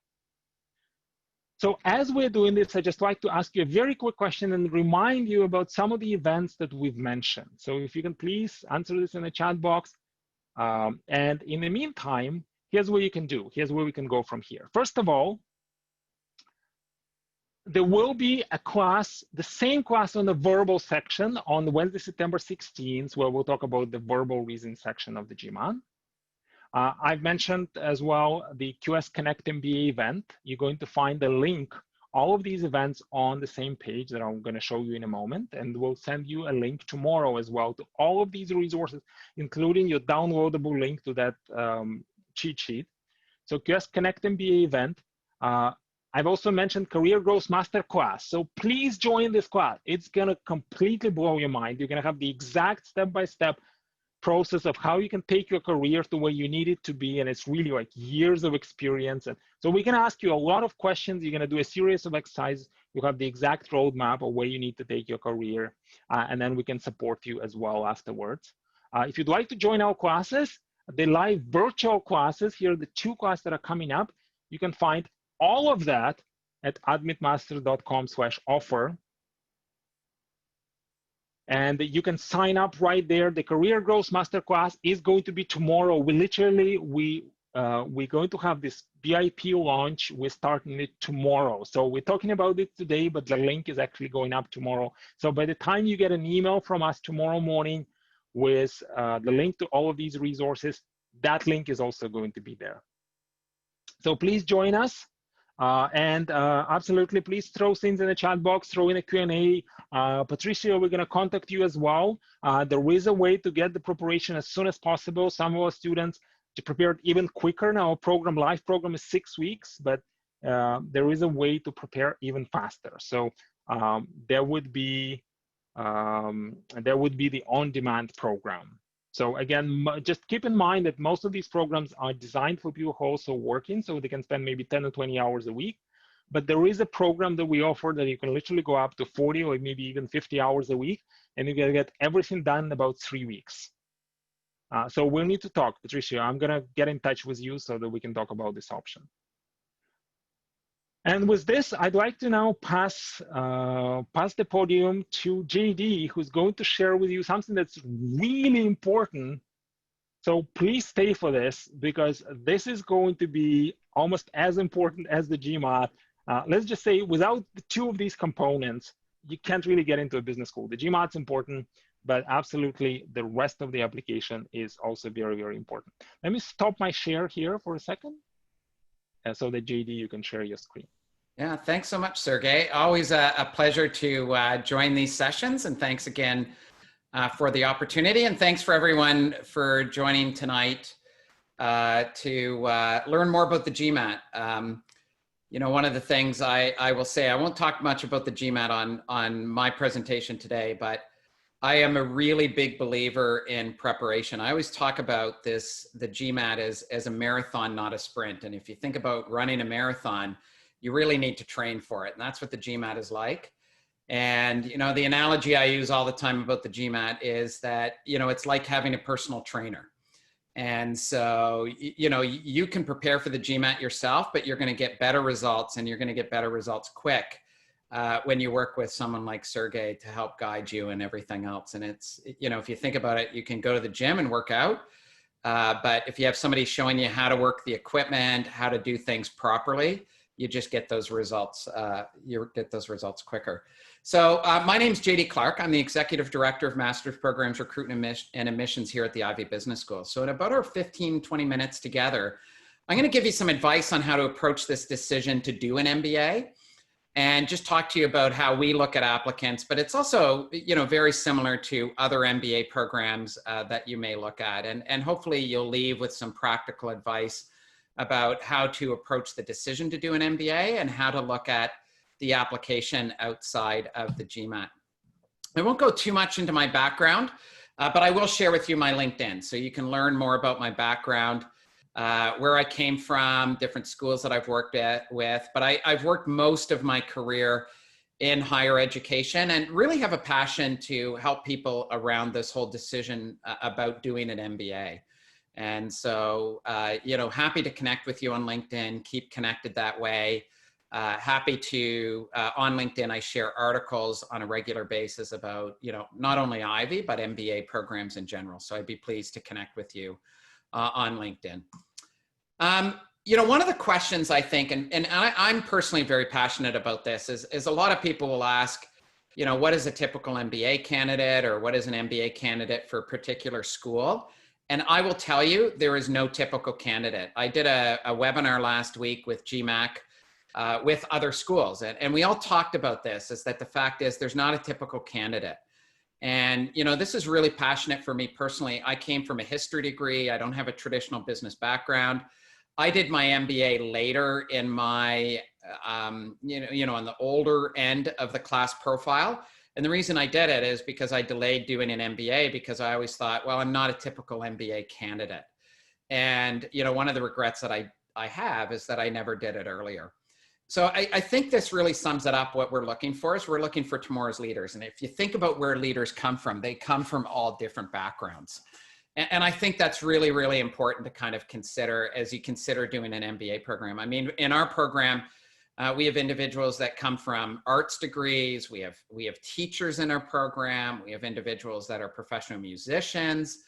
So as we're doing this, I'd just like to ask you a very quick question and remind you about some of the events that we've mentioned. So if you can please answer this in the chat box. And in the meantime, here's what you can do. Here's where we can go from here. First of all, there will be a class, the same class on the verbal section on Wednesday, September 16th, where we'll talk about the verbal reasoning section of the GMAT. I've mentioned as well the QS Connect MBA event. You're going to find the link, all of these events on the same page that I'm going to show you in a moment, and we'll send you a link tomorrow as well to all of these resources, including your downloadable link to that cheat sheet. So QS Connect MBA event. I've also mentioned Career Growth Masterclass. So please join this class. It's going to completely blow your mind. You're going to have the exact step-by-step process of how you can take your career to where you need it to be. And it's really like years of experience. And so we can ask you a lot of questions. You're going to do a series of exercises. You have the exact roadmap of where you need to take your career. And then we can support you as well afterwards. If you'd like to join our classes, the live virtual classes, here are the 2 classes that are coming up. You can find all of that at admitmaster.com/offer. And you can sign up right there. The Career Growth Masterclass is going to be tomorrow. We're going to have this VIP launch. We're starting it tomorrow. So we're talking about it today, but the link is actually going up tomorrow. So by the time you get an email from us tomorrow morning with the link to all of these resources, that link is also going to be there. So please join us. Absolutely, please throw things in the chat box, throw in a Q&A. Patricia, we're going to contact you as well. There is a way to get the preparation as soon as possible. Some of our students to prepare it even quicker. Now, our program, live program is 6 weeks, but there is a way to prepare even faster. So there would be the on-demand program. So again, just keep in mind that most of these programs are designed for people who are also working, so they can spend maybe 10 or 20 hours a week. But there is a program that we offer that you can literally go up to 40 or maybe even 50 hours a week, and you're gonna get everything done in about 3 weeks. So we'll need to talk, Patricia. I'm gonna get in touch with you so that we can talk about this option. And with this, I'd like to now pass the podium to JD, who's going to share with you something that's really important. So please stay for this, because this is going to be almost as important as the GMAT. Let's just say without the 2 of these components, you can't really get into a business school. The GMAT's important, but absolutely the rest of the application is also very, very important. Let me stop my share here for a second, so that JD, you can share your screen. Yeah, thanks so much, Sergey. Always a pleasure to join these sessions, and thanks again for the opportunity, and thanks for everyone for joining tonight to learn more about the GMAT. You know, one of the things I will say, I won't talk much about the GMAT on my presentation today, but I am a really big believer in preparation. I always talk about the GMAT as a marathon, not a sprint. And if you think about running a marathon, you really need to train for it. And that's what the GMAT is like. And, you know, the analogy I use all the time about the GMAT is that, you know, it's like having a personal trainer. And so, you know, you can prepare for the GMAT yourself, but you're going to get better results, and you're going to get better results quick when you work with someone like Sergey to help guide you and everything else. And it's, you know, if you think about it, you can go to the gym and work out. But if you have somebody showing you how to work the equipment, how to do things properly, you just get those results. You get those results quicker. So my name is JD Clark. I'm the Executive Director of Master's Programs Recruitment and Admissions here at the Ivy Business School. So in about our 15, 20 minutes together, I'm going to give you some advice on how to approach this decision to do an MBA, and just talk to you about how we look at applicants. But it's also, you know, very similar to other MBA programs that you may look at. And hopefully you'll leave with some practical advice about how to approach the decision to do an MBA and how to look at the application outside of the GMAT. I won't go too much into my background, but I will share with you my LinkedIn so you can learn more about my background, where I came from, different schools that I've worked with, but I've worked most of my career in higher education and really have a passion to help people around this whole decision about doing an MBA. And so, you know, happy to connect with you on LinkedIn, keep connected that way. Happy to, on LinkedIn, I share articles on a regular basis about, you know, not only Ivy, but MBA programs in general. So I'd be pleased to connect with you on LinkedIn. You know, one of the questions I think, and I'm personally very passionate about this, is a lot of people will ask, you know, what is a typical MBA candidate, or what is an MBA candidate for a particular school? And I will tell you, there is no typical candidate. I did a webinar last week with GMAC with other schools, and we all talked about this, is that the fact is there's not a typical candidate. And, you know, this is really passionate for me personally. I came from a history degree. I don't have a traditional business background. I did my MBA later in my, you know, on the older end of the class profile. And the reason I did it is because I delayed doing an MBA because I always thought, well, I'm not a typical MBA candidate. And, you know, one of the regrets that I have is that I never did it earlier. So I think this really sums it up. What we're looking for is we're looking for tomorrow's leaders. And if you think about where leaders come from, they come from all different backgrounds. And I think that's really, really important to kind of consider as you consider doing an MBA program. I mean, in our program, we have individuals that come from arts degrees. We have teachers in our program. We have individuals that are professional musicians,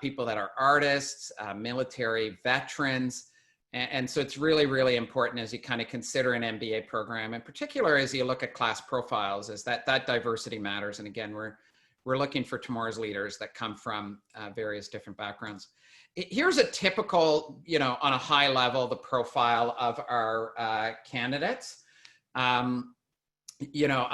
people that are artists, military veterans. And so it's really, really important as you kind of consider an MBA program, in particular as you look at class profiles, is that diversity matters. And again, we're looking for tomorrow's leaders that come from various different backgrounds. Here's a typical, you know, on a high level, the profile of our candidates. You know,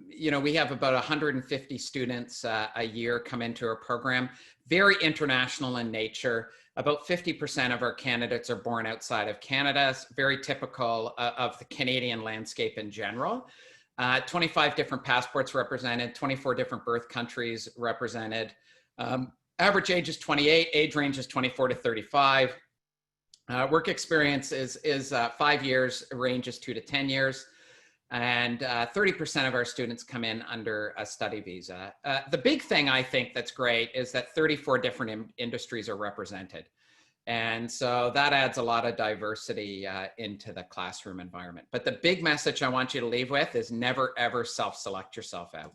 you know, we have about 150 students a year come into our program, very international in nature. About 50% of our candidates are born outside of Canada, very typical of the Canadian landscape in general. 25 different passports represented, 24 different birth countries represented. Average age is 28, age range is 24 to 35. Work experience is 5 years, range is 2 to 10 years. And 30% of our students come in under a study visa. The big thing I think that's great is that 34 different industries are represented. And so that adds a lot of diversity into the classroom environment. But the big message I want you to leave with is never, ever self-select yourself out.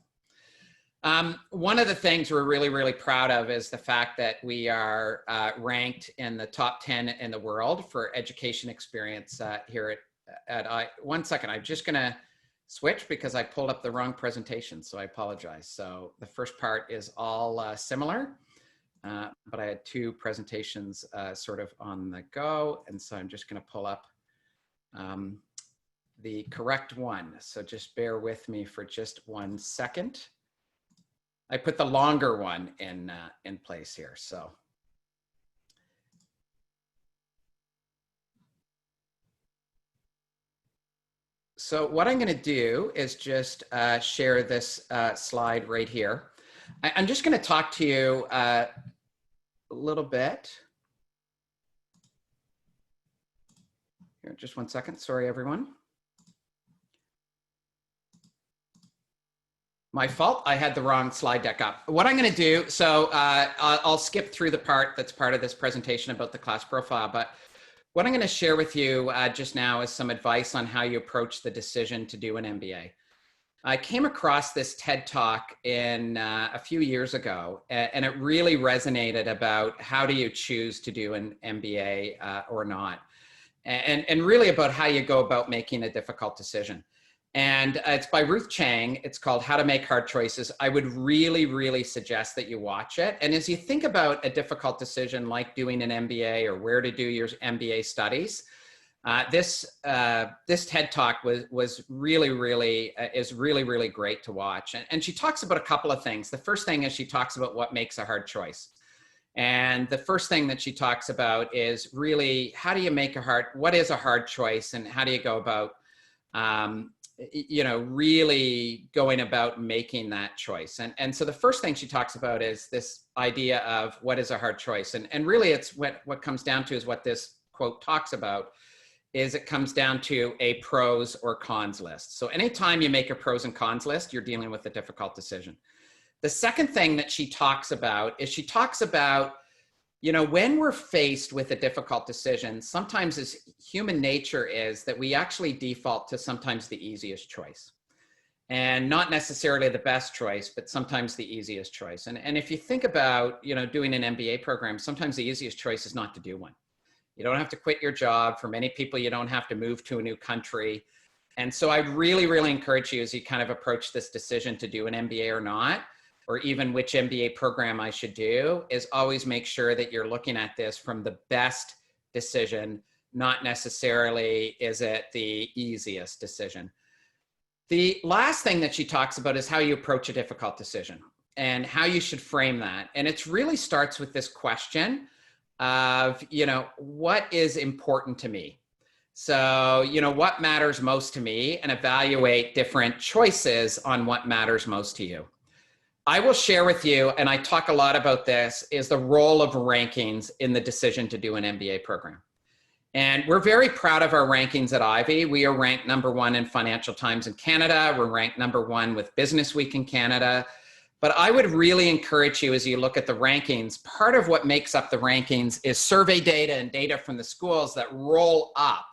One of the things we're really, really proud of is the fact that we are ranked in the top 10 in the world for education experience here at one second, I'm just gonna switch because I pulled up the wrong presentation, so I apologize. So the first part is all similar, but I had two presentations sort of on the go, and so I'm just gonna pull up the correct one. So just bear with me for just 1 second. I put the longer one in place here. So what I'm going to do is just share this slide right here. I'm just going to talk to you a little bit. Here, just 1 second. Sorry, everyone. My fault. I had the wrong slide deck up. What I'm going to do, so I'll skip through the part that's part of this presentation about the class profile, but what I'm going to share with you just now is some advice on how you approach the decision to do an MBA. I came across this TED Talk a few years ago, and it really resonated about how do you choose to do an MBA or not, and really about how you go about making a difficult decision. And it's by Ruth Chang. It's called How to Make Hard Choices. I would really, really suggest that you watch it. And as you think about a difficult decision like doing an MBA or where to do your MBA studies, this TED Talk was really, really great to watch. And she talks about a couple of things. The first thing is she talks about what makes a hard choice. And the first thing that she talks about is really how do you make what is a hard choice, and how do you go about really going about making that choice. And so the first thing she talks about is this idea of what is a hard choice. And really it's what comes down to is what this quote talks about is it comes down to a pros or cons list. So anytime you make a pros and cons list, you're dealing with a difficult decision. The second thing that she talks about is when we're faced with a difficult decision, sometimes as human nature is that we actually default to sometimes the easiest choice, and not necessarily the best choice, but sometimes the easiest choice. And if you think about, doing an MBA program, sometimes the easiest choice is not to do one. You don't have to quit your job. For many people, you don't have to move to a new country. And so I'd really, really encourage you as you kind of approach this decision to do an MBA or not, or even which MBA program I should do, is always make sure that you're looking at this from the best decision, not necessarily is it the easiest decision. The last thing that she talks about is how you approach a difficult decision and how you should frame that. And it really starts with this question of, what is important to me? So, what matters most to me, and evaluate different choices on what matters most to you. I will share with you, and I talk a lot about this, is the role of rankings in the decision to do an MBA program. And we're very proud of our rankings at Ivy. We are ranked #1 in Financial Times in Canada. We're ranked #1 with Business Week in Canada. But I would really encourage you, as you look at the rankings, part of what makes up the rankings is survey data and data from the schools that roll up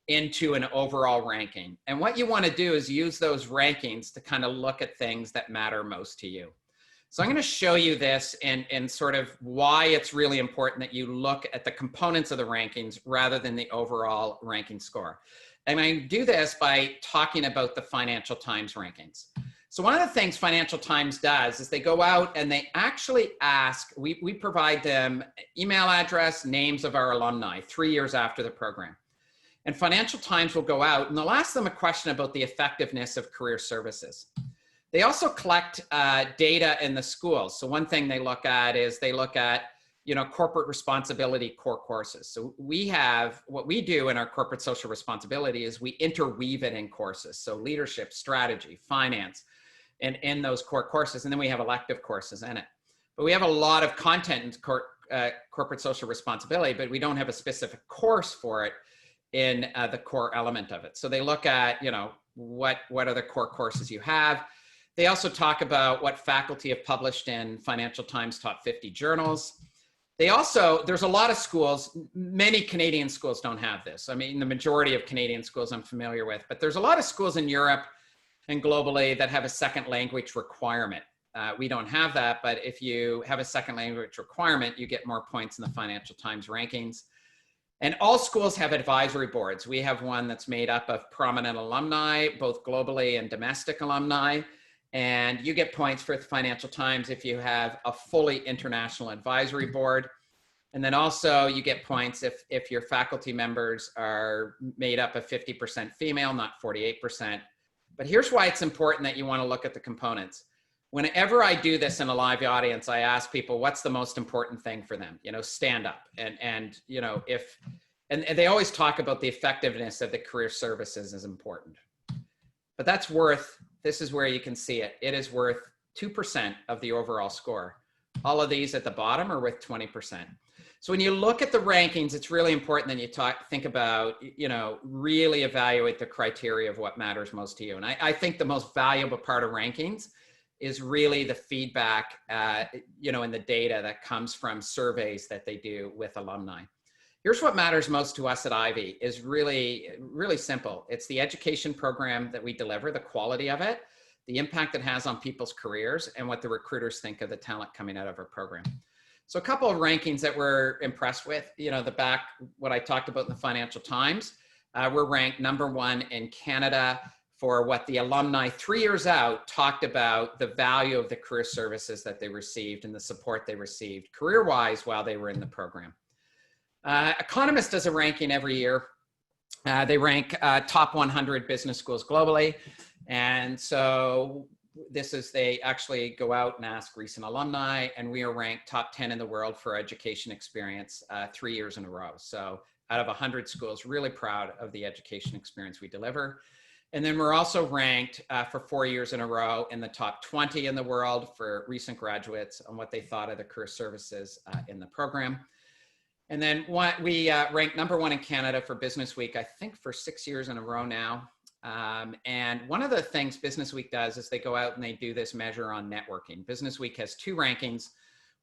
into an overall ranking. And what you want to do is use those rankings to kind of look at things that matter most to you. So I'm going to show you this and sort of why it's really important that you look at the components of the rankings rather than the overall ranking score. And I do this by talking about the Financial Times rankings. So one of the things Financial Times does is they go out and they actually ask, we provide them email address, names of our alumni 3 years after the program. And Financial Times will go out and they'll ask them a question about the effectiveness of career services. They also collect data in the schools. So one thing they look at is corporate responsibility core courses. So what we do in our corporate social responsibility is we interweave it in courses. So leadership, strategy, finance, and in those core courses. And then we have elective courses in it. But we have a lot of content in corporate social responsibility, but we don't have a specific course for it in the core element of it. So they look at, what are the core courses you have. They also talk about what faculty have published in Financial Times Top 50 journals. There's a lot of schools, many Canadian schools don't have this. I mean, the majority of Canadian schools I'm familiar with, but there's a lot of schools in Europe and globally that have a second language requirement. We don't have that, but if you have a second language requirement, you get more points in the Financial Times rankings. And all schools have advisory boards. We have one that's made up of prominent alumni, both globally and domestic alumni. And you get points for the Financial Times if you have a fully international advisory board. And then also you get points if your faculty members are made up of 50% female, not 48%. But here's why it's important that you want to look at the components. Whenever I do this in a live audience, I ask people, what's the most important thing for them? You know, stand up. And you know, and they always talk about the effectiveness of the career services is important. But that's worth, this is where you can see it. It is worth 2% of the overall score. All of these at the bottom are worth 20%. So when you look at the rankings, it's really important that you think about, you know, really evaluate the criteria of what matters most to you. And I think the most valuable part of rankings is really the feedback, you know, and the data that comes from surveys that they do with alumni. Here's what matters most to us at Ivy is really, really simple. It's the education program that we deliver, the quality of it, the impact it has on people's careers, and what the recruiters think of the talent coming out of our program. So a couple of rankings that we're impressed with, you know, what I talked about in the Financial Times, we're ranked #1 in Canada for what the alumni 3 years out talked about the value of the career services that they received and the support they received career-wise while they were in the program. Economist does a ranking every year. They rank top 100 business schools globally. And so this is, they actually go out and ask recent alumni, and we are ranked top 10 in the world for education experience 3 years in a row. So out of 100 schools, really proud of the education experience we deliver. And then we're also ranked for 4 years in a row in the top 20 in the world for recent graduates on what they thought of the career services in the program. And then we ranked #1 in Canada for Business Week, I think for 6 years in a row now. And one of the things Business Week does is they go out and they do this measure on networking. Business Week has 2 rankings,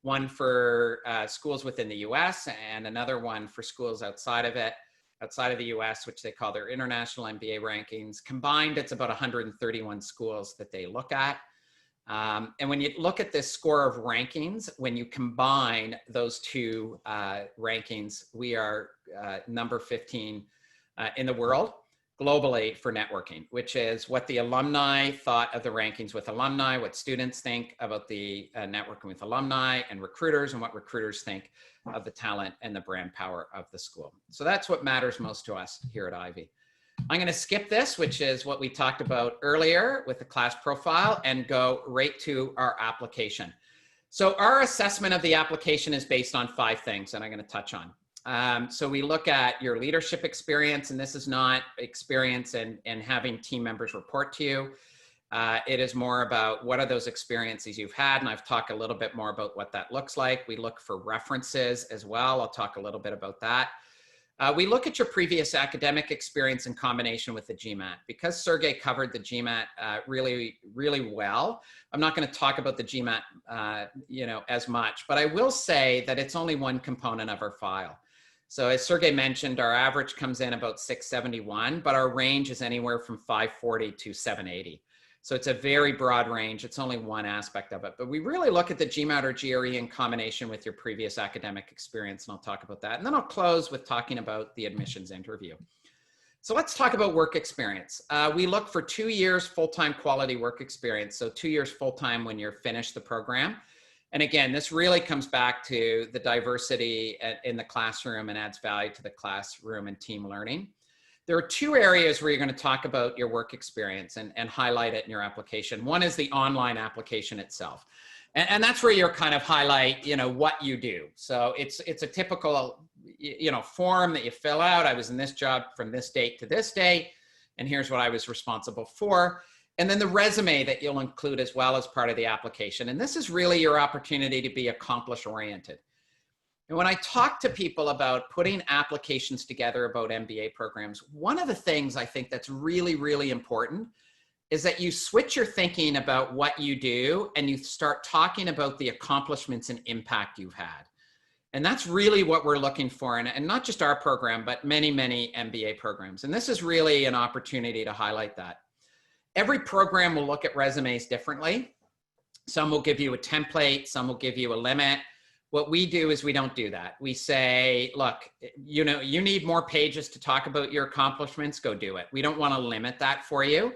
one for schools within the US and another one for schools outside of it, outside of the US, which they call their international MBA rankings. Combined, it's about 131 schools that they look at. And when you look at this score of rankings, when you combine those 2 rankings, we are number 15 in the world globally for networking, which is what the alumni thought of the rankings with alumni, what students think about the networking with alumni and recruiters, and what recruiters think of the talent and the brand power of the school. So that's what matters most to us here at Ivy. I'm going to skip this, which is what we talked about earlier with the class profile, and go right to our application. So our assessment of the application is based on 5 things that I'm going to touch on. So we look at your leadership experience, and this is not experience in having team members report to you. It is more about what are those experiences you've had, and I've talked a little bit more about what that looks like. We look for references as well. I'll talk a little bit about that. We look at your previous academic experience in combination with the GMAT. Because Sergey covered the GMAT really, really well, I'm not going to talk about the GMAT you know, as much, but I will say that it's only one component of our file. So as Sergey mentioned, our average comes in about 671, but our range is anywhere from 540 to 780. So it's a very broad range. It's only one aspect of it, but we really look at the GMAT or GRE in combination with your previous academic experience, and I'll talk about that. And then I'll close with talking about the admissions interview. So let's talk about work experience. We look for 2 years full-time quality work experience. So 2 years full-time when you're finished the program. And again, this really comes back to the diversity in the classroom and adds value to the classroom and team learning. There are 2 areas where you're going to talk about your work experience and highlight it in your application. One is the online application itself. And that's where you're kind of highlight, you know, what you do. So it's a typical, you know, form that you fill out. I was in this job from this date to this date, and here's what I was responsible for. And then the resume that you'll include as well as part of the application. And this is really your opportunity to be accomplish oriented. And when I talk to people about putting applications together about MBA programs, one of the things I think that's really, really important is that you switch your thinking about what you do and you start talking about the accomplishments and impact you've had. And that's really what we're looking for, and not just our program, but many, many MBA programs. And this is really an opportunity to highlight that. Every program will look at resumes differently. Some will give you a template, some will give you a limit. What we do is we don't do that. We say, look, you know, you need more pages to talk about your accomplishments, go do it. We don't want to limit that for you.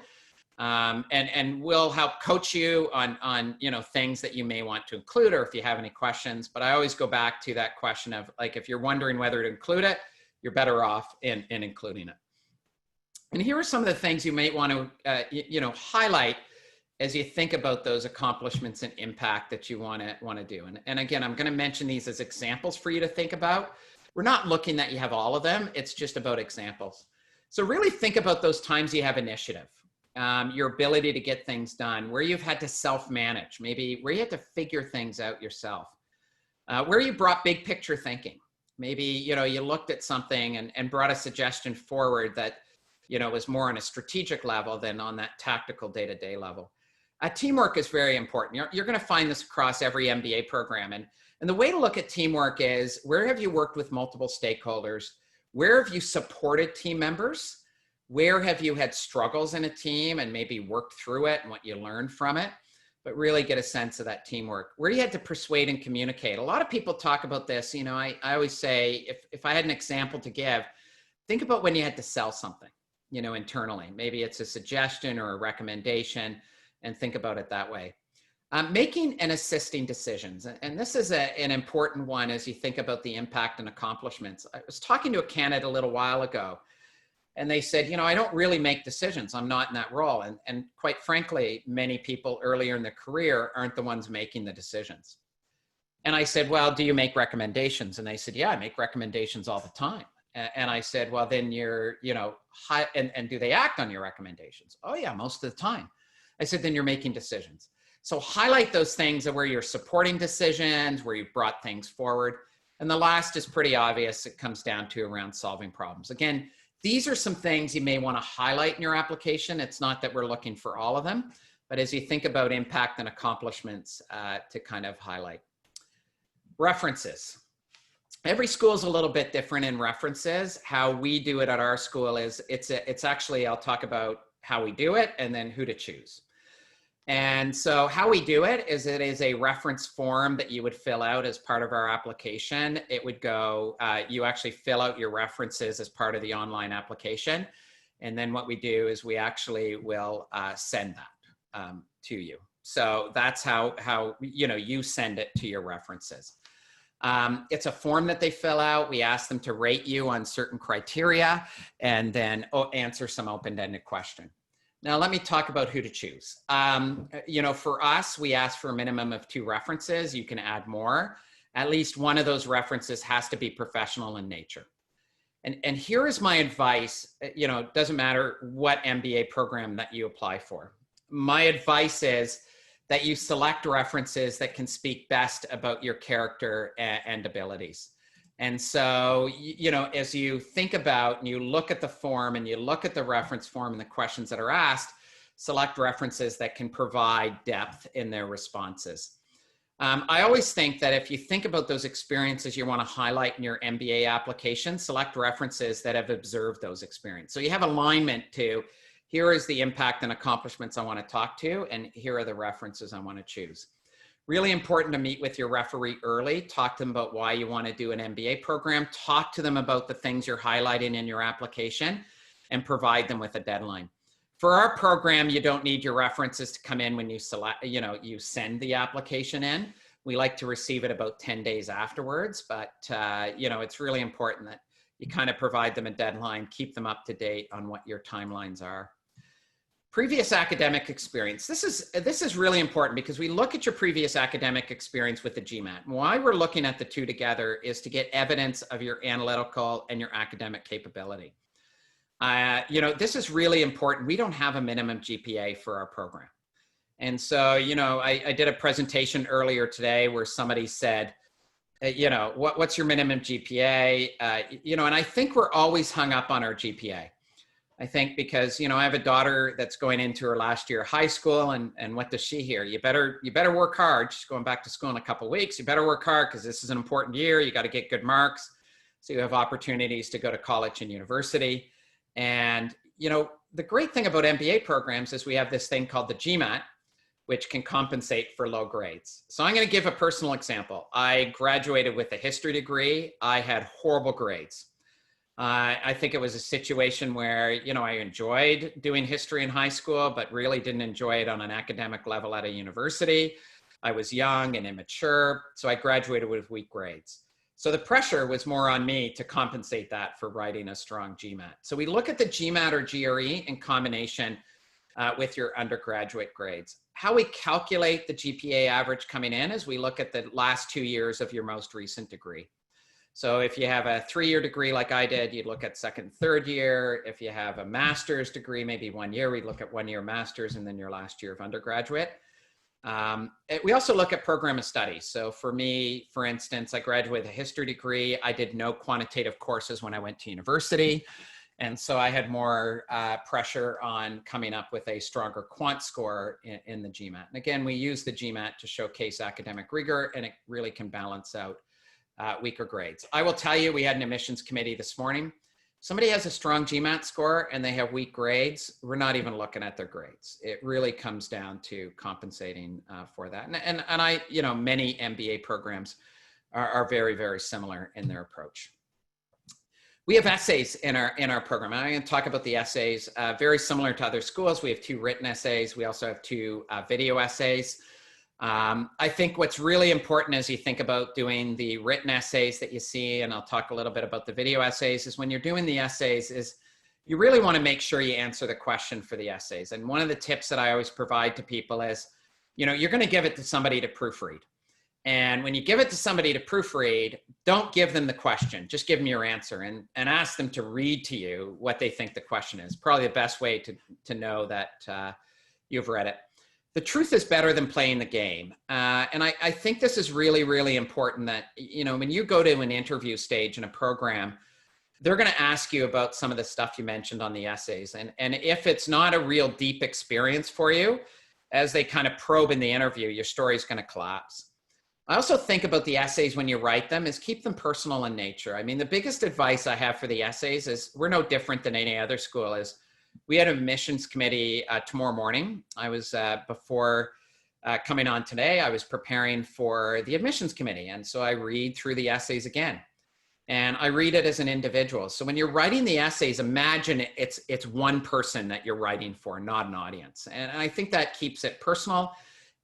And we'll help coach you on things that you may want to include, or if you have any questions. But I always go back to that question of, like, if you're wondering whether to include it, you're better off in including it. And here are some of the things you may want to highlight as you think about those accomplishments and impact that you want to do. And again, I'm going to mention these as examples for you to think about. We're not looking that you have all of them. It's just about examples. So really think about those times you have initiative. Your ability to get things done, where you've had to self-manage, maybe where you had to figure things out yourself, where you brought big picture thinking. Maybe, you looked at something and brought a suggestion forward that, was more on a strategic level than on that tactical day-to-day level. Teamwork is very important. You're going to find this across every MBA program. And the way to look at teamwork is, where have you worked with multiple stakeholders? Where have you supported team members? Where have you had struggles in a team and maybe worked through it and what you learned from it? But really get a sense of that teamwork. Where you had to persuade and communicate. A lot of people talk about this. I always say, if I had an example to give, think about when you had to sell something, internally. Maybe it's a suggestion or a recommendation, and think about it that way. Making and assisting decisions. And this is an important one as you think about the impact and accomplishments. I was talking to a candidate a little while ago, and they said, I don't really make decisions. I'm not in that role. And quite frankly, many people earlier in their career aren't the ones making the decisions. And I said, well, do you make recommendations? And they said, yeah, I make recommendations all the time. And I said, well, then you're, and do they act on your recommendations? Oh yeah, most of the time. I said, then you're making decisions. So highlight those things where you're supporting decisions, where you've brought things forward. And the last is pretty obvious. It comes down to around solving problems. Again, these are some things you may want to highlight in your application. It's not that we're looking for all of them, but as you think about impact and accomplishments, to kind of highlight. References. Every school is a little bit different in references. How we do it at our school is, it's actually, I'll talk about how we do it and then who to choose. And so how we do it is, it is a reference form that you would fill out as part of our application. It would go, you actually fill out your references as part of the online application. And then what we do is we actually will send that to you. So that's how you send it to your references. It's a form that they fill out. We ask them to rate you on certain criteria and then answer some open-ended question. Now, let me talk about who to choose. For us, we ask for a minimum of 2 references. You can add more. At least one of those references has to be professional in nature. And here is my advice. It doesn't matter what MBA program that you apply for. My advice is that you select references that can speak best about your character and abilities. And so, as you think about and you look at the form and you look at the reference form and the questions that are asked, select references that can provide depth in their responses. I always think that if you think about those experiences you want to highlight in your MBA application, select references that have observed those experiences. So you have alignment to, here is the impact and accomplishments I want to talk to, and here are the references I want to choose. Really important to meet with your referee early. Talk to them about why you want to do an MBA program. Talk to them about the things you're highlighting in your application and provide them with a deadline. For our program, you don't need your references to come in when you select, you send the application in. We like to receive it about 10 days afterwards, but it's really important that you kind of provide them a deadline, keep them up to date on what your timelines are. Previous academic experience. This is really important because we look at your previous academic experience with the GMAT. Why we're looking at the two together is to get evidence of your analytical and your academic capability. This is really important. We don't have a minimum GPA for our program. And so, I did a presentation earlier today where somebody said, what's your minimum GPA? And I think we're always hung up on our GPA. I think because, I have a daughter that's going into her last year of high school, and what does she hear? You better work hard. She's going back to school in a couple of weeks. You better work hard because this is an important year. You got to get good marks. So you have opportunities to go to college and university. And, the great thing about MBA programs is we have this thing called the GMAT, which can compensate for low grades. So I'm going to give a personal example. I graduated with a history degree. I had horrible grades. I think it was a situation where, you know, I enjoyed doing history in high school, but really didn't enjoy it on an academic level at a university. I was young and immature, so I graduated with weak grades. So the pressure was more on me to compensate that for writing a strong GMAT. So we look at the GMAT or GRE in combination with your undergraduate grades. How we calculate the GPA average coming in is we look at the last 2 years of your most recent degree. So if you have a 3-year degree like I did, you'd look at second, third year. If you have a master's degree, maybe 1 year, we'd look at 1 year master's and then your last year of undergraduate. We also look at program of study. So for me, for instance, I graduated with a history degree. I did no quantitative courses when I went to university. And so I had more pressure on coming up with a stronger quant score in the GMAT. And again, we use the GMAT to showcase academic rigor, and it really can balance out weaker grades. I will tell you, we had an admissions committee this morning. Somebody has a strong GMAT score and they have weak grades, we're not even looking at their grades. It really comes down to compensating for that. And I, you know, many MBA programs are very, very similar in their approach. We have essays in our program. I'm going to talk about the essays. Very similar to other schools, we have 2 written essays. We also have 2 video essays. I think what's really important as you think about doing the written essays that you see, and I'll talk a little bit about the video essays, is when you're doing the essays is you really want to make sure you answer the question for the essays. And one of the tips that I always provide to people is, you know, you're going to give it to somebody to proofread. And when you give it to somebody to proofread, don't give them the question, just give them your answer and ask them to read to you what they think the question is. Probably the best way to know that you've read it. The truth is better than playing the game. And I think this is really, really important that, you know, when you go to an interview stage in a program, they're going to ask you about some of the stuff you mentioned on the essays. And if it's not a real deep experience for you, as they kind of probe in the interview, your story's going to collapse. I also think about the essays when you write them is keep them personal in nature. I mean, the biggest advice I have for the essays is we're no different than any other school is. We had an admissions committee tomorrow morning. I was, before coming on today, I was preparing for the admissions committee. And so I read through the essays again. And I read it as an individual. So when you're writing the essays, imagine it's one person that you're writing for, not an audience. And I think that keeps it personal.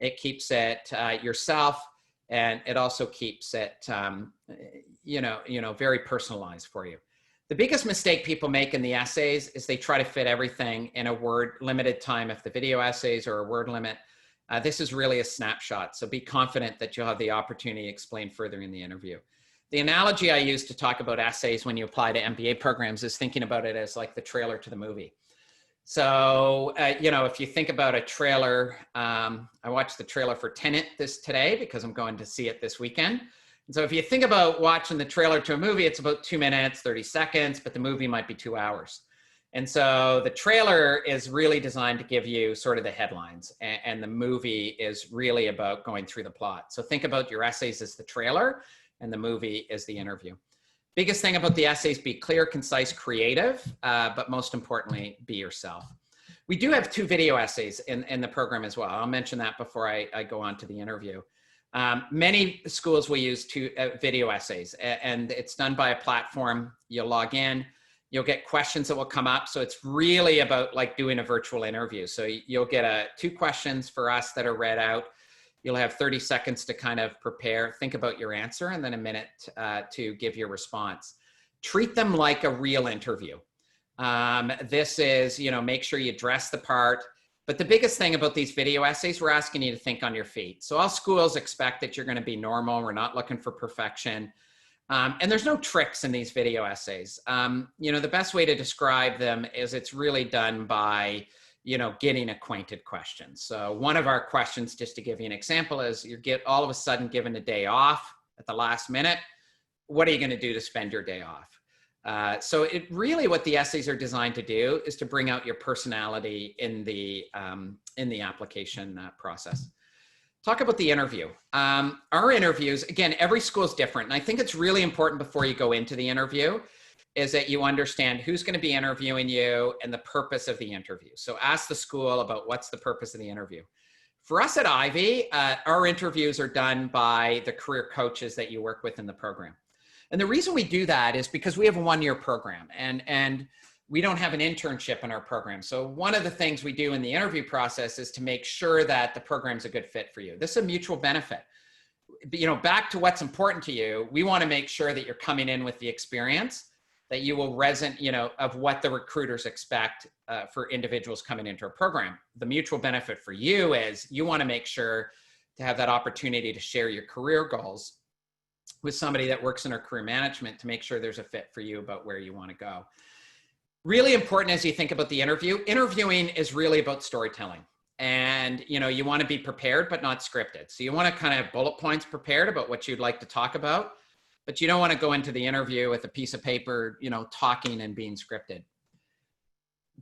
It keeps it yourself. And it also keeps it, you know, very personalized for you. The biggest mistake people make in the essays is they try to fit everything in a word limited time. If the video essays are a word limit, this is really a snapshot. So be confident that you'll have the opportunity to explain further in the interview. The analogy I use to talk about essays when you apply to MBA programs is thinking about it as like the trailer to the movie. So, you know, if you think about a trailer, I watched the trailer for Tenet today because I'm going to see it this weekend. So if you think about watching the trailer to a movie, it's about 2 minutes, 30 seconds, but the movie might be 2 hours. And so the trailer is really designed to give you sort of the headlines, and the movie is really about going through the plot. So think about your essays as the trailer and the movie as the interview. Biggest thing about the essays, be clear, concise, creative, but most importantly, be yourself. We do have 2 video essays in the program as well. I'll mention that before I go on to the interview. Many schools will use 2 video essays, and it's done by a platform. You'll log in, you'll get questions that will come up. So it's really about like doing a virtual interview. So you'll get 2 questions for us that are read out. You'll have 30 seconds to kind of prepare, think about your answer, and then a minute to give your response. Treat them like a real interview. This is, you know, make sure you dress the part. But the biggest thing about these video essays, we're asking you to think on your feet. So all schools expect that you're going to be normal. We're not looking for perfection. And there's no tricks in these video essays. You know, the best way to describe them is it's really done by, you know, getting acquainted questions. So one of our questions, just to give you an example, is you get all of a sudden given a day off at the last minute. What are you going to do to spend your day off? So it really, what the essays are designed to do is to bring out your personality in the application process. Talk about the interview. Our interviews, again, every school is different. And I think it's really important before you go into the interview is that you understand who's going to be interviewing you and the purpose of the interview. So ask the school about what's the purpose of the interview. For us at Ivy, our interviews are done by the career coaches that you work with in the program. And the reason we do that is because we have a one-year program and we don't have an internship in our program. So one of the things we do in the interview process is to make sure that the program's a good fit for you. This is a mutual benefit. You know, back to what's important to you, we want to make sure that you're coming in with the experience that you will resonate, you know, of what the recruiters expect for individuals coming into a program. The mutual benefit for you is you want to make sure to have that opportunity to share your career goals with somebody that works in our career management to make sure there's a fit for you about where you want to go. Really important as you think about the interview. Interviewing is really about storytelling. And, you know, you want to be prepared, but not scripted. So you want to kind of have bullet points prepared about what you'd like to talk about, but you don't want to go into the interview with a piece of paper, you know, talking and being scripted.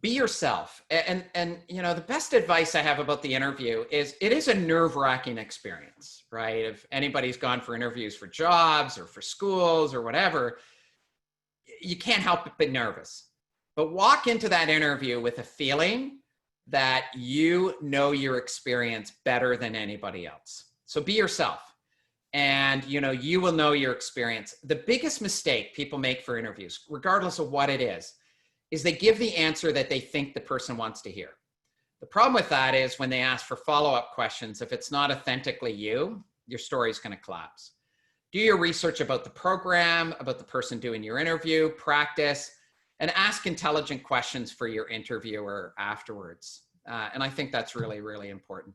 Be yourself. And you know, the best advice I have about the interview is it is a nerve-wracking experience, right? If anybody's gone for interviews for jobs or for schools or whatever, you can't help but be nervous. But walk into that interview with a feeling that you know your experience better than anybody else. So be yourself. And, you know, you will know your experience. The biggest mistake people make for interviews, regardless of what it is they give the answer that they think the person wants to hear. The problem with that is when they ask for follow-up questions, if it's not authentically you, your story is going to collapse. Do your research about the program, about the person doing your interview, practice, and ask intelligent questions for your interviewer afterwards. And I think that's really, really important.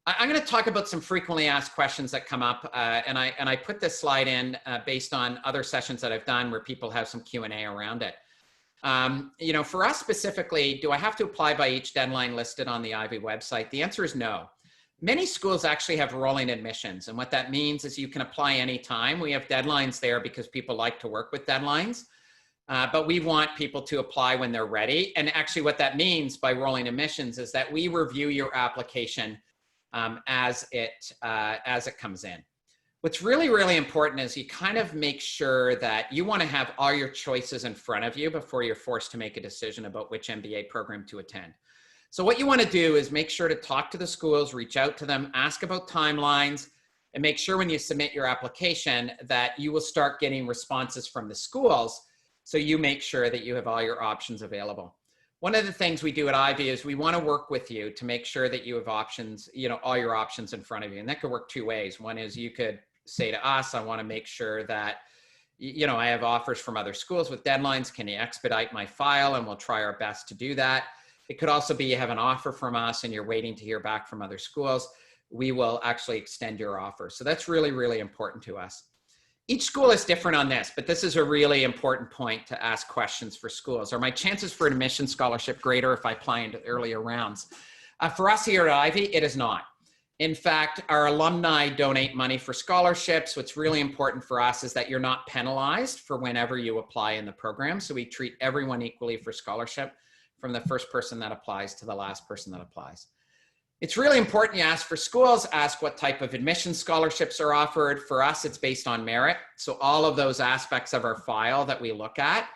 I'm going to talk about some frequently asked questions that come up, and I put this slide in based on other sessions that I've done where people have some Q&A around it. You know, for us specifically, do I have to apply by each deadline listed on the Ivy website? The answer is no. Many schools actually have rolling admissions, and what that means is you can apply anytime. We have deadlines there because people like to work with deadlines. But we want people to apply when they're ready. And actually what that means by rolling admissions is that we review your application as it comes in. What's really, really important is you kind of make sure that you want to have all your choices in front of you before you're forced to make a decision about which MBA program to attend. So what you want to do is make sure to talk to the schools, reach out to them, ask about timelines, and make sure when you submit your application that you will start getting responses from the schools. So you make sure that you have all your options available. One of the things we do at Ivy is we want to work with you to make sure that you have options, you know, all your options in front of you. And that could work two ways. One is you could say to us, I want to make sure that, you know, I have offers from other schools with deadlines. Can you expedite my file? And we'll try our best to do that. It could also be you have an offer from us and you're waiting to hear back from other schools. We will actually extend your offer. So that's really, really important to us. Each school is different on this, but this is a really important point to ask questions for schools. Are my chances for an admission scholarship greater if I apply into earlier rounds? For us here at Ivy, it is not. In fact, our alumni donate money for scholarships. What's really important for us is that you're not penalized for whenever you apply in the program. So we treat everyone equally for scholarship from the first person that applies to the last person that applies. It's really important you ask for schools, ask what type of admission scholarships are offered. For us, it's based on merit. So all of those aspects of our file that we look at.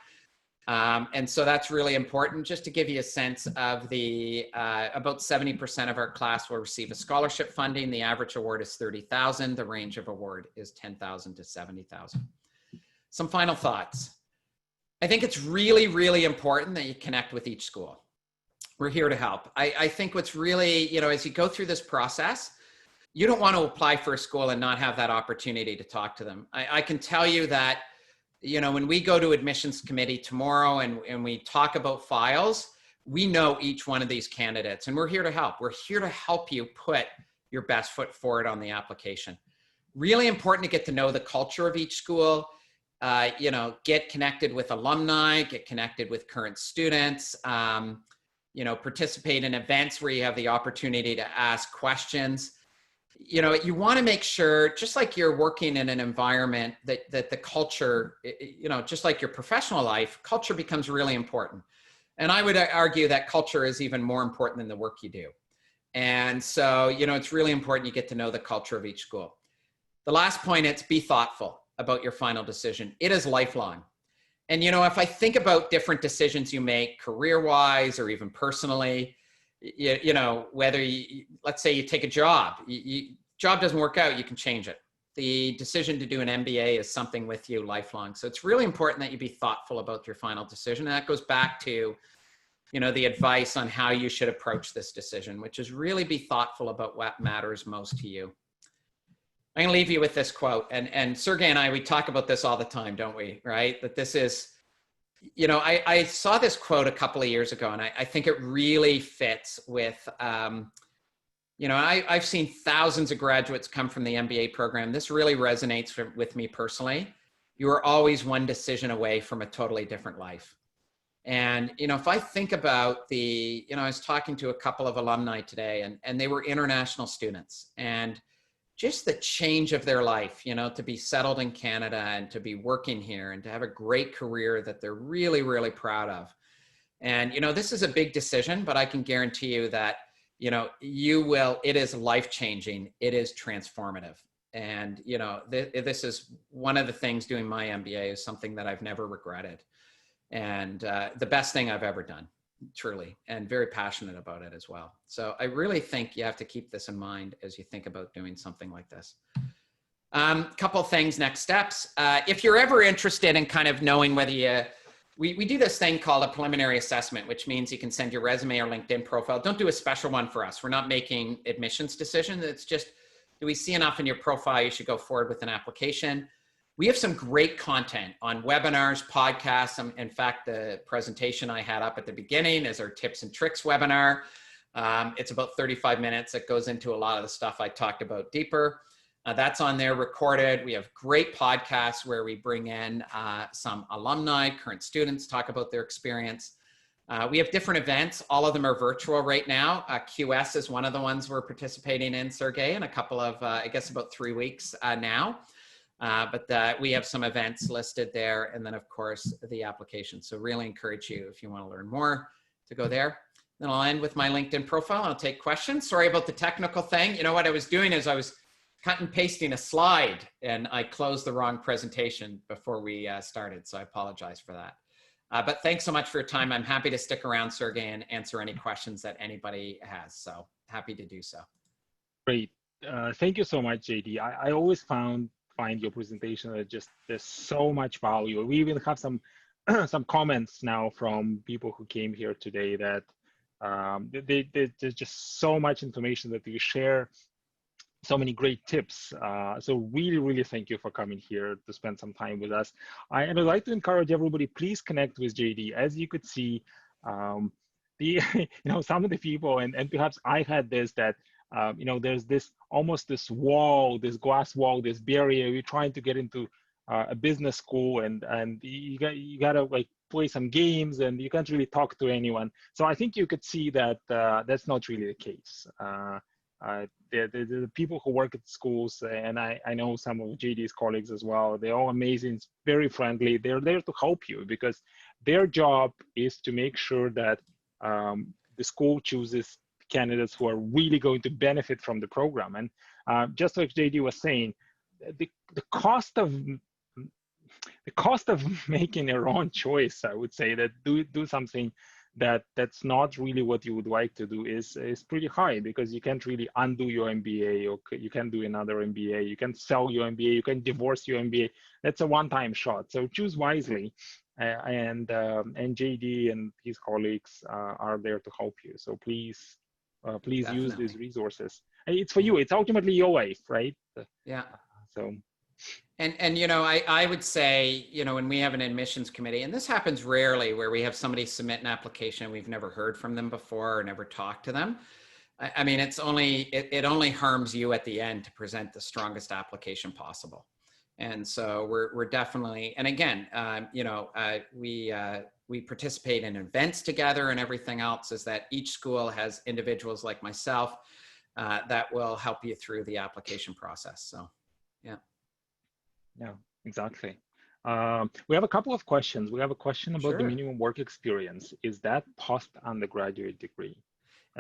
And so that's really important. Just to give you a sense of the, about 70% of our class will receive a scholarship funding. The average award is $30,000. The range of award is $10,000 to $70,000. Some final thoughts. I think it's really, really important that you connect with each school. We're here to help. I think what's really, you know, as you go through this process, you don't want to apply for a school and not have that opportunity to talk to them. I can tell you that, you know, when we go to admissions committee tomorrow and we talk about files, we know each one of these candidates and we're here to help. We're here to help you put your best foot forward on the application. Really important to get to know the culture of each school, you know, get connected with alumni, get connected with current students, you know, participate in events where you have the opportunity to ask questions. You know, you want to make sure, just like you're working in an environment that the culture, you know, just like your professional life, culture becomes really important. And I would argue that culture is even more important than the work you do. And so, you know, it's really important you get to know the culture of each school. The last point is be thoughtful about your final decision. It is lifelong. And, you know, if I think about different decisions you make career-wise or even personally, you know, whether you, let's say you take a job, job doesn't work out, you can change it. the decision to do an MBA is something with you lifelong. So it's really important that you be thoughtful about your final decision. And that goes back to, you know, the advice on how you should approach this decision, which is really be thoughtful about what matters most to you. I'm going to leave you with this quote. And Sergey and I, we talk about this all the time, don't we? Right? That this is, you know, I saw this quote a couple of years ago, and I think it really fits with, you know, I've seen thousands of graduates come from the MBA program. This really resonates with me personally. You are always one decision away from a totally different life. And, you know, if I think about the, you know, I was talking to a couple of alumni today, and they were international students, and just the change of their life, you know, to be settled in Canada and to be working here and to have a great career that they're really, really proud of. And, you know, this is a big decision, but I can guarantee you that, you know, it is life-changing. It is transformative. And, you know, this is one of the things doing my MBA is something that I've never regretted. And the best thing I've ever done, truly, and very passionate about it as well. So I really think you have to keep this in mind as you think about doing something like this. Couple of things, next steps. If you're ever interested in kind of knowing whether we do this thing called a preliminary assessment, which means you can send your resume or LinkedIn profile. Don't do a special one for us. We're not making admissions decisions. It's just, do we see enough in your profile? You should go forward with an application. We have some great content on webinars, podcasts. In fact, the presentation I had up at the beginning is our tips and tricks webinar. It's about 35 minutes. It goes into a lot of the stuff I talked about deeper. That's on there recorded. We have great podcasts where we bring in some alumni, current students, talk about their experience. We have different events. All of them are virtual right now. QS is one of the ones we're participating in, Sergey, in a couple of, I guess about 3 weeks now. But we have some events listed there, and then of course the application. So really encourage you, if you want to learn more, to go there. Then I'll end with my LinkedIn profile. I'll take questions. Sorry about the technical thing. You know what I was doing is I was cut and pasting a slide, and I closed the wrong presentation before we started. So I apologize for that. But thanks so much for your time. I'm happy to stick around, Sergey, and answer any questions that anybody has. So happy to do so. Great. Thank you so much, JD. I always find your presentation that just there's so much value. We even have some some comments now from people who came here today that there's just so much information that you share, so many great tips. So really, really thank you for coming here to spend some time with us. And I'd like to encourage everybody, please connect with JD. As you could see, you know, some of the people, and perhaps I had this, that you know, there's this almost this wall, this glass wall, this barrier. You're trying to get into a business school, and you gotta like play some games, and you can't really talk to anyone. So I think you could see that that's not really the case. The people who work at schools, and I know some of JD's colleagues as well, they're all amazing, very friendly. They're there to help you because their job is to make sure that the school chooses candidates who are really going to benefit from the program. And just like JD was saying, the cost of making your own choice, I would say, that do something that's not really what you would like to do is pretty high, because you can't really undo your MBA, or you can do another MBA, you can sell your MBA, you can divorce your MBA. That's a one-time shot. So choose wisely. And JD and his colleagues are there to help you. So please use these resources. It's for you. It's ultimately your life, right? Yeah. So. And you know, I would say, you know, when we have an admissions committee, and this happens rarely, where we have somebody submit an application and we've never heard from them before or never talked to them. I mean, it only harms you at the end to present the strongest application possible. And so we're definitely, and again, you know, we participate in events together, and everything else is that each school has individuals like myself that will help you through the application process. So, yeah. Yeah, exactly. We have a couple of questions. We have a question about Sure. the minimum work experience. Is that post-undergraduate degree?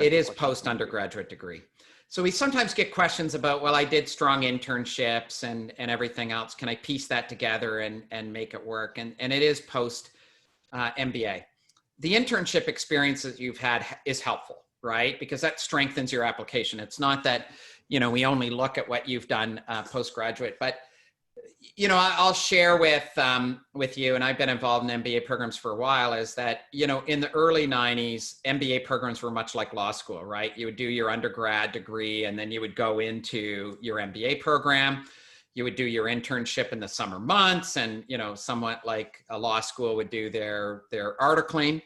It is post-undergraduate degree. So we sometimes get questions about, well, I did strong internships and everything else. Can I piece that together and make it work? And it is post MBA. The internship experience that you've had is helpful, right? Because that strengthens your application. It's not that, you know, we only look at what you've done postgraduate. But, you know, I'll share with you, and I've been involved in MBA programs for a while, is that, you know, in the early 90s, MBA programs were much like law school, right? You would do your undergrad degree, and then you would go into your MBA program. You would do your internship in the summer months, and, you know, somewhat like a law school would do their articling.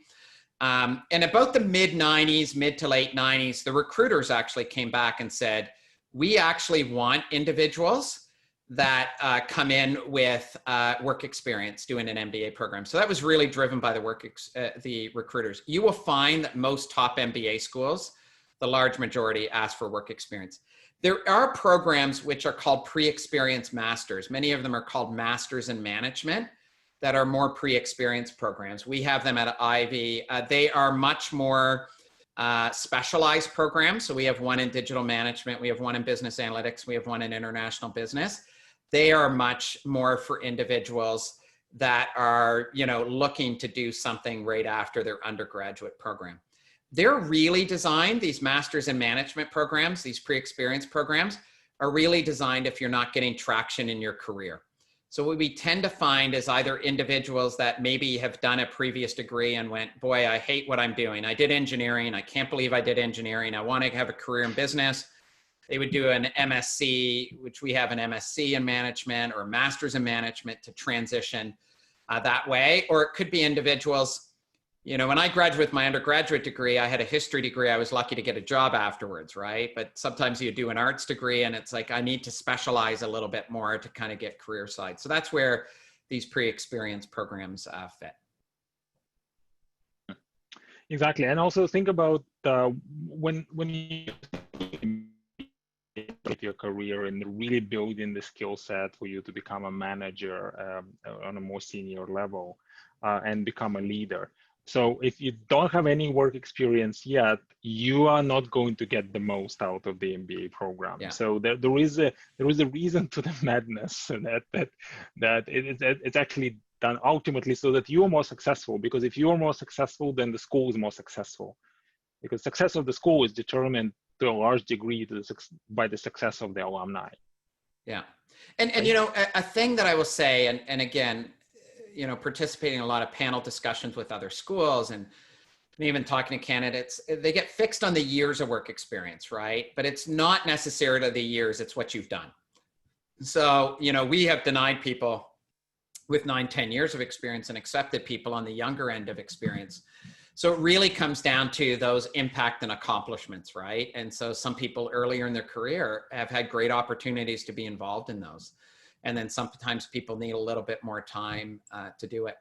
And about the mid to late 90s, the recruiters actually came back and said, we actually want individuals that come in with work experience doing an MBA program. So that was really driven by the recruiters. You will find that most top MBA schools, the large majority, ask for work experience. There are programs which are called pre-experience masters. Many of them are called masters in management that are more pre-experience programs. We have them at Ivy. They are much more specialized programs. So we have one in digital management, we have one in business analytics, we have one in international business. They are much more for individuals that are, you know, looking to do something right after their undergraduate program. They're really designed, these masters in management programs, these pre-experience programs are really designed if you're not getting traction in your career. So what we tend to find is either individuals that maybe have done a previous degree and went, boy, I hate what I'm doing. I did engineering. I can't believe I did engineering. I want to have a career in business. They would do an MSc, which we have an MSc in management, or a master's in management to transition that way. Or it could be individuals, you know, when I graduated with my undergraduate degree, I had a history degree. I was lucky to get a job afterwards, right? But sometimes you do an arts degree and it's like, I need to specialize a little bit more to kind of get career side. So that's where these pre-experience programs fit. Exactly. And also think about when you your career and really building the skill set for you to become a manager on a more senior level and become a leader. So if you don't have any work experience yet, you are not going to get the most out of the MBA program. Yeah. So there is a reason to the madness, and that it's actually done ultimately so that you are more successful. Because if you are more successful, then the school is more successful. Because success of the school is determined to a large degree by the success of the alumni. Yeah, and you know, a thing that I will say, and again, you know, participating in a lot of panel discussions with other schools and even talking to candidates, they get fixed on the years of work experience, right? But it's not necessarily the years, it's what you've done. So, you know, we have denied people with 9-10 years of experience and accepted people on the younger end of experience. So it really comes down to those impact and accomplishments, right? And so some people earlier in their career have had great opportunities to be involved in those. And then sometimes people need a little bit more time to do it.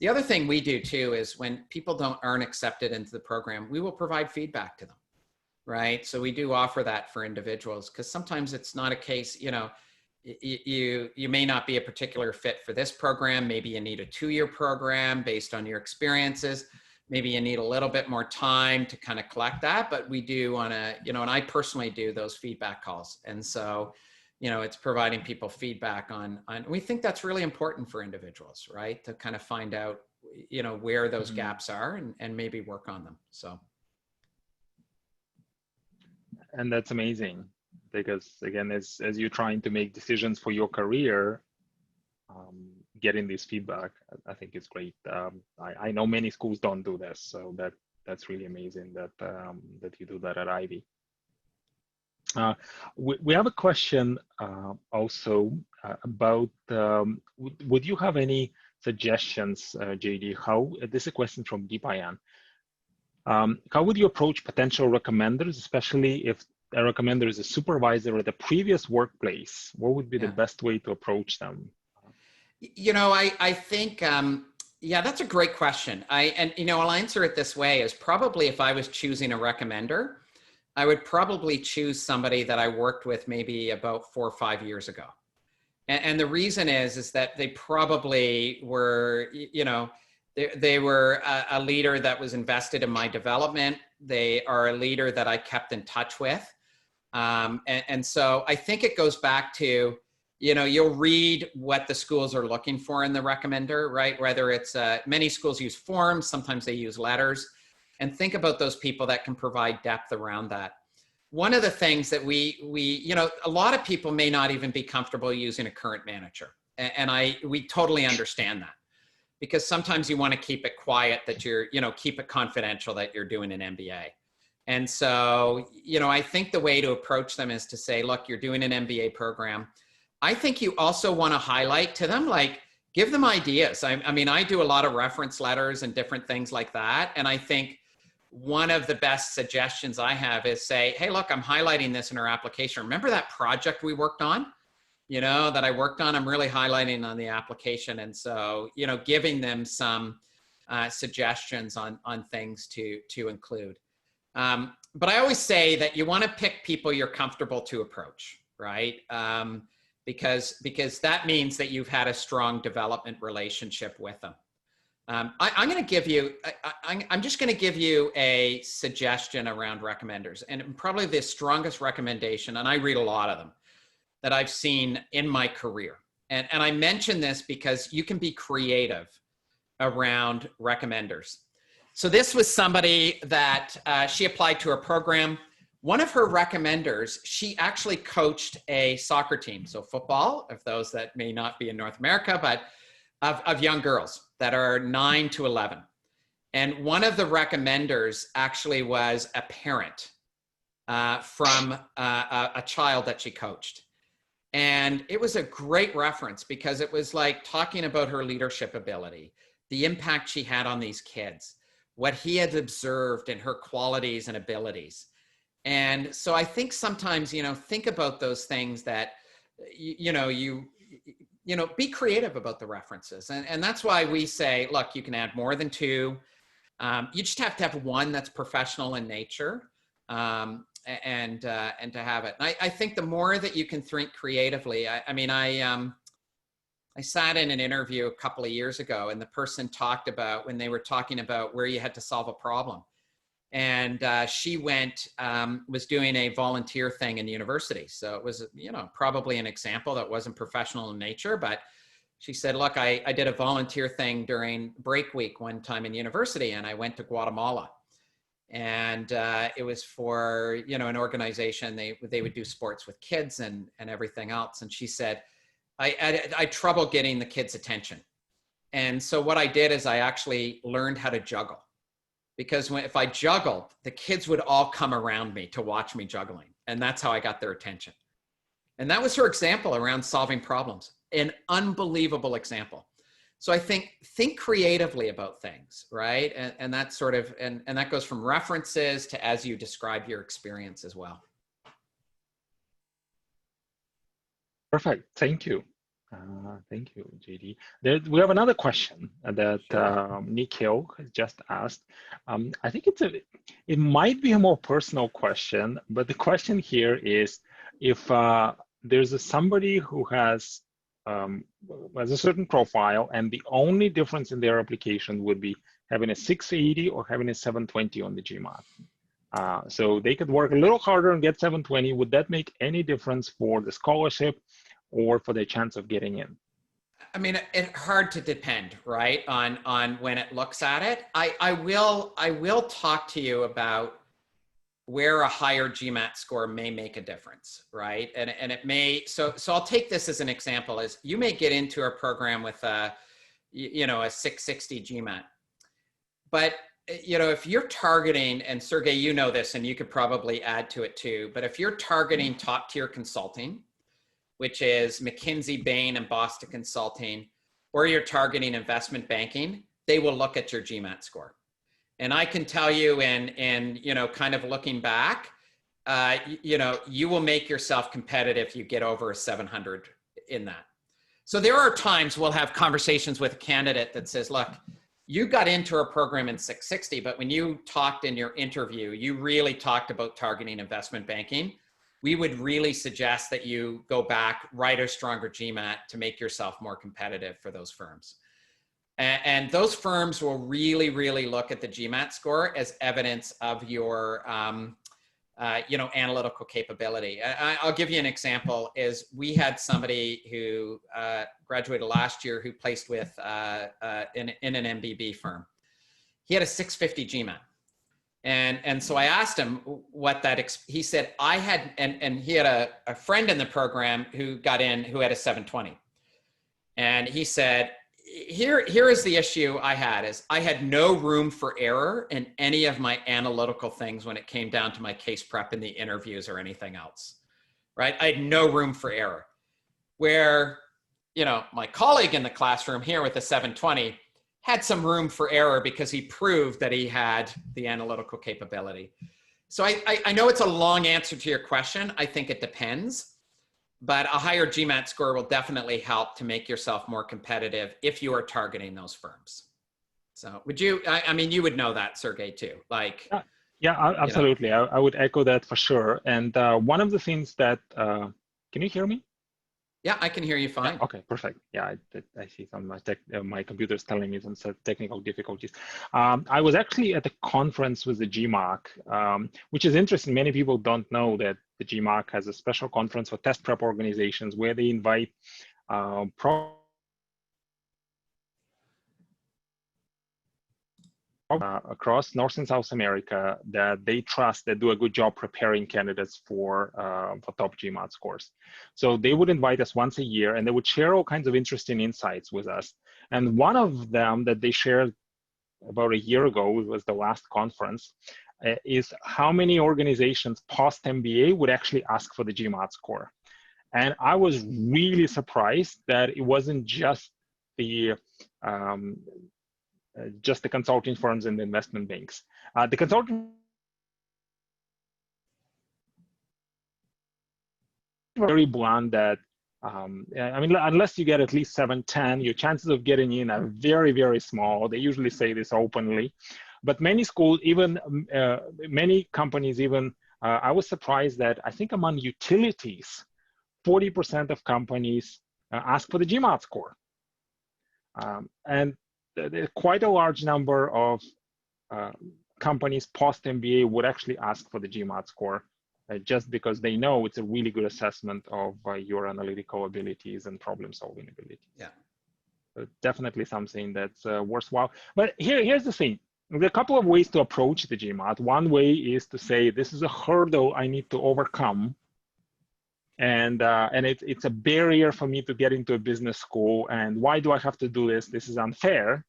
The other thing we do too is when people aren't accepted into the program, we will provide feedback to them, right? So we do offer that for individuals, because sometimes it's not a case, you know, you may not be a particular fit for this program. Maybe you need a 2-year program based on your experiences. Maybe you need a little bit more time to kind of collect that, but we do want to, you know, and I personally do those feedback calls. And so, you know, it's providing people feedback on we think that's really important for individuals, right? To kind of find out, you know, where those gaps are and maybe work on them. So. And that's amazing, because again, as you're trying to make decisions for your career, getting this feedback, I think is great. I know many schools don't do this, so that's really amazing that that you do that at Ivy. We have a question also about, would you have any suggestions, JD, how, this is a question from Deepayan. How would you approach potential recommenders, especially if a recommender is a supervisor at a previous workplace? What would be the best way to approach them? You know, I think, yeah, that's a great question. And you know, I'll answer it this way, is probably if I was choosing a recommender, I would probably choose somebody that I worked with maybe about 4 or 5 years ago. And the reason is that they probably were, you know, they were a leader that was invested in my development. They are a leader that I kept in touch with. And so I think it goes back to, you know, you'll read what the schools are looking for in the recommender, right? Whether it's, many schools use forms, sometimes they use letters. And think about those people that can provide depth around that. one of the things that we a lot of people may not even be comfortable using a current manager. And we totally understand that, because sometimes you want to keep it quiet, that keep it confidential that you're doing an MBA. And so, I think the way to approach them is to say, look, you're doing an MBA program. I think you also want to highlight to them, like, give them ideas. I mean, I do a lot of reference letters and different things like that. And I think one of the best suggestions I have is say, hey, look, I'm highlighting this in our application. Remember that project we worked on? That I worked on, I'm really highlighting on the application. And so, giving them some suggestions on things to include. But I always say that you want to pick people you're comfortable to approach, right? Because that means that you've had a strong development relationship with them. I'm going to give you, I'm just going to give you a suggestion around recommenders, and probably the strongest recommendation, and I read a lot of them, that I've seen in my career. And I mention this because you can be creative around recommenders. So this was somebody that she applied to a program. One of her recommenders, she actually coached a soccer team, so football, of those that may not be in North America, but of young girls that are 9 to 11. And one of the recommenders actually was a parent from a child that she coached. And it was a great reference, because it was like talking about her leadership ability, the impact she had on these kids, what he had observed in her qualities and abilities. And so I think sometimes, think about those things that, be creative about the references. And that's why we say, look, you can add more than 2. You just have to have one that's professional in nature. And to have it. And I think the more that you can think creatively, I sat in an interview a couple of years ago, and the person talked about when they were talking about where you had to solve a problem. And she was doing a volunteer thing in the university. So it was, probably an example that wasn't professional in nature, but she said, look, I did a volunteer thing during break week one time in university, and I went to Guatemala. And it was for, an organization, they would do sports with kids and everything else. And she said, I had trouble getting the kids' attention. And so what I did is I actually learned how to juggle, because if I juggled, the kids would all come around me to watch me juggling. And that's how I got their attention. And that was her example around solving problems, an unbelievable example. So I think creatively about things, right? And that sort of, and that goes from references to as you describe your experience as well. Perfect. Thank you. Thank you, JD. We have another question that Nikhil has just asked. I think it might be a more personal question, but the question here is, if there's somebody who has a certain profile, and the only difference in their application would be having a 680 or having a 720 on the GMAT. So they could work a little harder and get 720. Would that make any difference for the scholarship or for their chance of getting in? I mean, it's hard to depend, right, on when it looks at it. I will talk to you about where a higher GMAT score may make a difference, right? And it may, so I'll take this as an example, is you may get into a program with a 660 GMAT. But, if you're targeting, and Sergey, you know this, and you could probably add to it too, but if you're targeting top tier consulting, which is McKinsey, Bain, and Boston Consulting, or you're targeting investment banking, they will look at your GMAT score. And I can tell you, in kind of looking back, you will make yourself competitive if you get over a 700 in that. So there are times we'll have conversations with a candidate that says, look, you got into our program in 660, but when you talked in your interview, you really talked about targeting investment banking. We would really suggest that you go back, write a stronger GMAT to make yourself more competitive for those firms. And those firms will really, really look at the GMAT score as evidence of your, analytical capability. I'll give you an example. Is we had somebody who graduated last year who placed with in an MBB firm. He had a 650 GMAT. And so I asked him what that, he said, I had, and he had a friend in the program who got in who had a 720. And he said, here is the issue I had, is I had no room for error in any of my analytical things when it came down to my case prep in the interviews or anything else, right? I had no room for error. Where, you know, my colleague in the classroom here with the 720 had some room for error because he proved that he had the analytical capability. So I know it's a long answer to your question. I think it depends, but a higher GMAT score will definitely help to make yourself more competitive if you are targeting those firms. So would you, I mean, you would know that, Sergey, too. Like, yeah, absolutely. You know. I would echo that for sure. And one of the things that, can you hear me? Yeah, I can hear you fine. Yeah, okay, perfect. Yeah, I see some my computer's telling me some technical difficulties. I was actually at a conference with the GMAT, which is interesting. Many people don't know that the GMAT has a special conference for test prep organizations where they invite across North and South America that they trust, that do a good job preparing candidates for top GMAT scores. So they would invite us once a year and they would share all kinds of interesting insights with us. And one of them that they shared about a year ago, it was the last conference, is how many organizations post MBA would actually ask for the GMAT score. And I was really surprised that it wasn't just the consulting firms and the investment banks. The consulting very blunt that, I mean, unless you get at least 710, your chances of getting in are very, very small. They usually say this openly. But many schools, even many companies, even, I was surprised that I think among utilities, 40% of companies ask for the GMAT score. And quite a large number of companies post-MBA would actually ask for the GMAT score just because they know it's a really good assessment of your analytical abilities and problem-solving abilities. Yeah. So definitely something that's worthwhile. But here's the thing. There are a couple of ways to approach the GMAT. One way is to say, this is a hurdle I need to overcome. And it's a barrier for me to get into a business school. And why do I have to do this? This is unfair.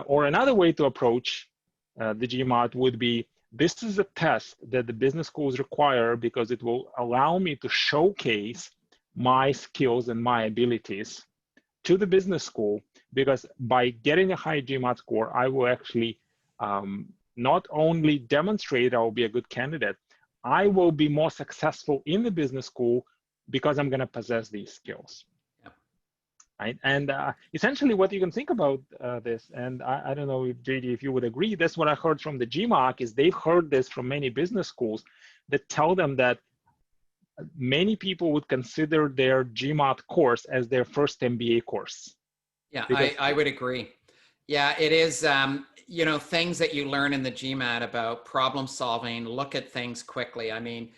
Or another way to approach the GMAT would be, this is a test that the business schools require because it will allow me to showcase my skills and my abilities to the business school, because by getting a high GMAT score, I will actually not only demonstrate I will be a good candidate, I will be more successful in the business school because I'm going to possess these skills. Right? And essentially what you can think about this, and I don't know if JD, if you would agree, that's what I heard from the GMAT, is they've heard this from many business schools that tell them that many people would consider their GMAT course as their first MBA course. Yeah, I would agree. Yeah, it is, you know, things that you learn in the GMAT about problem solving, look at things quickly. I mean,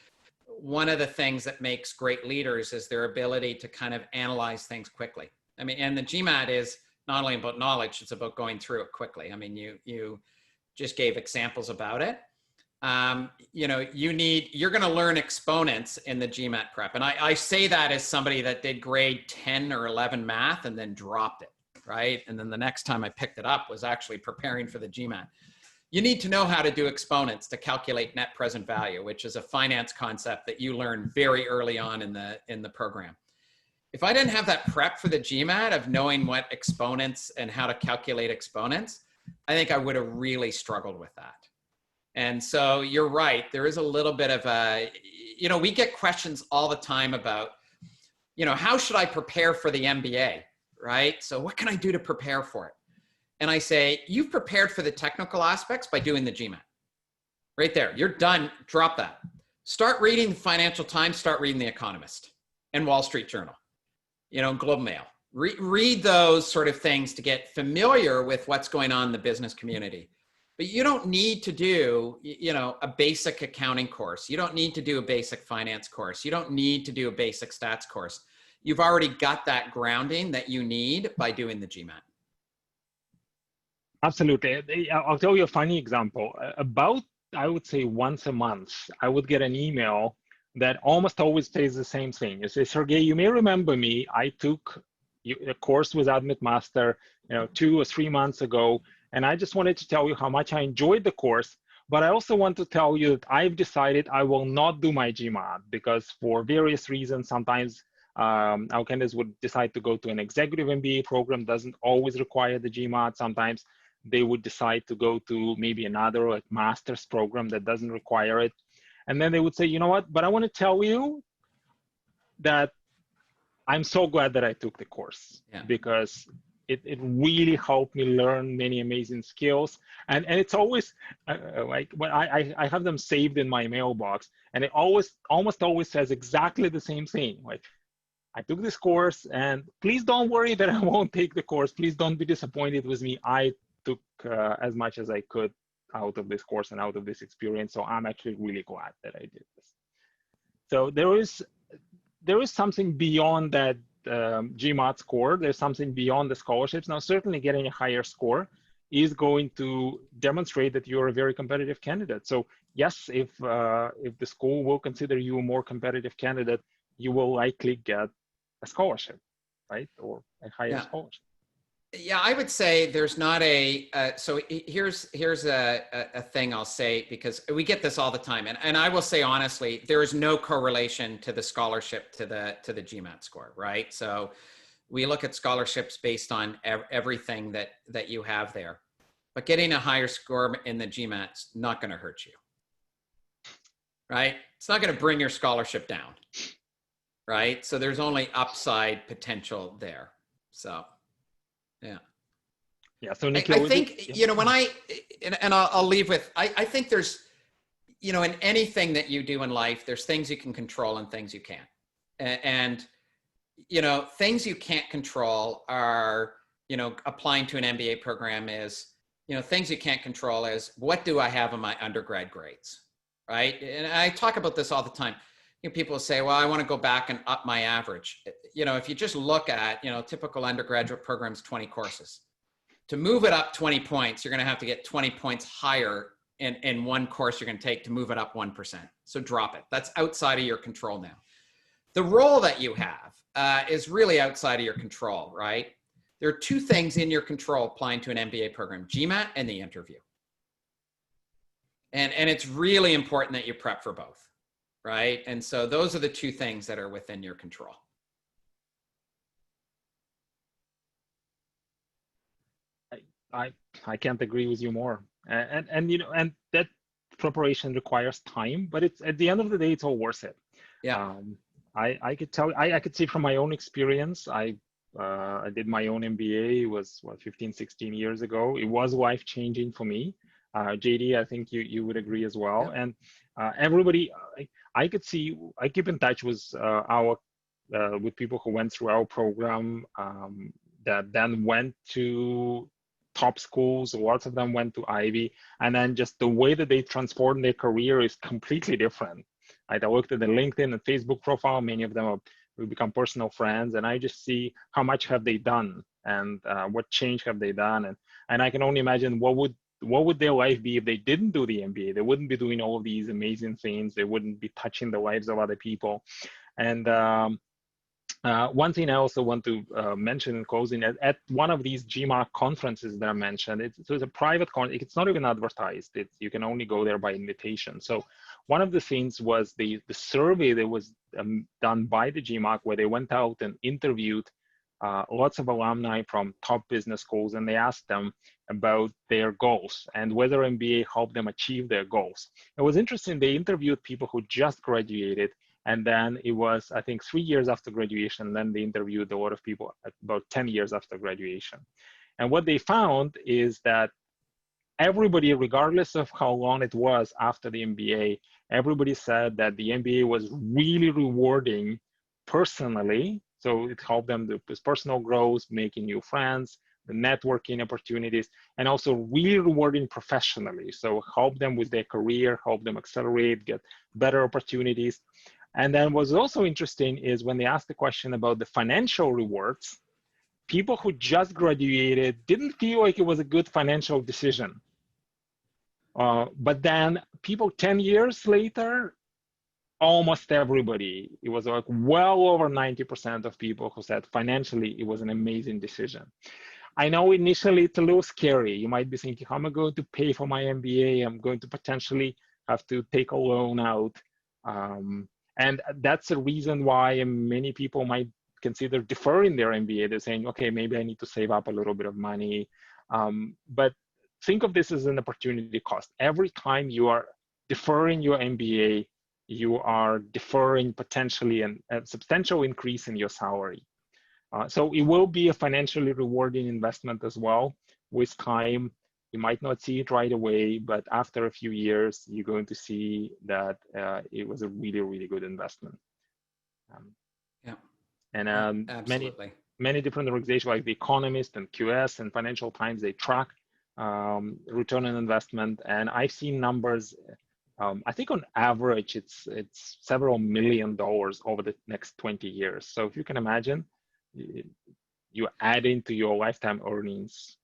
one of the things that makes great leaders is their ability to kind of analyze things quickly. I mean, and the GMAT is not only about knowledge, it's about going through it quickly. I mean, you just gave examples about it. You know, you're going to learn exponents in the GMAT prep. And I say that as somebody that did grade 10 or 11 math and then dropped it, right? And then the next time I picked it up was actually preparing for the GMAT. You need to know how to do exponents to calculate net present value, which is a finance concept that you learn very early on in the program. If I didn't have that prep for the GMAT of knowing what exponents and how to calculate exponents, I think I would have really struggled with that. And so you're right, there is a little bit of a, you know, we get questions all the time about, you know, how should I prepare for the MBA, right? So what can I do to prepare for it? And I say, you've prepared for the technical aspects by doing the GMAT. Right there, you're done, drop that. Start reading the Financial Times, start reading The Economist and Wall Street Journal, you know, Globe Mail. Read those sort of things to get familiar with what's going on in the business community. But you don't need to do, you know, a basic accounting course. You don't need to do a basic finance course. You don't need to do a basic stats course. You've already got that grounding that you need by doing the GMAT. Absolutely. I'll tell you a funny example. About, I would say once a month, I would get an email that almost always says the same thing. It says, Sergey, you may remember me. I took a course with Admit Master, 2 or 3 months ago, and I just wanted to tell you how much I enjoyed the course. But I also want to tell you that I've decided I will not do my GMAT because for various reasons, sometimes our candidates would decide to go to an executive MBA program, doesn't always require the GMAT. Sometimes they would decide to go to maybe another like master's program that doesn't require it. And then they would say, you know what, but I want to tell you that I'm so glad that I took the course because it really helped me learn many amazing skills. And it's always like when I have them saved in my mailbox, and it almost always says exactly the same thing. Like, I took this course, and please don't worry that I won't take the course. Please don't be disappointed with me. I took as much as I could out of this course and out of this experience. So I'm actually really glad that I did this. So there is something beyond that GMAT score. There's something beyond the scholarships. Now, certainly getting a higher score is going to demonstrate that you're a very competitive candidate. So yes, if the school will consider you a more competitive candidate, you will likely get a scholarship, right? Or a higher scholarship. Yeah, I would say there's not a, so here's a thing I'll say, because we get this all the time. And I will say, honestly, there is no correlation to the scholarship to the GMAT score, right? So we look at scholarships based on everything that you have there. But getting a higher score in the GMAT's not going to hurt you, right? It's not going to bring your scholarship down, right? So there's only upside potential there. So. Yeah. So Nikhil, I think, when I'll leave with, I think there's, in anything that you do in life, there's things you can control and things you can't. And, things you can't control are, applying to an MBA program is, things you can't control is, what do I have in my undergrad grades, right? And I talk about this all the time. People say, well, I want to go back and up my average. If you just look at, typical undergraduate programs, 20 courses. To move it up 20 points, you're going to have to get 20 points higher in one course you're going to take to move it up 1%. So drop it. That's outside of your control now. The role that you have is really outside of your control, right? There are two things in your control applying to an MBA program, GMAT and the interview. And it's really important that you prep for both. Right? And so those are the two things that are within your control. I can't agree with you more. And that preparation requires time, but it's at the end of the day, it's all worth it. Yeah. I could tell, I could see from my own experience, I did my own MBA. It was 15, 16 years ago. It was life-changing for me. JD, I think you would agree as well. Yeah. And everybody, I could see, I keep in touch with with people who went through our program that then went to top schools. Lots of them went to Ivy, and then just the way that they transformed their career is completely different. I looked at the LinkedIn and Facebook profile. Many of them have become personal friends, and I just see how much have they done and what change have they done, and I can only imagine what would their life be if they didn't do the MBA. They wouldn't be doing all of these amazing things. They wouldn't be touching the lives of other people. And one thing I also want to mention in closing, at one of these GMAT conferences that I mentioned, it's a private conference. It's not even advertised. You can only go there by invitation. So one of the things was the survey that was done by the GMAT, where they went out and interviewed lots of alumni from top business schools, and they asked them about their goals and whether MBA helped them achieve their goals. It was interesting. They interviewed people who just graduated, and then it was, I think, 3 years after graduation. Then they interviewed a lot of people about 10 years after graduation. And what they found is that everybody, regardless of how long it was after the MBA, everybody said that the MBA was really rewarding personally. So it helped them with personal growth, making new friends, the networking opportunities, and also really rewarding professionally. So help them with their career, help them accelerate, get better opportunities. And then what's also interesting is when they asked the question about the financial rewards, people who just graduated didn't feel like it was a good financial decision. But then people 10 years later, almost everybody, it was like well over 90% of people who said financially it was an amazing decision. I know initially it's a little scary. You might be thinking, how am I going to pay for my MBA? I'm going to potentially have to take a loan out. And that's the reason why many people might consider deferring their MBA. They're saying, okay, maybe I need to save up a little bit of money. But think of this as an opportunity cost. Every time you are deferring your MBA, you are deferring potentially a substantial increase in your salary. So it will be a financially rewarding investment as well. With time, you might not see it right away, but after a few years, you're going to see that it was a really, really good investment. Yeah. And absolutely. many different organizations like The Economist and QS and Financial Times, they track return on investment. And I've seen numbers, I think on average, it's several $1 million over the next 20 years. So if you can imagine, you add into your lifetime earnings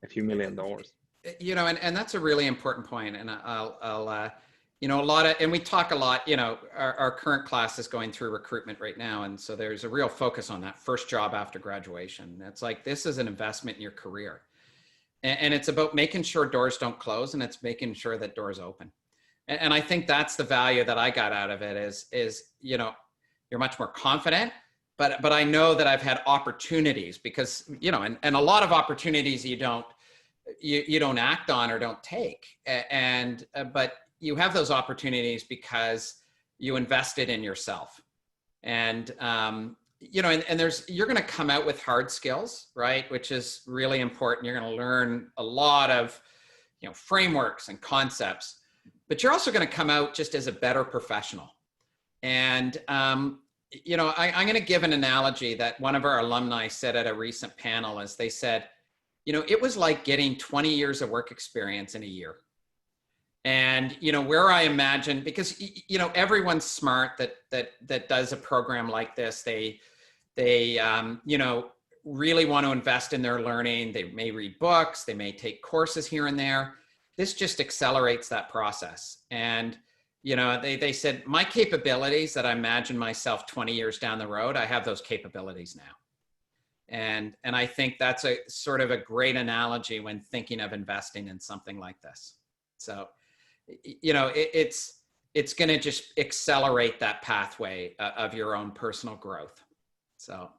a few $1 million. You know, and that's a really important point. And I'll you know, a lot of, and we talk a lot, you know, our current class is going through recruitment right now. And so there's a real focus on that first job after graduation. It's like, this is an investment in your career. And it's about making sure doors don't close, and it's making sure that doors open. And I think that's the value that I got out of it is, you know, you're much more confident, but I know that I've had opportunities because, you know, and a lot of opportunities you don't act on or don't take. But you have those opportunities because you invested in yourself. And, you know, and you're going to come out with hard skills, right? Which is really important. You're going to learn a lot of, you know, frameworks and concepts, but you're also going to come out just as a better professional. And, you know, I'm going to give an analogy that one of our alumni said at a recent panel, as they said, you know, it was like getting 20 years of work experience in a year. And, you know, where I imagine, because, you know, everyone's smart that does a program like this, they you know, really want to invest in their learning. They may read books, they may take courses here and there. This just accelerates that process. And, you know, they said, my capabilities that I imagine myself 20 years down the road, I have those capabilities now. And I think that's a sort of a great analogy when thinking of investing in something like this. So, you know, it's going to just accelerate that pathway of your own personal growth. So.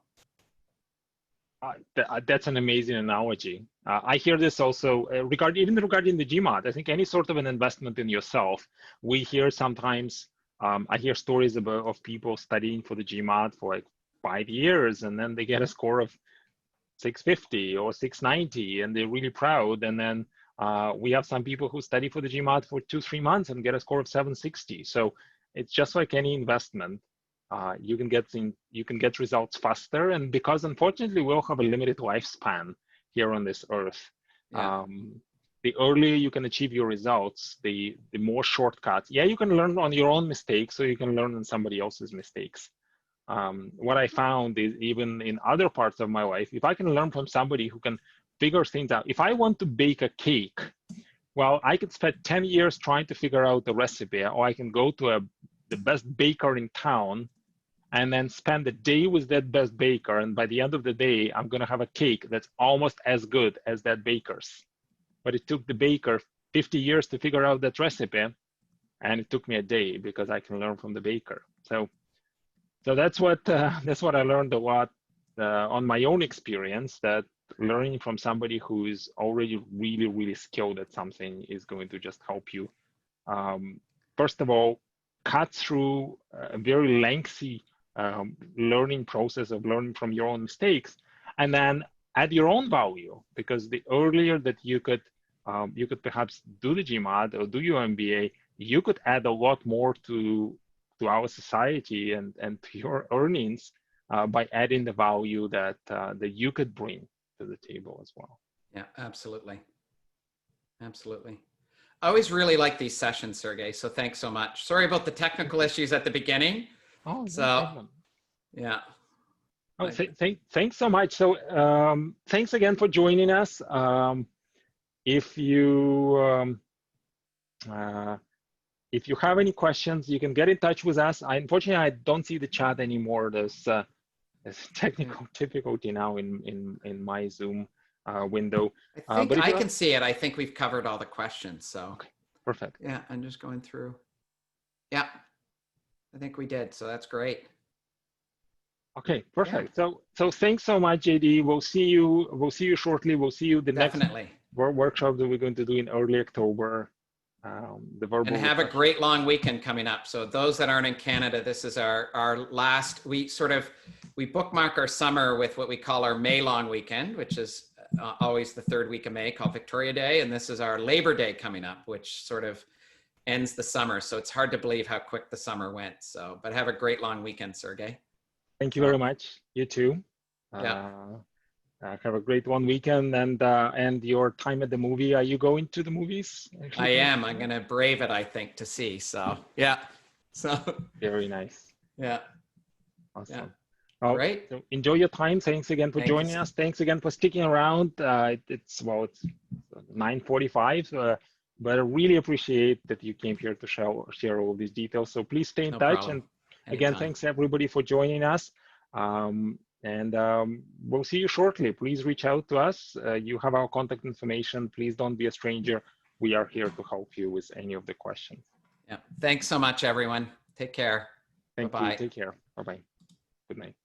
That's an amazing analogy. I hear this also regarding the GMAT. I think any sort of an investment in yourself, we hear sometimes, I hear stories of people studying for the GMAT for like 5 years, and then they get a score of 650 or 690, and they're really proud. And then we have some people who study for the GMAT for 2-3 months and get a score of 760. So it's just like any investment. You can get results faster, and because unfortunately we all have a limited lifespan here on this earth. Yeah. The earlier you can achieve your results, the more shortcuts. Yeah, you can learn on your own mistakes, or you can learn on somebody else's mistakes. What I found is, even in other parts of my life, if I can learn from somebody who can figure things out. If I want to bake a cake, well, I could spend 10 years trying to figure out the recipe, or I can go to the best baker in town and then spend a day with that best baker. And by the end of the day, I'm going to have a cake that's almost as good as that baker's. But it took the baker 50 years to figure out that recipe, and it took me a day because I can learn from the baker. So that's what I learned a lot on my own experience, that learning from somebody who is already really, really skilled at something is going to just help you. First of all, cut through a very lengthy learning process of learning from your own mistakes, and then add your own value, because the earlier that you could perhaps do the GMAT or do your MBA, you could add a lot more to our society and to your earnings by adding the value that you could bring to the table as well. Yeah, absolutely. Absolutely. I always really like these sessions, Sergey. So thanks so much. Sorry about the technical issues at the beginning. Oh, so, no problem. Yeah. Oh, thanks so much. So thanks again for joining us. If you have any questions, you can get in touch with us. Unfortunately, I don't see the chat anymore. There's technical difficulty now in my Zoom window. I think I can see it. I think we've covered all the questions. So okay, perfect. Yeah, I'm just going through. Yeah, I think we did. So that's great. Okay, perfect. Yeah. So thanks so much, JD. We'll see you shortly. We'll see you the Definitely. next workshop that we're going to do in early October. And have a great long weekend coming up. So those that aren't in Canada, this is our last, we bookmark our summer with what we call our May long weekend, which is always the third week of May, called Victoria Day. And this is our Labor Day coming up, which sort of ends the summer. So it's hard to believe how quick the summer went. So, but have a great long weekend, Sergey. Thank you very much. You too. Yeah. Have a great one weekend, and your time at the movie. Are you going to the movies? I am. I'm going to brave it, I think, to see. So yeah. So very nice. Yeah. Awesome. Yeah. Well, great. So enjoy your time. Thanks again for joining us. Thanks again for sticking around. It's 9:45, but I really appreciate that you came here to share all these details. So please stay in touch. Problem. And again, thanks everybody for joining us. We'll see you shortly. Please reach out to us. You have our contact information. Please don't be a stranger. We are here to help you with any of the questions. Yeah. Thanks so much, everyone. Take care. Thank you. Take care. Bye-bye. Good night.